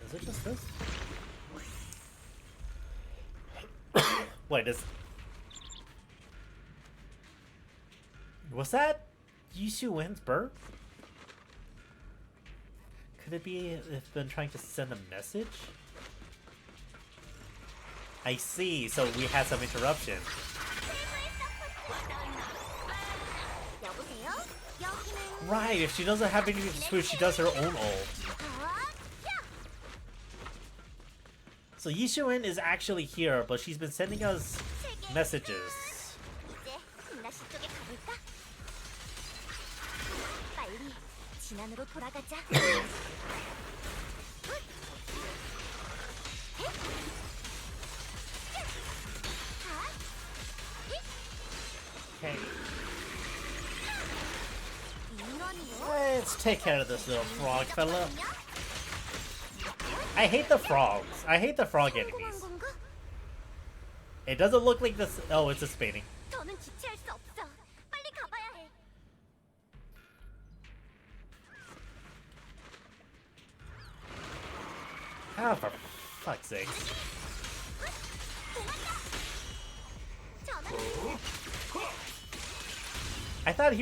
Is it just this? Wait, was that Yishu Wen's bird? Could it be it's been trying to send a message? I see, so we had some interruption. Right, if she doesn't have anything to switch, she does her own ult. So Yishuin is actually here, but she's been sending us messages. Okay. Let's take care of this little frog fella. I hate the frogs. I hate the frog enemies. It doesn't look like this. Oh, it's just spinning. Ah, for fuck's sake. I thought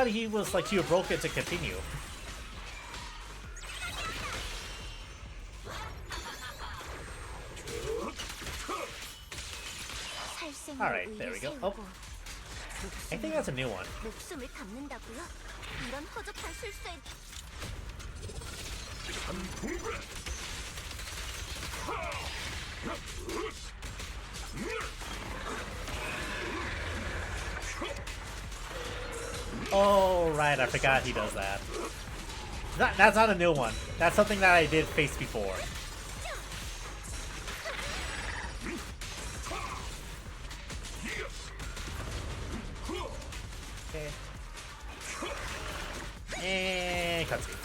he was like too broken to continue. Alright, there we go. Oh. I think that's a new one. right, I forgot he does that. That's not a new one. That's something that I did face before. Okay. And cutscene.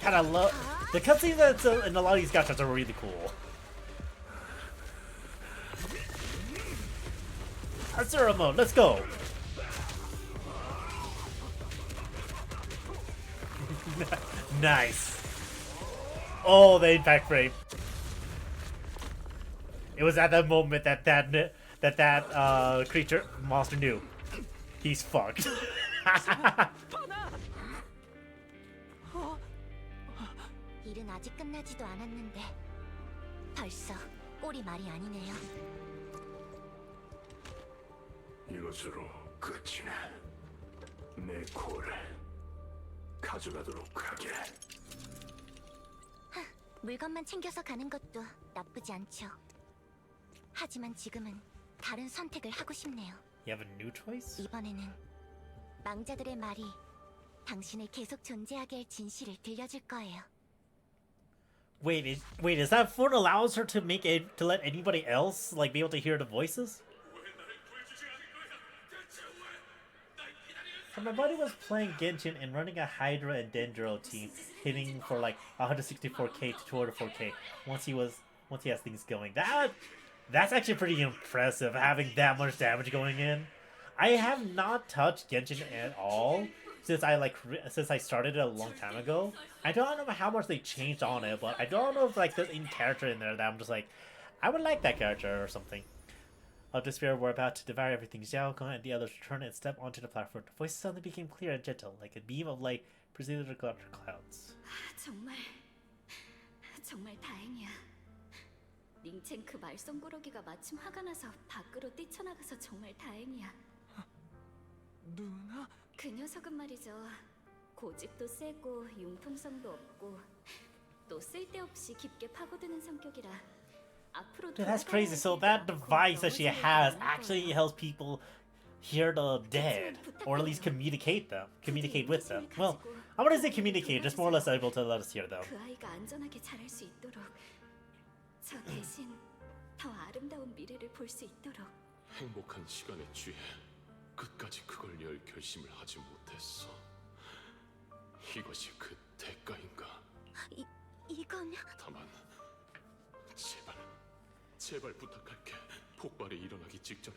God, I love the cutscenes that's in a lot of these gachas are really cool. Asura mode, let's go. Nice. Oh, the impact frame. It was at that moment that creature monster knew he's fucked. 일은 아직 끝나지도 않았는데 벌써 꼴이 말이 아니네요. 이것으로 끝이네. 내 코를 가져가도록 하게. 물건만 챙겨서 가는 것도 나쁘지 않죠. 하지만 지금은 다른 선택을 하고 싶네요. You have a new choice? 이번에는 망자들의 말이 당신을 계속 존재하게 할 진실을 들려줄 거예요. Wait, is that phone allows her to to let anybody else like be able to hear the voices? So my buddy was playing Genshin and running a Hydra and Dendro team, hitting for like 164k to 204k once he has things going. That's actually pretty impressive, having that much damage going in. I have not touched Genshin at all since I started it a long time ago. I don't know how much they changed on it, but I don't know if like there's any character in there that I'm just like, I would like that character or something. Of despair, we're about to devour everything. Xiao Gang and the others return and step onto the platform. The voices suddenly became clear and gentle, like a beam of light preceded the clouds. 정말 다행이야. 링첸 그 말썽꾸러기가 마침 화가 나서 밖으로 뛰쳐나가서 정말 다행이야. 누나? 그 녀석은 말이죠. 고집도 세고 융통성도 없고 또 쓸데없이 깊게 파고드는 성격이라. Dude, that's crazy. So that device that she has actually helps people hear the dead, or at least communicate with them. Well, I wouldn't say communicate, just more or less able to let us hear them. 그 아이가 안전하게 자랄 수 있도록 저 대신 더 아름다운 미래를 볼 수 있도록. 행복한 시간에 취해 끝까지 그걸 열 결심을 하지 못했어. 이것이 그 대가인가? 이건 다만 제발 부탁할게. 폭발이 일어나기 직전에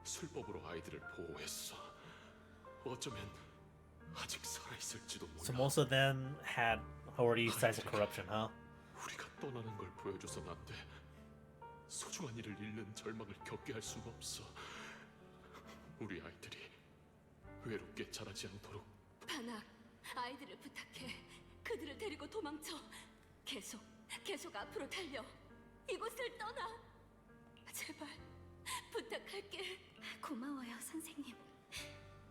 술법으로 아이들을 보호했어. 어쩌면 아직 살아있을지도 몰라. So most of them had already signs of corruption, huh? 우리가 떠나는 걸 보여줘선 안 돼. 소중한 이를 잃는 절망을 겪게 할 수는 없어. 우리 아이들이 외롭게 자라지 않도록. 바나, 아이들을 부탁해. 그들을 데리고 도망쳐. 계속 앞으로 달려. 이곳을 떠나. 제발 부탁할게. 고마워요, 선생님.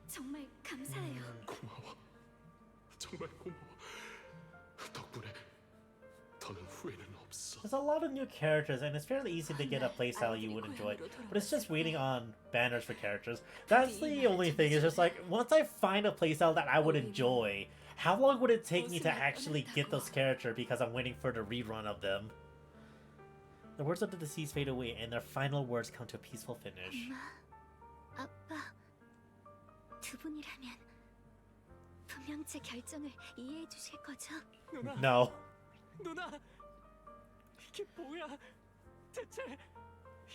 정말 감사해요. 고마워. 정말 고마워. 덕분에 더는 후회는 없어. There's a lot of new characters, and it's fairly easy to get a playstyle you would enjoy, but it's just waiting on banners for characters. That's the only thing, it's just like, once I find a playstyle that I would enjoy, how long would it take me to actually get those characters because I'm waiting for the rerun of them? The words of the deceased fade away, and their final words come to a peaceful finish. 엄마, 아빠, 두 분이라면 분명 제 결정을 이해해 주실 거죠? No. 누나, 이게 뭐야? 대체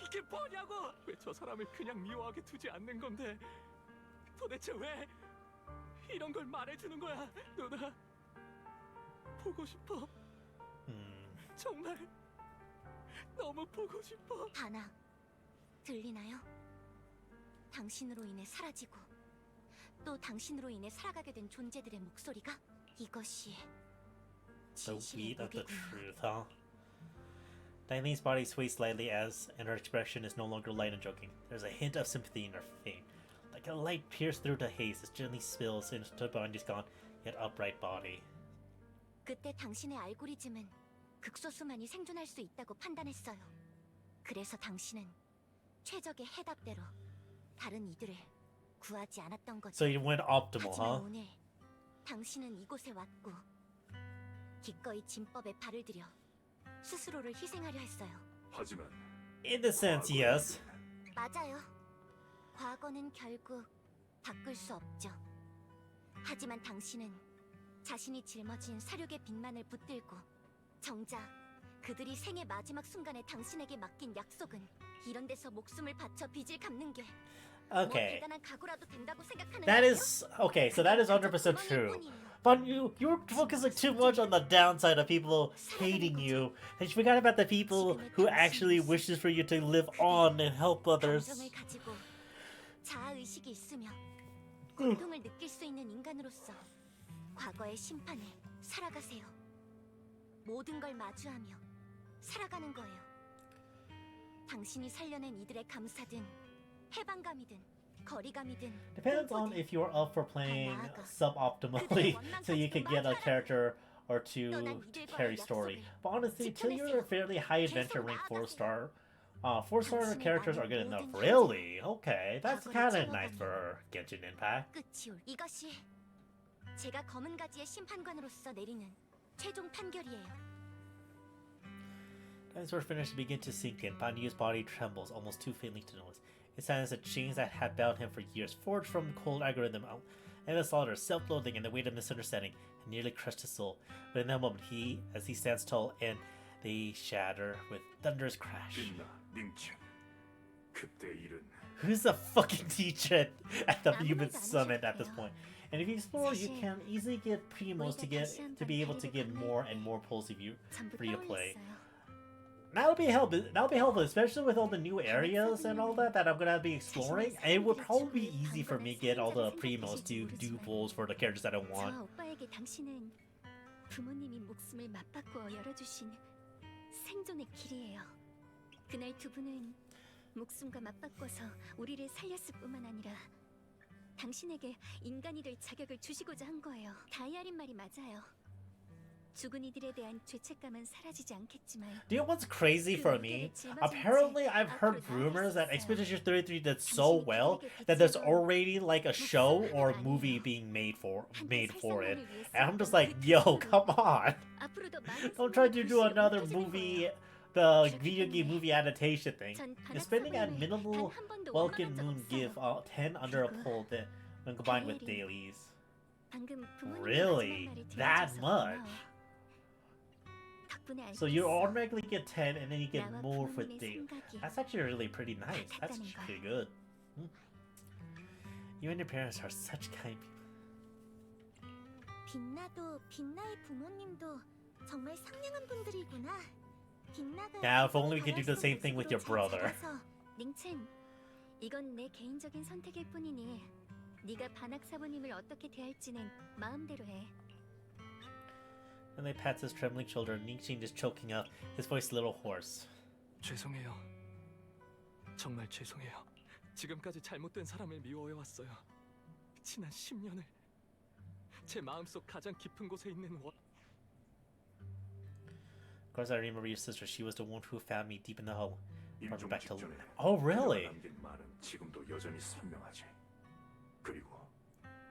이게 뭐냐고? 왜 저 사람을 그냥 미워하게 두지 않는 건데? 도대체 왜 이런 걸 말해주는 거야, 누나? 보고 싶어. 정말 너무 보고 싶어. 바나, 들리나요? 당신으로 인해 사라지고 또 당신으로 인해 살아가게 된 존재들의 목소리가 이것이 The weight of the truth, huh? Diane's body sways slightly and her expression is no longer light and joking. There's a hint of sympathy in her face. Like a light pierced through the haze, it gently spills into Bundy's gone, yet upright body. 그때 당신의 알고리즘은 극소수만이 생존할 수 있다고 판단했어요. 그래서 당신은 최적의 해답대로 다른 이들을 구하지 않았던 거죠. So you went optimal, 하지만 huh? 오늘 당신은 이곳에 왔고 기꺼이 진법에 발을 들여 스스로를 희생하려 했어요. 하지만 In a sense, yes. 맞아요. 과거는 결국 바꿀 수 없죠. 하지만 당신은 자신이 짊어진 사륙의 빚만을 붙들고 정작 그들이 생의 마지막 순간에 당신에게 맡긴 약속은 이런 데서 목숨을 바쳐 빚을 갚는 게 뭐 Okay. 대단한 각오라도 된다고 생각하는 That 거예요? is okay. So that is 100% true. But you're focusing too much on the downside of people hating you, and you forgot about the people who actually wishes for you to live on and help others. 감정을 가지고 자아 의식이 있으며 고통을 느낄 수 있는 인간으로서 과거의 심판에 살아가세요. 모든 걸 마주하며 살아가는 거예요. 당신이 살려낸 이들의 감사든 해방감이든 거리감이든 Depends on if you're up for playing suboptimally, so you can get a character or two to carry story. But honestly, till you're a fairly high adventure rank 4-star, 4-star characters are good enough. Really? Okay, that's kind of nice for Genshin Impact. 끝이 올 이것이 제가 검은 가지의 심판관으로서 내리는 최종 판결이에요. As we're finished to begin to sink in, Banyu's body trembles almost too faintly to notice. It sounds the chains that had bound him for years, forged from cold algorithm, and the slaughter, self-loathing, and the weight of misunderstanding, had nearly crushed his soul. But in that moment, as he stands tall, and they shatter with thunderous crash. 빛나, 닝첸. 그때 일은 Who's the fucking teacher at the human summit at this point? And if you explore, you can easily get primos to be able to get more and more pulls if you free to play. That'll be helpful, especially with all the new areas and all that I'm gonna be exploring. And it would probably be easy for me to get all the primos to do pulls for the characters that I want. 저 오빠에게 당신은 부모님이 목숨을 맞바꾸어 열어주신 생존의 길이에요. 그날 두 분은 목숨과 맞바꿔서 우리를 살렸을 뿐만 아니라 당신에게 인간이 될 자격을 주시고자 한 거예요. 다이아린 말이 맞아요. 죽은 이들에 대한 죄책감은 사라지지 않겠지만. Do you know what's crazy for me? Apparently, I've heard rumors that Expedition 33 did so well that there's already like a show or a movie being made for it, and I'm just like, yo, come on! Don't try to do another movie, the video game movie adaptation thing. The spending at minimal Welkin Moon give 10 under a pull when combined with dailies. Really? That much? So you automatically get 10 and then you get more for daily. That's actually really pretty nice. That's actually pretty good. You and your parents are such kind people. 빛나도 빛나의 부모님도 정말 상냥한 분들이구나. 빛나가 Now, if only we could do the same thing with your brother. 링첸, 이건 내 개인적인 선택일 뿐이니 네가 반학 사부님을 어떻게 대할지는 마음대로 해. And they pats his trembling shoulder, Ningxin is choking up, his voice a little hoarse. 죄송해요. 정말 죄송해요. 지금까지 잘못된 사람을 미워해왔어요. 지난 10년을 제 마음속 가장 깊은 곳에 있는 Of course, I remember your sister. She was the one who found me deep in the hole. Brought me back to life. Oh, really? 남긴 말은 지금도 여전히 선명하지. 그리고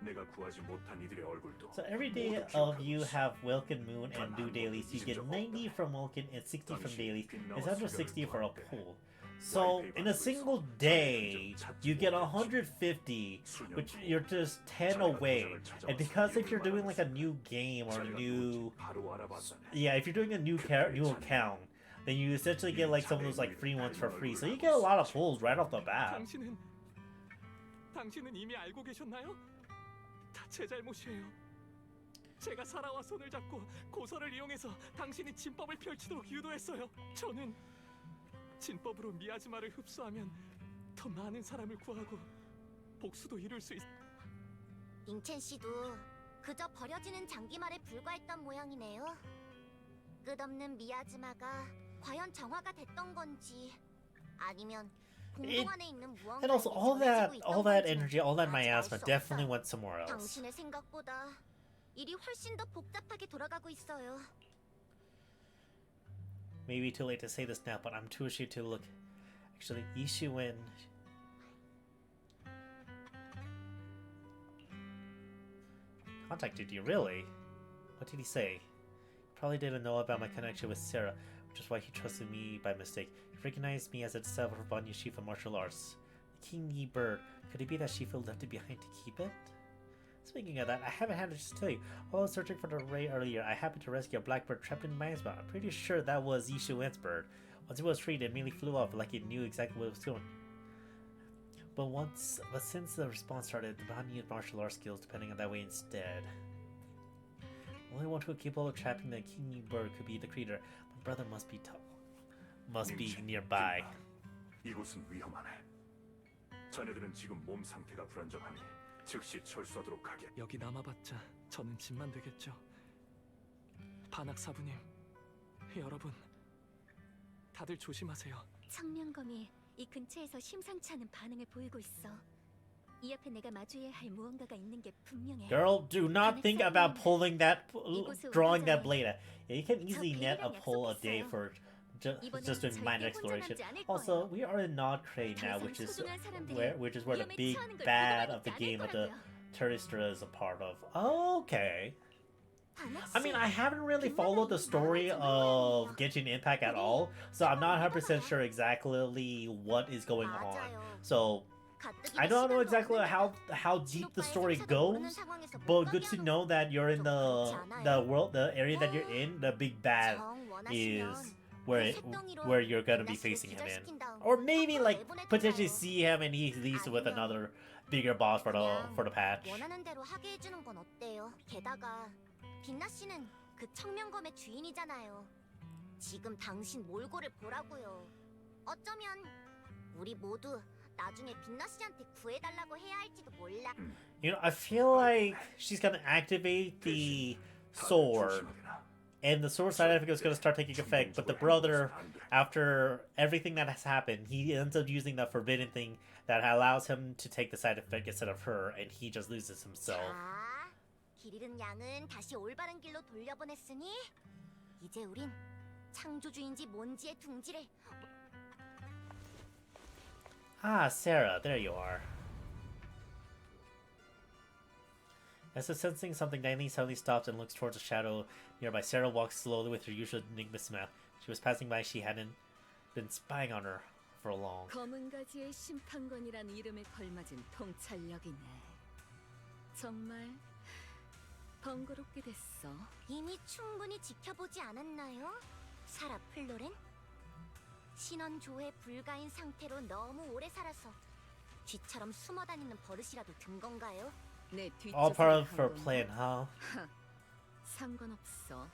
내가 구하지 못한 이들의 얼굴도 So every day of you have Welkin Moon and do dailies, you get 90 from Welkin and 60 from dailies, and 160 for a pull. So in a single day, you get 150, which you're just 10 away. And because if you're doing like a new game or a new, yeah, if you're doing a new account, then you essentially get like some of those like free ones for free. So you get a lot of pulls right off the bat. 당신은 이미 알고 계셨나요? 다 제 잘못이에요. 제가 살아와 손을 잡고 고서를 이용해서 당신이 진법을 펼치도록 유도했어요. 저는 진법으로 미야즈마를 흡수하면 더 많은 사람을 구하고 복수도 이룰 수 있... 잉첸 씨도 그저 버려지는 장기말에 불과했던 모양이네요. 끝없는 미야즈마가 과연 정화가 됐던 건지 아니면 공동 안에 있는 무언가 And also all that energy, all that miasma definitely went somewhere else. 당신의 생각보다 일이 훨씬 더 복잡하게 돌아가고 있어요. Maybe too late to say this now, but I'm too ashamed to look. Actually, Yishuin. contacted you, really? What did he say? He probably didn't know about my connection with Sarah, which is why he trusted me by mistake. He recognized me as a disciple of Banyu Shifa martial arts. The King Yi bird. Could it be that Shifa left it behind to keep it? Speaking of that, I haven't had to just tell you. While I was searching for the ray earlier, I happened to rescue a blackbird trapped in my spot. I'm pretty sure that was Yishu Wen's bird. Once it was freed, it immediately flew off like it knew exactly what it was doing. But since the response started, the Banyu used martial arts skills depending on that way instead. Only one who capable of trapping the King Yi bird could be the creator. My brother must be nearby. 이곳은 위험하네. 자네들은 지금 몸 상태가 불안정하니 즉시 철수하도록 하게. 여기 남아봤자 저는 짐만 되겠죠. 반학 사부님, 여러분, 다들 조심하세요. 청년검이 이 근처에서 심상치 않은 반응을 보이고 있어. 이 앞에 내가 마주해야 할 무언가가 있는 게 분명해. Girl, do not think about pulling that, drawing that blade out. Yeah, you can easily net a pull a day for just doing minor exploration. Also, we are in Nod Crane now, which is where the big bad of the game of the Terrestra is a part of. Okay. I mean, I haven't really followed the story of Genshin Impact at all, so I'm not 100% sure exactly what is going on. So I don't know exactly how deep the story goes, but good to know that you're in the area that you're in. The big bad is where you're gonna be facing him in, or maybe like potentially see him and he leaves with another bigger boss for the patch. 원하는 대로 하게 해주는 건 어때요? 게다가 빛나 씨는 그 청명검의 주인이잖아요. 지금 당신 몰골을 보라고요. 어쩌면 우리 모두 나중에 빛나 씨한테 구해달라고 해야 할지도 몰라. You know, I feel like she's gonna activate the sword, and the sword side effect is gonna start taking effect. But the brother, after everything that has happened, he ends up using the forbidden thing that allows him to take the side effect instead of her, and he just loses himself. 자, 길 잃은 양은 다시 올바른 길로 돌려보냈으니 이제 우린 창조주인지 뭔지의 둥지를. Ah, Sarah, there you are. As if sensing something, Dailin suddenly stops and looks towards a shadow nearby. Sarah walks slowly with her usual enigma smile. She was passing by. She hadn't been spying on her for long. 검은 가지의 심판관이란 이름에 걸맞은 통찰력이네. 정말 번거롭게 됐어. 이미 충분히 지켜보지 않았나요? 사라 플로렌? 신원 조회 불가인 상태로 너무 오래 살아서 쥐처럼 숨어다니는 버릇이라도 든 건가요? 내 All part of her plan, huh? 상관없어.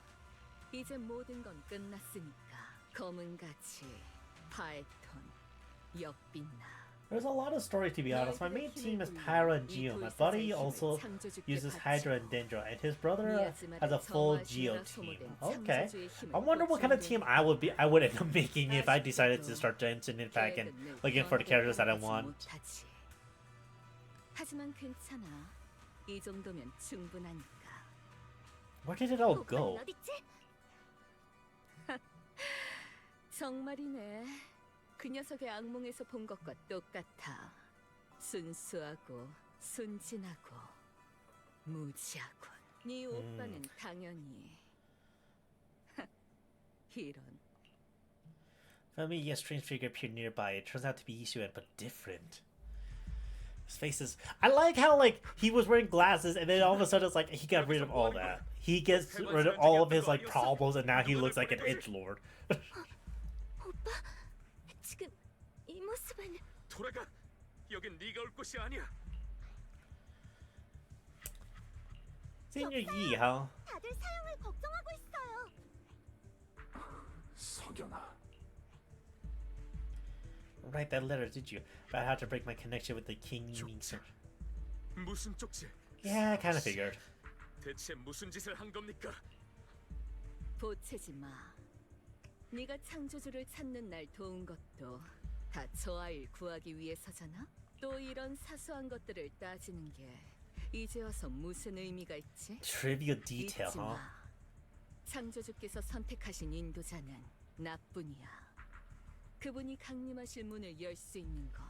이제 모든 건 끝났으니까. 검은 가지, 파에톤, 역빛나. There's a lot of story, to be honest. My main team is Pyra and Geo. My buddy also uses Hydra and Dendro, and his brother has a full Geo team. Okay. I wonder what kind of team I would end up making if I decided to start Genshin Impact and looking for the characters that I want. 하지만 괜찮아. 이 정도면 충분하니까. Where did it all go? 정말이네. 그 녀석의 악몽에서 본 것과 똑같아. 순수하고 순진하고 무지하군. 네 오빠는 당연히 이런. Finally, a strange figure appeared nearby. It turns out to be Yishuan, but different. His face is... I like how, like, he was wearing glasses, and then all of a sudden it's like, he got rid of all that. He gets rid of all of his, like, problems, and now he looks like an edgelord. 오빠, 지금 이 모습은... 돌아가! 여긴 네가 올 곳이 아니야! Senior Yi, huh? 다들 사형을 걱정하고 있어요. 석연아. Write that letter, did you? About how to break my connection with the King Mingser. 무슨 쪽지? Yeah, I kind of figured. 대체 무슨 짓을 한 겁니까? 보채지 마. 네가 창조주를 찾는 날 도운 것도 다 저 아이를 구하기 위해서잖아. 또 이런 사소한 것들을 따지는 게 이제 와서 무슨 의미가 있지? Trivial detail, 잊지 huh? 마. 창조주께서 선택하신 인도자는 나뿐이야. 그분이 강림하실 문을 열 수 있는 건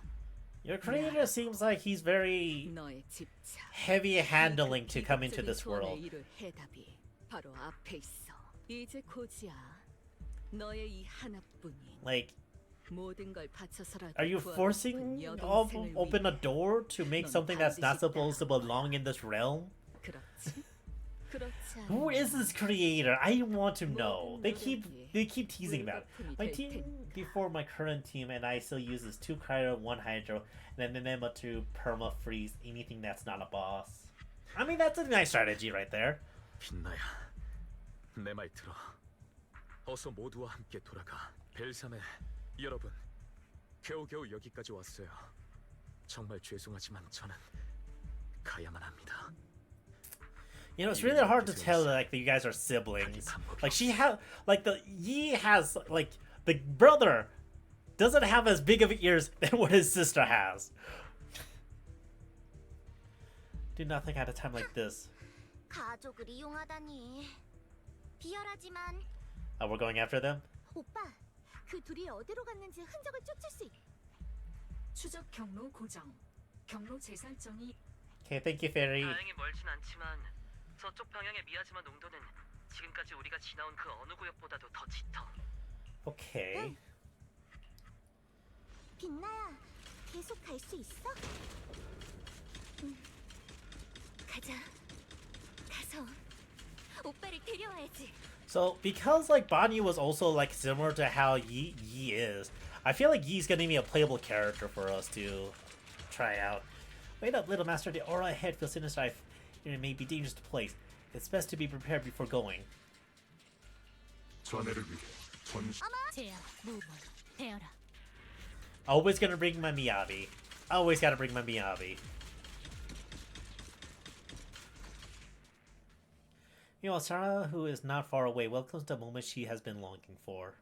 Your creator seems like he's very 너의 집착. heavy handling to come into this world. 이룰 해답이 바로 앞에 있어. 이제 고지야. 너의 이 하나뿐인 Like, 모든 걸 바쳐서라도 are you forcing open a door to make something that's not supposed to belong in this realm? 그렇지? 그렇지 Who is this creator? I want to know. They keep teasing about it. My team before my current team and I still uses 2 cryo, 1 hydro, and then Memo to perma freeze anything that's not a boss. I mean, that's a nice strategy right there. 빛나야, 내 말 들어. 어서 모두와 함께 돌아가. 벨삼에 여러분, 겨우겨우 여기까지 왔어요. 정말 죄송하지만 저는 가야만 합니다. You know, it's really hard to tell like that you guys are siblings. Like Yi has like the brother doesn't have as big of ears than what his sister has. Do not think at a time like this. 가족을 이용하다니. 비열하지만 Oh, we're going after them? 오빠, 그 둘이 어디로 갔는지 흔적을 쫓을 수 있. 추적 경로 고정. 경로 재설정이 Okay, thank you, Fairy. 다행히 멀진 않지만 서쪽 방향의 미야지마 농도는 지금까지 우리가 지나온 그 어느 구역보다도 더 짙어. Okay. 빛나야, 계속 갈 수 있어? 가자. 가서 오빠를 데려와야지. So, because like Banyu was also like similar to how Yi is, I feel like Yi's gonna be a playable character for us to try out. Wait up, little master. The aura ahead feels sinister. It may be dangerous to place. It's best to be prepared before going. 전해를 위해 전시. 제야, 무번, 되어라. Always gonna bring my Miyabi. Always gotta bring my Miyabi. You know, Sarah, who is not far away, welcomes the moment she has been longing for.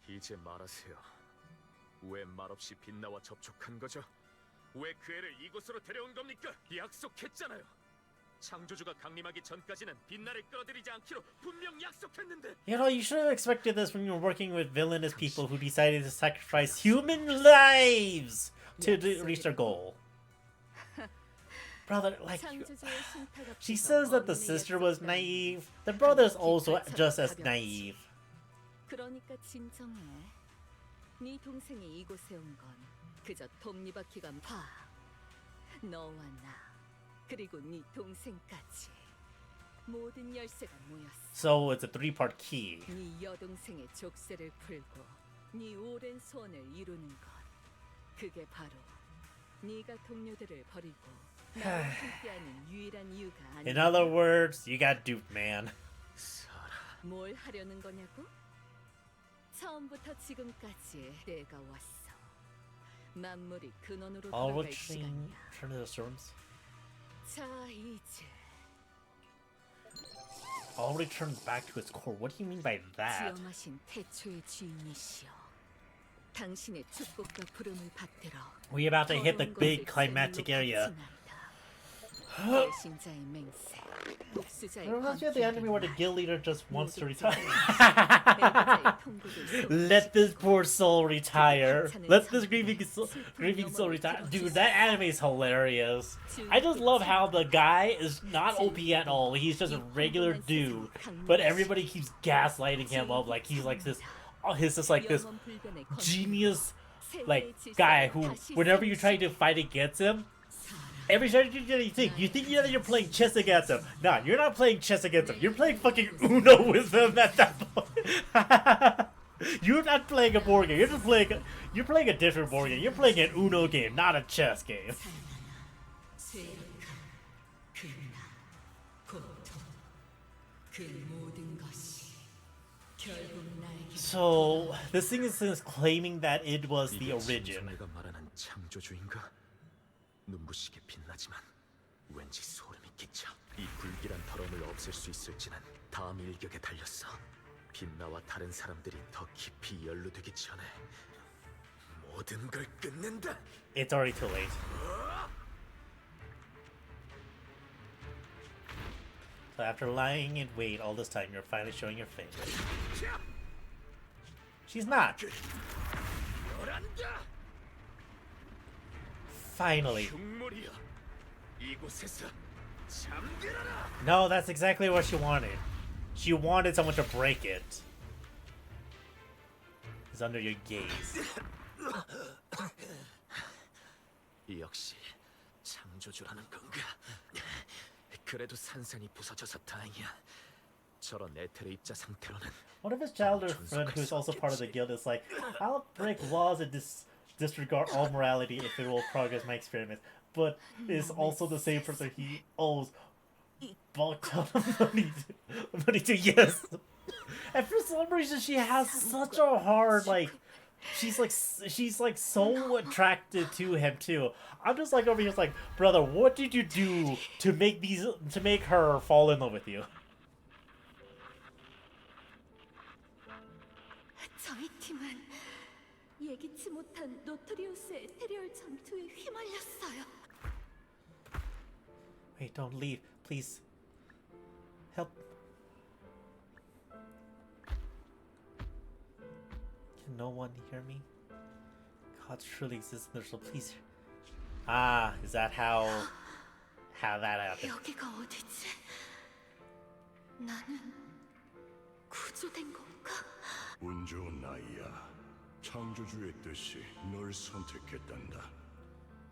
이제 말하세요. 왜 말없이 빛나와 접촉한 거죠? 왜 그 애를 이곳으로 데려온 겁니까? 약속했잖아요. 창조주가 강림하기 전까지는 빛나를 끌어들이지 않기로 분명 약속했는데. You know, you should have expected this when you were working with villainous people who decided to sacrifice human lives to reach their goal. Brother, like, she says that the sister was naive. The brother's also just as naive. 그러니까 진정해. 네 동생이 이곳에 온 건 그저 톱니바퀴가 봐. 너와 나 그리고 네 동생까지 모든 열쇠가 모였어. So it's a 3-part key. 네 여동생의 족쇄를 풀고 네 오랜 소원을 이루는 것. 그게 바로 네가 동료들을 버리고 나와 함께하는 유일한 이유가 아니야. In other words, you got duped, man. 뭘 하려는 거냐고? 처음부터 지금까지 내가 왔어. 만물이 근원으로 All 돌아갈 return 시간이야. to the storms. 자, 이제 All returns back to its core. What do you mean by that? 지엄하신 태초의 주인이시여. 당신의 축복과 부름을 받들어. We're about to hit the big climactic area. 배신자의 맹세, 복수자의 Reminds me of the anime where the guild leader just wants to retire. 통곡을 Let this poor soul retire. Let this grieving soul retire. Dude, that anime is hilarious. I just love how the guy is not OP at all. He's just a regular dude, but everybody keeps gaslighting him up like he's like this. He's just like this genius, like guy who, whenever you try to fight against him, every strategy that you think that you're playing chess against him. Nah, you're not playing chess against him. You're playing fucking Uno with him at that point. You're not playing a board game. You're playing a different board game. You're playing an Uno game, not a chess game. So this thing is claiming that it was the origin. 내가 말하는 창조주인가? 눈부시게 빛나지만 왠지 소름이 끼쳐. 이 불길한 더러움을 없앨 수 있을지는 다음 일격에 달렸어. 빛나와 다른 사람들이 더 깊이 연루되기 전에 모든 걸 끝낸다. It's already too late. So after lying in wait all this time, you're finally showing your face. She's not. Finally. 흉물이여, 이곳에서 잠들어라. No, that's exactly what she wanted. She wanted someone to break it. It's under your gaze. 역시 창조주라는 건가? 그래도 산산이 부서져서 다행이야. 저런 에테르 입자 상태로는. What if his childhood friend, who's also part of the guild, is like, I'll break laws and disregard all morality if it will progress my experiments, but is also the same person he owes bulk ton of money to, yes. And for some reason, she has such a hard, like, she's like so attracted to him too. I'm just like over here, like, brother, what did you do to make her fall in love with you? 저희 팀은 예기치 못한 노토리우스 에테리얼 전투에 휘말렸어요. Wait, don't leave, please. Help. Can no one hear me? Gods truly exist in there, so please. Ah, is that how that happened? 여기가 어디지? 나는 구조된 건가? 운 좋은 나이야. 창조주의 뜻이 널 선택했단다.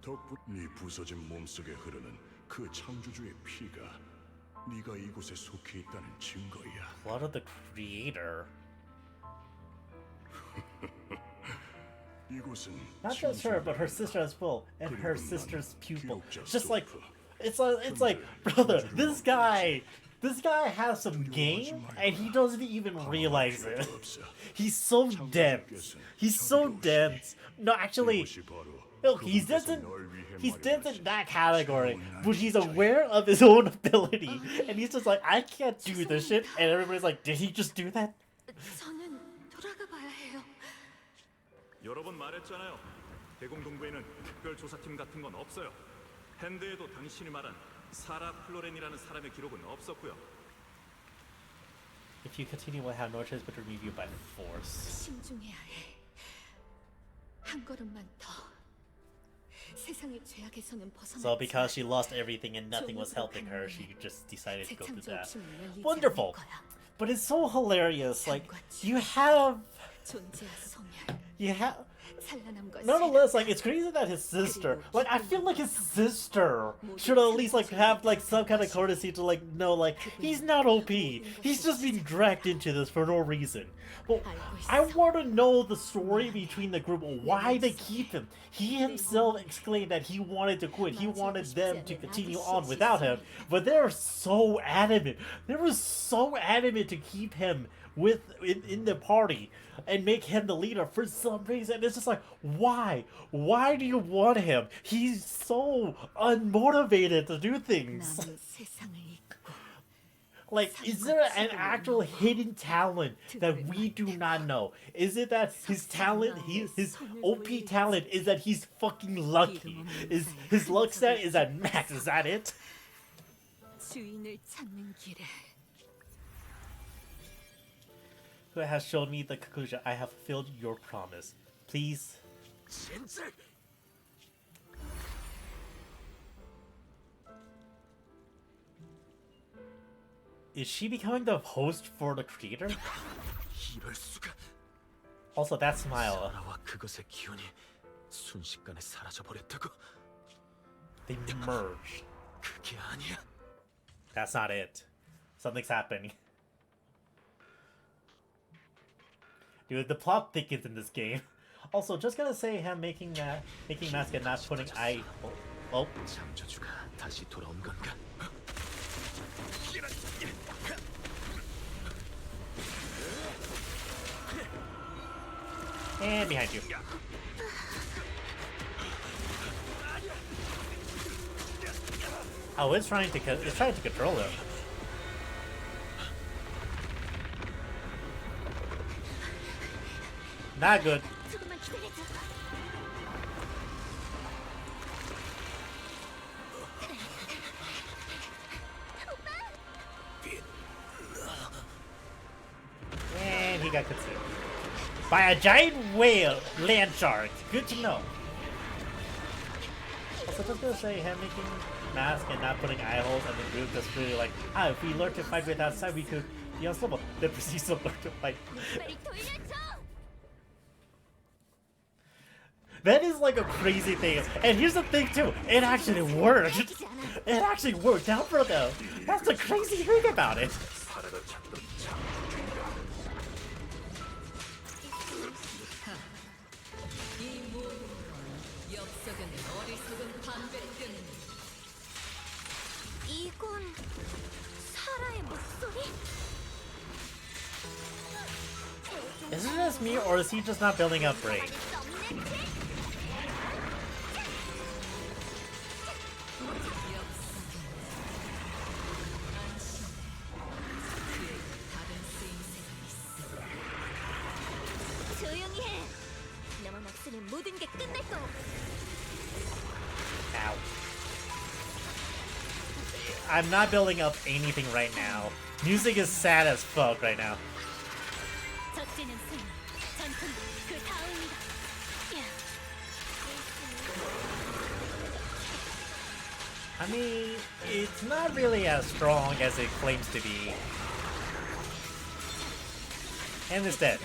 덕분 네 부서진 몸속에 흐르는 그 창조주의 피가 네가 이곳에 속해 있다는 증거야. Blood of the Creator. 이곳은 Not just her, but her sister as well, and her sister's pupil. Just like, it's like, brother, this guy has some game, and he doesn't even realize it. He's so dense. He's so dense. No, actually, look, he's dense in that category, but he's aware of his own ability, and he's just like, I can't do this shit, and everybody's like, did he just do that? 저는 돌아가 봐야 해요. 여러 번 말했잖아요. 대공동부에는 특별조사팀 같은 건 없어요. 핸드에도 당신이 말한 사라 플로렌이라는 사람의 기록은 없었고요. If you continue, we'll have no choice but to remove you by force. 신중해야 해. 한 걸음만 더. 세상의 죄악에서는 벗어나. So because she lost everything and nothing was helping her, she just decided to go through that. Wonderful! But it's so hilarious. Like, you have... Nonetheless, like, it's crazy that his sister, like, I feel like his sister should at least, like, have, like, some kind of courtesy to, like, know, like, he's not OP. He's just being dragged into this for no reason. But I want to know the story between the group, why they keep him. He himself exclaimed that he wanted to quit. He wanted them to continue on without him. But they're so adamant. They were so adamant to keep him in the party and make him the leader for some reason. It's just like, why? Why do you want him? He's so unmotivated to do things. Like, is there an actual hidden talent that we do not know? Is it that his talent, his OP talent is that he's fucking lucky? Is his luck stat is at max? Is that it? Who has shown me the conclusion? I have fulfilled your promise. Please. Is she becoming the host for the creator? Also, that smile. They merged. That's not it. Something's happening. Dude, the plot thickens in this game. Also, just gotta say, him making mask and not putting oh. And behind you. Oh, it's trying to control him. Not good. And he got consumed by a giant whale land shark. Good to know. Also, just gonna say, him making mask and not putting eye holes and the group just really like, if we learn to fight without sight, we could be unstoppable. Then proceeds to learn to fight. That is like a crazy thing. And here's the thing too, it actually worked. It actually worked out for them. That's the crazy thing about it. 이건 사라의 목소리? Is it just me, or is he just not building up rage? 조용히 해. 너만 없으면 모든 게 끝날 거야. Ow. I'm not building up anything right now. Music is sad as fuck right now. 적지는 승, 전투는 그 다음이다. I mean, it's not really as strong as it claims to be. And it's dead.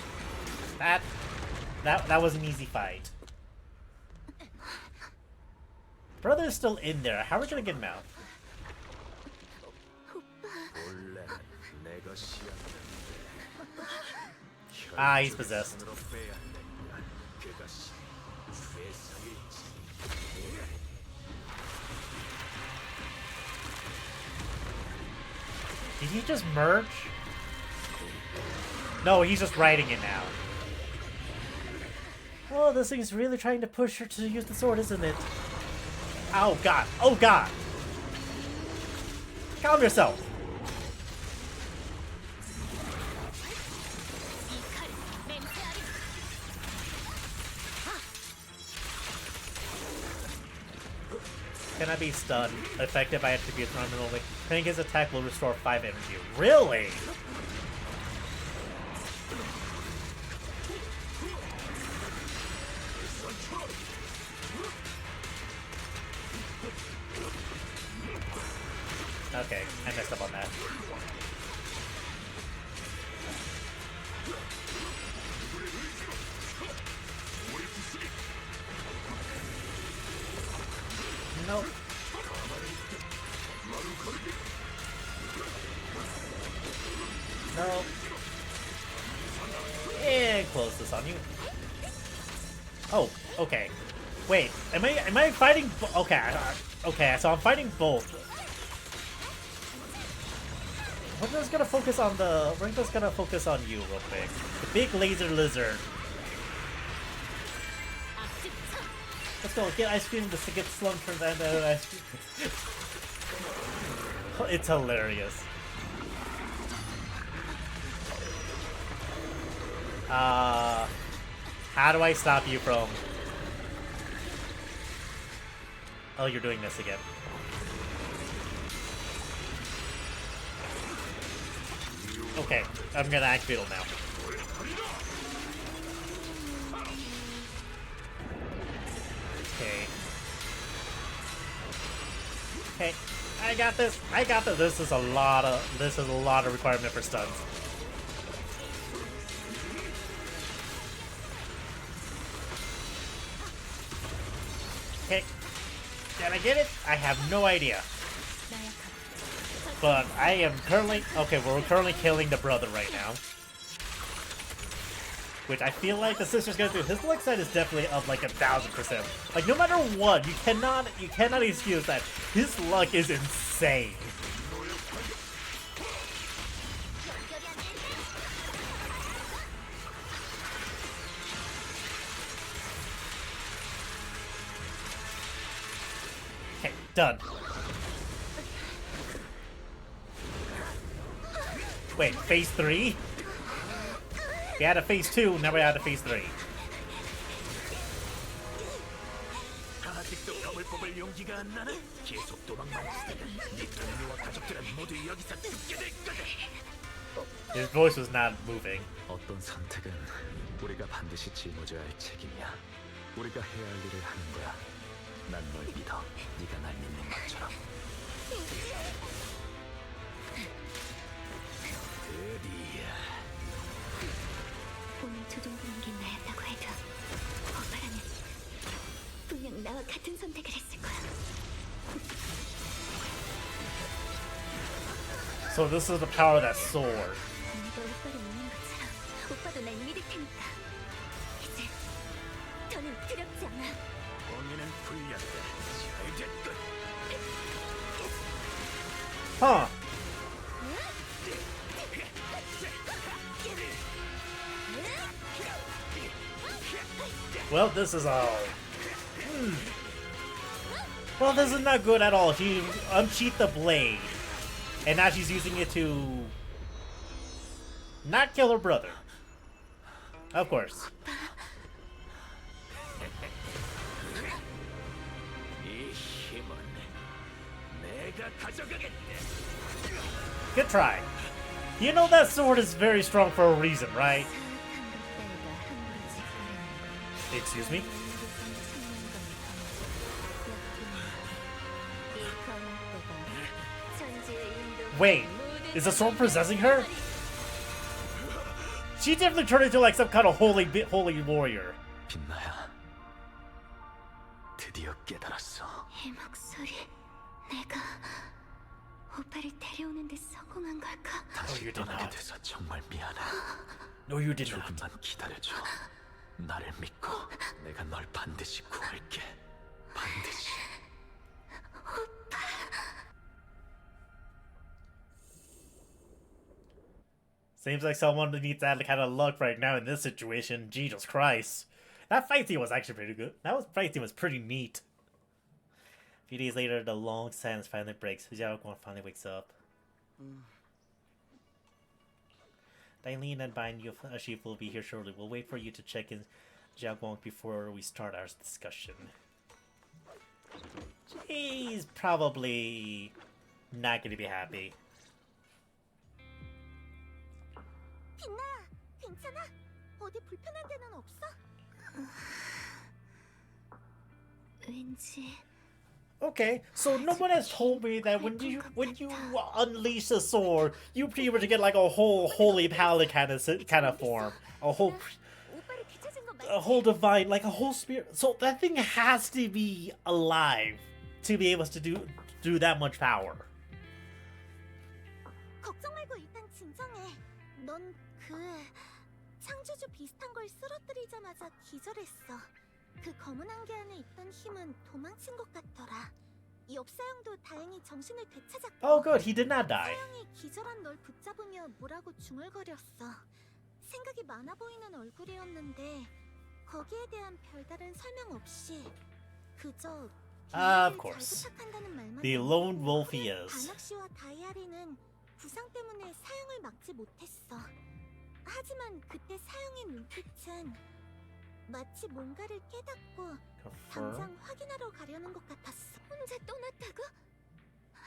That was an easy fight. Brother's still in there. How are we gonna get him out? He's possessed. Did he just merge? No, he's just riding it now. Oh, this thing's really trying to push her to use the sword, isn't it? Oh god! Oh god! Calm yourself! Can I be stunned? Affected by attributes normally. Paying his attack will restore 5 energy. Really? Okay, I messed up on that. Nope. Nope. And close this on you. Oh, okay. Wait, am I fighting? Okay, okay. So I'm fighting both. We're just gonna focus on you real quick. The big laser lizard. Let's go, get ice cream just to get slumped from that ice cream. It's hilarious. How do I stop you from... Oh, you're doing this again. Okay, I'm gonna activate it now. Okay. Okay, I got this. I got this. This is a lot of requirement for stuns. Okay. Did I get it? I have no idea. But I am currently... Okay, we're currently killing the brother right now. Which I feel like the sister's gonna do. His luck side is definitely up like 1000%. Like, no matter what, you cannot excuse that. His luck is insane. Okay, done. Wait, phase 3? We had a phase 2, now we had a phase 3. His voice was not moving. 어떤 선택은 우리가 반드시 짊어져야 할 책임이야. 우리가 해야 할 일을 하는 거야. 난 널 믿어. 네가 날 믿는 것처럼. 드디어. 오늘 조종되는 게 나였다고 해도 오빠라면 분명 나와 같은 선택을 했을 거야. So this is the power of that sword. 내가 오빠를 믿는 것처럼 오빠도 날 믿을 테니까 이제 더는 두렵지 않아. 공연은 불렸다. 잘 됐군. Huh. Well, this is all. Well, this is not good at all. She unsheathed the blade, and now she's using it to not kill her brother. Of course. 이 힘은 내가 가져가겠다. Good try. You know that sword is very strong for a reason, right? Excuse me? Wait, is the sword possessing her? She definitely turned into like some kind of holy warrior. 빛나야. 드디어 깨달았어. 이 목소리, 내가 오빠를 데려오는 데 성공한 걸까? 다시 떠나게 돼서 정말 미안해. No, you did not. 조금만 기다려줘. 나를 믿고 내가 널 반드시 구할게. 반드시. Seems like someone needs that kind of luck right now in this situation. Jesus Christ. That fight scene was actually pretty good. Fight scene was pretty neat. A few days later, the long silence finally breaks. Xiao Guang finally wakes up. Dailin and Bain Yusuf will be here shortly. We'll wait for you to check in Xiao Guang before we start our discussion. He's probably not going to be happy. 빛나야, 괜찮아? 어디 불편한 데는 없어? 왠지 Okay, so no one has told me that when you unleash a sword, you pretty much get like a whole holy paladin kind of form, a whole divine, like a whole spirit. So that thing has to be alive to be able to do that much power. 걱정 말고 일단 진정해. 넌 창조주 비슷한 걸 쓰러뜨리자마자 기절했어. 그 검은 안개 안에 있던 힘은 도망친 것 같더라. 엽사형도 다행히 정신을 되찾았고. Oh, good. He did not die. 사형이 기절한 널 붙잡으며 뭐라고 중얼거렸어. 생각이 많아 보이는 얼굴이었는데 거기에 대한 별다른 설명 없이 그저 Of course. The lone wolf he is. 반학 씨와 다이아리는 부상 때문에 사형을 막지 못했어. 하지만 그때 사형의 눈빛은 마치 뭔가를 깨닫고 당장 확인하러 가려는 것 같았어. 혼자 떠났다고?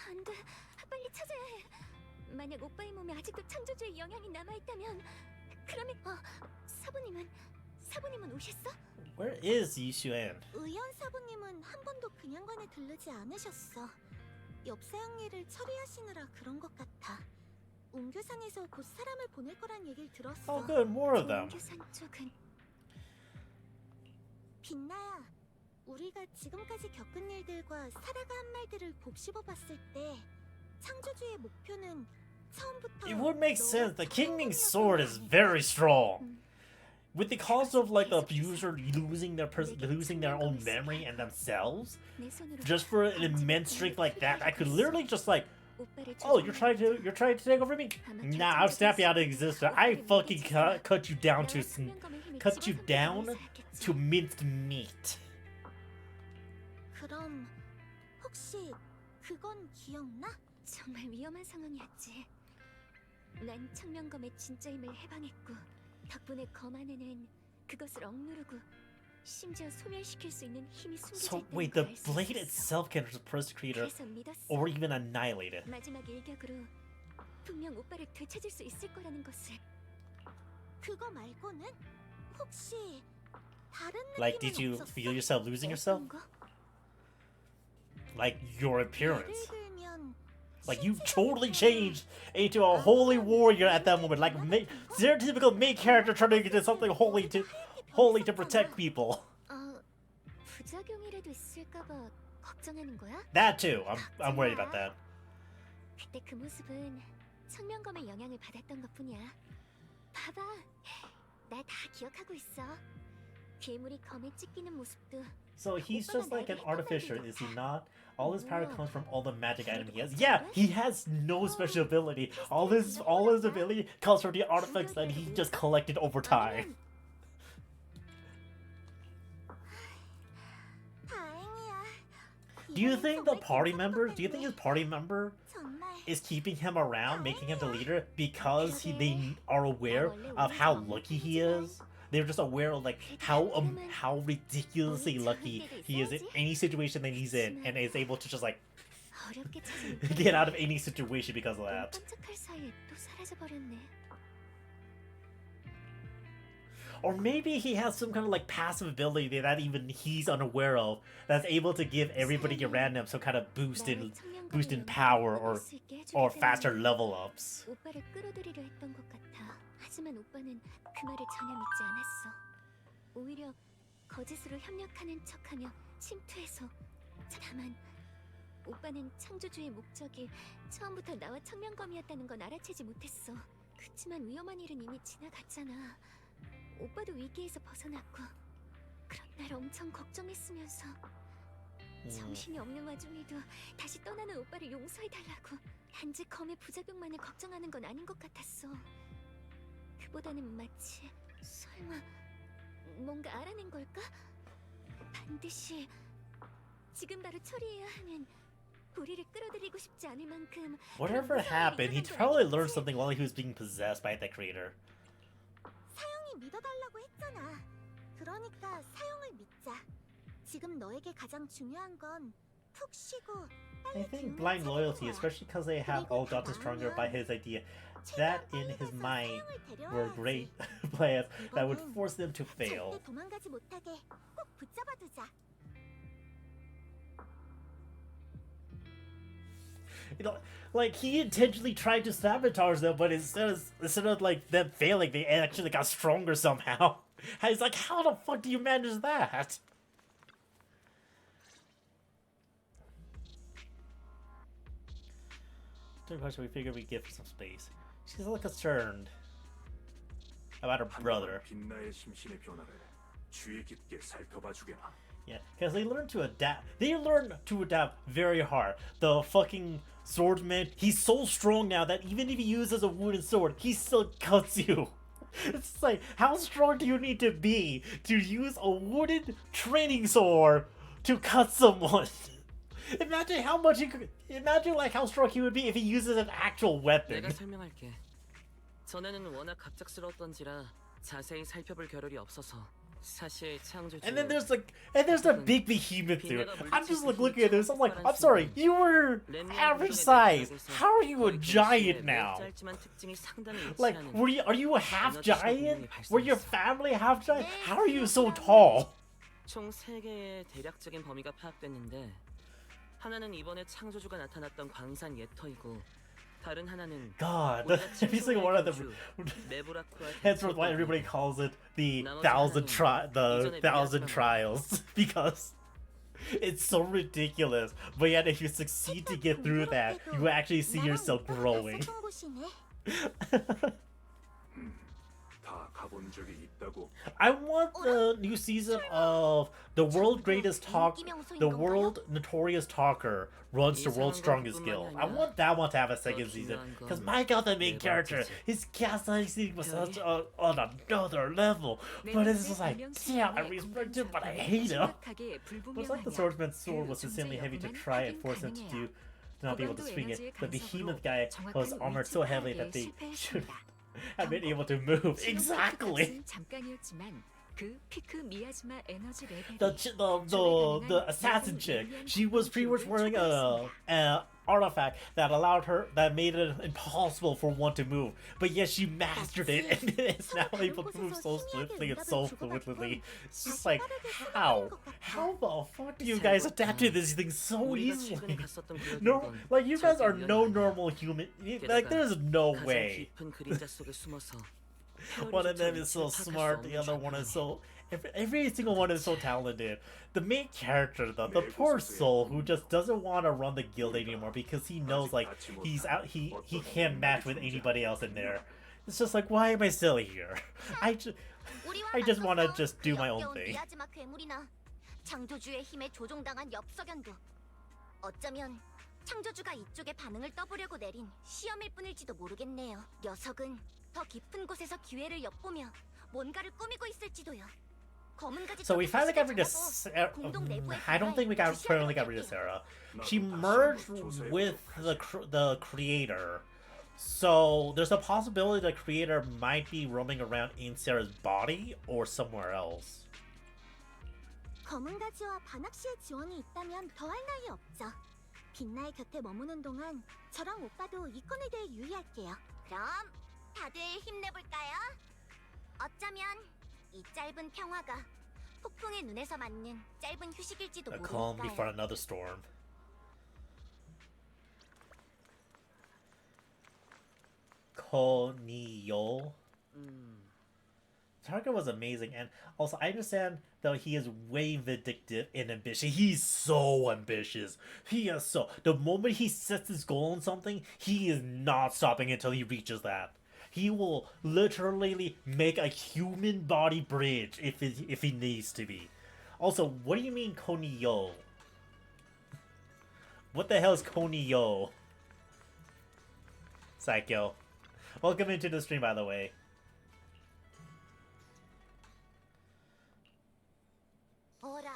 안 돼, 빨리 찾아야 해. 만약 오빠의 몸에 아직도 창조주의 영향이 남아있다면 그러면 사부님은 오셨어? Where is Yixuan? 의연 사부님은 한 번도 그냥관에 들르지 않으셨어. 엽사형 일을 처리하시느라 그런 것 같아. 웅교산에서 곧 사람을 보낼 거란 얘기를 들었어. Oh, good, more of them. 웅교산 쪽은 빛나야, 우리가 지금까지 겪은 일들과 사라가 한 말들을 곱씹어봤을 때 창조주의 목표는 처음부터 It would make sense. The King's sword is very strong. With the cause of like a user losing their own memory and themselves, just for an immense strength like that, I could literally just like, oh, you're trying to take over me? Nah, I'll snap you out of existence. I fucking cut you down to minced meat. 그럼 혹시 그건 기억나? 정말 위험한 상황이었지. 난 청명검의 진짜 힘을 해방했고 덕분에 검 안에는 그것을 억누르고 심지어 소멸시킬 수 있는 힘이 숨겨져 So 있다는 wait, 걸 the 알 수 blade 있었어. itself can suppress the creator 그래서 믿었어. or even annihilate it. 마지막 일격으로 분명 오빠를 되찾을 수 있을 거라는 것을. 그거 말고는 혹시 다른 Like, 느낌은 did you 없었어? feel yourself losing yourself? 어떤 거? like your appearance. 예를 들면 Like you totally changed into a holy warrior at that moment, like stereotypical main character turning into something holy to protect people. 부작용이라도 있을까봐 걱정하는 거야? That too. I'm worried about that. 그때 그 모습은 청명검의 영향을 받았던 것뿐이야. 봐봐, 나 다 기억하고 있어. 괴물이 검에 찢기는 모습도. So he's just like an artificer, is he not? All his power comes from all the magic items he has. Yeah, he has no special ability. All his ability comes from the artifacts that he just collected over time. Do you think his party member is keeping him around, making him the leader because they are aware of how lucky he is? They're just aware of like how ridiculously lucky he is in any situation that he's in, and is able to just like get out of any situation because of that. Or maybe he has some kind of like passive ability that even he's unaware of, that's able to give everybody around him some kind of boost in power or faster level ups. 오빠를 끌어들이려 했던 것 같아. 하지만 오빠는 그 말을 전혀 믿지 않았어. 오히려 거짓으로 협력하는 척하며 침투해서. 다만 오빠는 창조주의 목적이 처음부터 나와 청명검이었다는 건 알아채지 못했어. 그치만 위험한 일은 이미 지나갔잖아. 오빠도 위기에서 벗어났고 그런 날 엄청 걱정했으면서 정신이 없는 와중에도 다시 떠나는 오빠를 용서해달라고. 단지 검의 부작용만을 걱정하는 건 아닌 것 같았어. 그보다는 마치 설마 뭔가 알아낸 걸까? 반드시 지금 바로 처리해야 하는. 우리를 끌어들이고 싶지 않을 만큼. Whatever happened, he probably learned something while he was being possessed by the creator. 사용이 믿어달라고 했잖아. 그러니까 사용을 믿자. 지금 너에게 가장 중요한 건 푹 쉬고. I think blind loyalty, especially because they have all gotten stronger by his idea, that in his mind were great plans that would force them to fail. 절대 도망가지 못하게 꼭 붙잡아두자. You know, like he intentionally tried to sabotage them, but instead of like them failing, they actually got stronger somehow. And it's like, how the fuck do you manage that? Third question, we figured we'd give her some space. She's a little concerned about her brother. 빛나의 심신의 변화를 주의 깊게 살펴봐 주게나. Yeah, because they learn to adapt. They learn to adapt very hard. The fucking swordsman, he's so strong now that even if he uses a wooden sword, he still cuts you. It's like, how strong do you need to be to use a wooden training sword to cut someone? Imagine how much he could. Imagine like how strong he would be if he uses an actual weapon. 내가 설명할게. 전에는 워낙 갑작스러웠던지라 자세히 살펴볼 겨를이 없어서. And then there's the big behemoth dude. I'm just like looking at this. I'm like, I'm sorry, you were average size. How are you a giant now? Like, are you a half giant? Were your family half giant? How are you so tall? 총 3개의 대략적인 범위가 파악됐는데 하나는 이번에 창조주가 나타났던 광산 예터이고 다른 하나는 God, every single one of them. Henceforth, why everybody calls it the thousand trials because it's so ridiculous. But yet, if you succeed to get through that, you actually see yourself growing. I want the new season of the world notorious talker runs the world's strongest guild. I want that one to have a second season because my god, the main character, his gaslighting was such on another level. But it's just like, damn, I respect him, but I hate him. But it's like the swordsman's sword was insanely heavy to try and force him to not be able to swing it. The behemoth guy was armored so heavily that they should have been able to move. Exactly. 그 피크 미야즈마 에너지 레벨이 The assassin chick. She was pretty much wearing a artifact that allowed her, that made it impossible for one to move. But yet she mastered it and is now able to move so swiftly and so fluidly. It's just like, how? How the fuck do you guys adapt to these things so easily? No, like you guys are no normal human. Like there's no way. One of them is so smart, the other one is so... Every single one is so talented. The main character, though, the poor soul who just doesn't want to run the guild anymore because he knows, like, he's out, he can't match with anybody else in there. It's just like, why am I still here? I just want to just do my own thing. 창조주의 힘에 조종당한 엽석연도. 어쩌면 창조주가 이쪽에 반응을 떠보려고 내린 시험일 뿐일지도 모르겠네요. 녀석은 더 깊은 곳에서 기회를 엿보며 뭔가를 꾸미고 있을지도요. So we finally got rid of I don't think we finally got rid of Sarah. She merged with the creator. So there's a possibility the creator might be roaming around in Sarah's body or somewhere else. 검은 가지와 반학 씨의 지원이 있다면 더할 나위 없죠. 빛나의 곁에 머무는 동안 저랑 오빠도 이 건에 대해 유의할게요. 그럼 다들 힘내볼까요? 어쩌면 이 짧은 평화가 폭풍의 눈에서 맞는 짧은 휴식일지도 A calm before 모르니까요. another storm. Konyo. Targa was amazing, and also I understand though he is way vindictive and ambitious. He's so ambitious. He is so. The moment he sets his goal on something, he is not stopping until he reaches that. He will literally make a human body bridge if he needs to be. Also, what do you mean Konyo? What the hell is Konyo? Psycho. Welcome into the stream, by the way. 어라?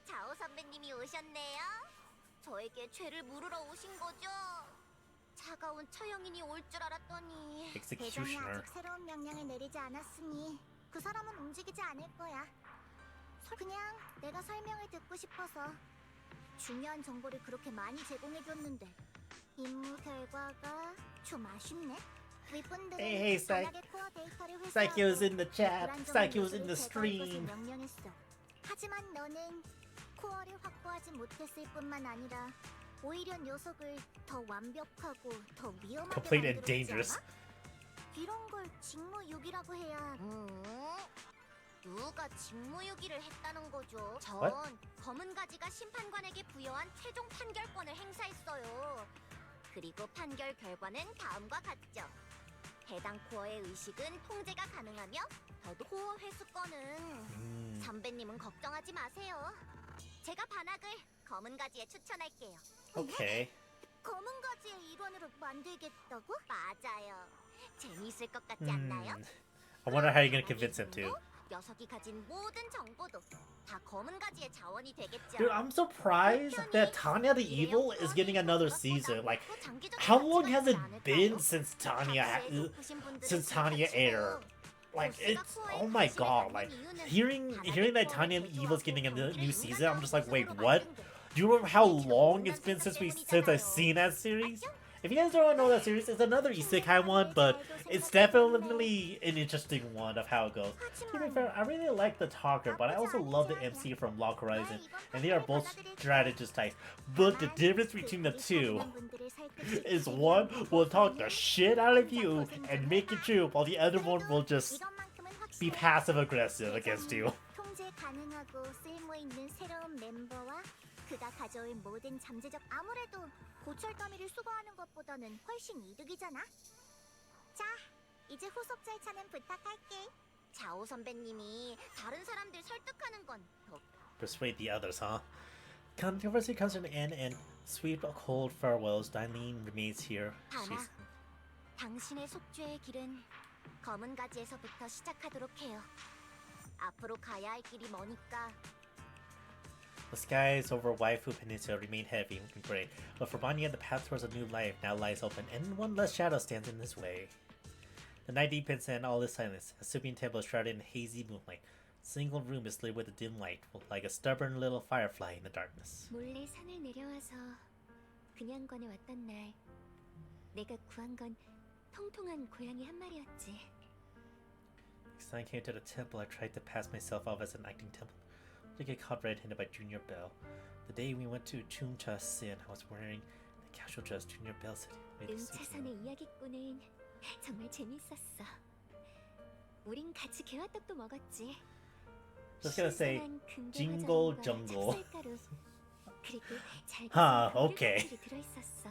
자오 선배님이 오셨네요. 저에게 죄를 물으러 오신 거죠? 차가운 처형인이 올 줄 알았더니 대장이 Executioner. 아직 새로운 명령을 내리지 않았으니 그 사람은 움직이지 않을 거야. 그냥 내가 설명을 듣고 싶어서 중요한 정보를 그렇게 많이 제공해줬는데 임무 결과가 좀 아쉽네. 윗분들은 Hey, 만약에 코어 데이터를 Psycho's in the chat. 불안정한 Psycho's in the 요소를 제거할 것을 stream. 명령했어. 하지만 너는 코어를 확보하지 못했을 뿐만 아니라 오히려 녀석을 더 완벽하고 더 위험하게 Complete and 만들었지 dangerous. 않아? 이런 걸 직무유기라고 해야. 누가 직무유기를 했다는 거죠? 전 What? 검은 가지가 심판관에게 부여한 최종 판결권을 행사했어요. 그리고 판결 결과는 다음과 같죠. 해당 코어의 의식은 통제가 가능하며 더도 코어 회수권은 선배님은 걱정하지 마세요. 제가 반학을 검은 가지에 추천할게요. Okay. 검은 가지의 일원으로 만들겠다고? 맞아요. 재미있을 것 같지 않나요? I wonder how you're gonna convince him to. 녀석이 가진 모든 정보도 다 검은 가지의 자원이 되겠죠. Dude, I'm surprised that Tanya the Evil is getting another season. Like, how long has it been since Tanya aired? Like, it's, oh my god, like, hearing that Tanya the Evil is getting a new season, I'm just like, wait, what? Do you remember how long it's been since I've seen that series? If you guys don't know that series, it's another isekai one, but it's definitely an interesting one of how it goes. To be fair, I really like the talker, but I also love the MC from Lock Horizon, and they are both strategist types. But the difference between the two is one will talk the shit out of you and make it true, while the other one will just be passive aggressive against you. 통제 가능하고 쓸모 있는 새로운 멤버와 그가 가져올 모든 잠재적 아무래도 고철 더미를 수거하는 것보다는 훨씬 이득이잖아. 자, 이제 후속 절차는 부탁할게. 자오 선배님이 다른 사람들 설득하는 건 더. Persuade the others, huh? Controversy comes to an end and sweet cold farewells. Dailin remains here. 하나, 당신의 속죄의 길은 검은 가지에서부터 시작하도록 해요. 앞으로 가야 할 길이 머니까. The skies over Waifu Peninsula remain heavy and gray, but for Banya, the path towards a new life now lies open, and one less shadow stands in his way. The night deepens and all is silence. A Subian temple is shrouded in hazy moonlight. A single room is lit with a dim light, like a stubborn little firefly in the darkness. 몰래 산을 내려와서 그냥관에 왔던 날 내가 구한 건 통통한 고양이 한 마리였지. Next time I came to the temple, I tried to pass myself off as an acting temple, to get caught red-handed by Junior Bell. The day we went to Chungcha Sin, I was wearing the casual dress Junior Bell said he made the 은차선의 이야기꾼은 정말 재밌었어. 우린 같이 개화떡도 먹었지. Just gonna say, Jingle Jungle. 그리고 잘 okay. 들어있었어.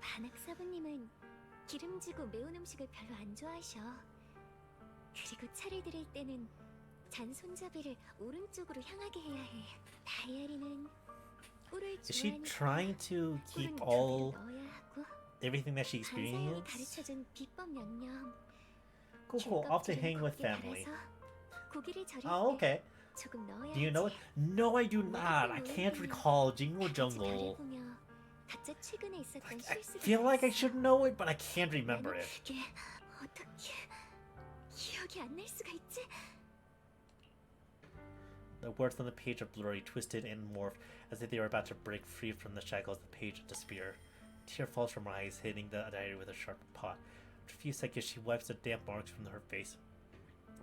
반학 사부님은 기름지고 매운 음식을 별로 안 좋아하셔. 그리고 차를 들일 때는 잔 손잡이를 오른쪽으로 향하게 해야 해. 다이아리는 꿀을 Is she 좋아하니까 trying to keep 꿀은 all 컵에 넣어야 하고. everything that she 반사형이 experienced? 가르쳐준 비법 양념. Cool. Off to hang with family. 고기를 절일 Oh, 때 okay. 조금 넣어야 Do you know it? No, I do not. I can't recall Jingle Jungle. 각자 최근에 있었던 I 실수가 feel like I 있었어. should know it, but I can't remember it. 그게 어떻게 기억이 안 날 수가 있지? The words on the page are blurry, twisted, and morphed, as if they were about to break free from the shackles of the page of despair. A tear falls from her eyes, hitting the diary with a sharp paw. After a few seconds, she wipes the damp marks from her face.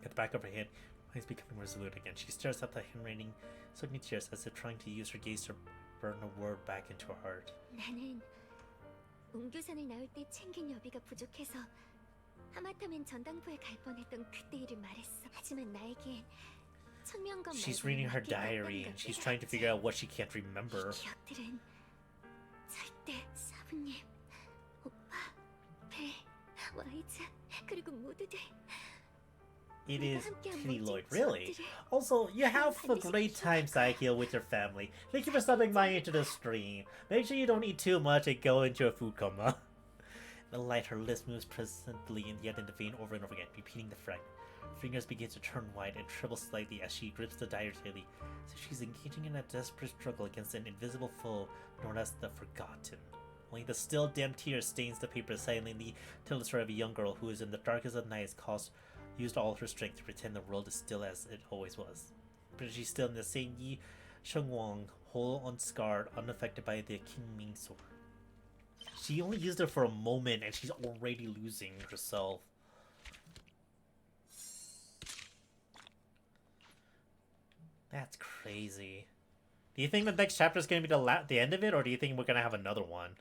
At the back of her head, her eyes becoming resolute again. She stares at the handwriting, soaking tears, as if trying to use her gaze to burn a word back into her heart. 나는 옹교산을 나올 때 챙긴 여비가 부족해서 하마터면 전당포에 갈 뻔했던 그때 일을 말했어. 하지만 나에겐 천명건 She's 말고는 reading her 맡길 diary, 건 and she's 없는 trying to figure out what she can't remember. 이 기억들은 절대 사부님, 오빠, 벨, 와이즈 그리고 모두들 It is Kitty Lloyd, really? Also, you have a great time, Psyche, with your family. Thank you for stopping by into the stream. Make sure you don't eat too much and go into a food coma. The light, her lips moves presently and yet in the vein over and over again, repeating the fragment. Her fingers begin to turn white and tremble slightly as she grips the diary tightly, as if she's engaging in a desperate struggle against an invisible foe known as the Forgotten. Only the still damp tears stains the paper silently, tell the story of a young girl who is in the darkest of nights used all her strength to pretend the world is still as it always was. But she's still in the same Yi Shengwang, whole, unscarred, unaffected by the Qingming sword. She only used it for a moment and she's already losing herself. That's crazy. Do you think the next chapter is going to be the end of it, or do you think we're going to have another one?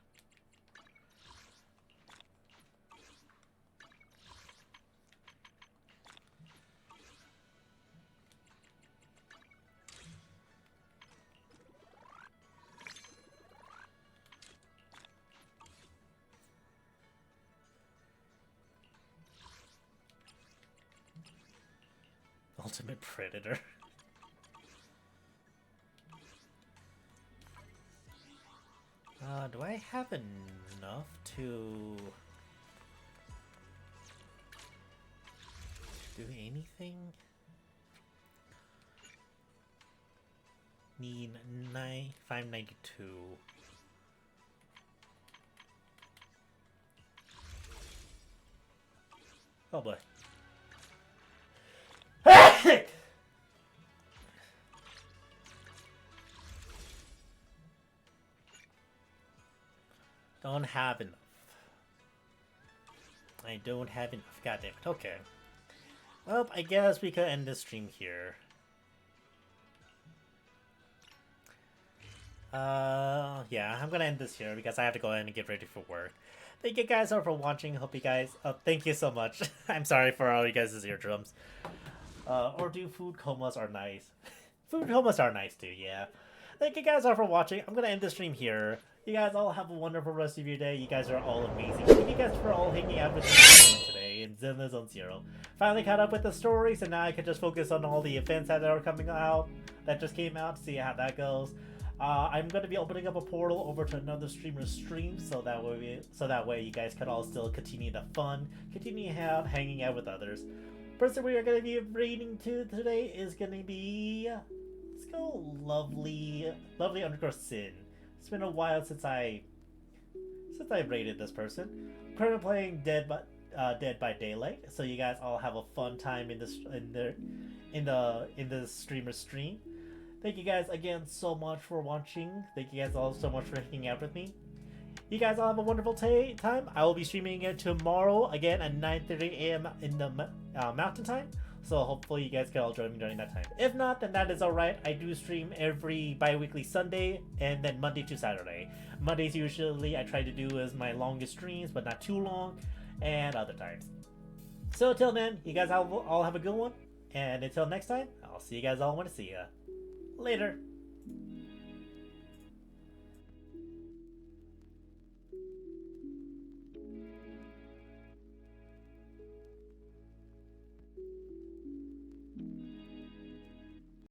Ultimate Predator. Do I have enough to do anything? Need 592. Oh boy. Don't have enough. I don't have enough. God damn it. Okay. Well, I guess we could end this stream here. Yeah, I'm gonna end this here because I have to go in and get ready for work. Thank you guys all for watching. Hope you guys... thank you so much. I'm sorry for all you guys' eardrums. Or do food comas are nice. Food comas are nice too, yeah. Thank you guys all for watching. I'm gonna end the stream here. You guys all have a wonderful rest of your day. You guys are all amazing. Thank you guys for all hanging out with me today in Zenless Zone Zero. Finally caught up with the stories, and now I can just focus on all the events that are coming out, that just came out, see how that goes. I'm going to be opening up a portal over to another streamer's stream, so that way you guys can all still continue the fun, continue hanging out with others. Person we are going to be raiding to today is going to be, let's go, lovely underscore Sin. It's been a while since I rated this person. I'm currently playing Dead Dead by Daylight. So you guys all have a fun time in the streamer stream. Thank you guys again so much for watching. Thank you guys all so much for hanging out with me. You guys all have a wonderful time. I will be streaming again tomorrow, again at 9:30 a.m. in the Mountain Time. So hopefully you guys can all join me during that time. If not, then that is alright. I do stream every bi-weekly Sunday and then Monday to Saturday. Mondays usually I try to do as my longest streams, but not too long, and other times. So till then, you guys all have a good one. And until next time, I'll see you guys all when I see ya. Later.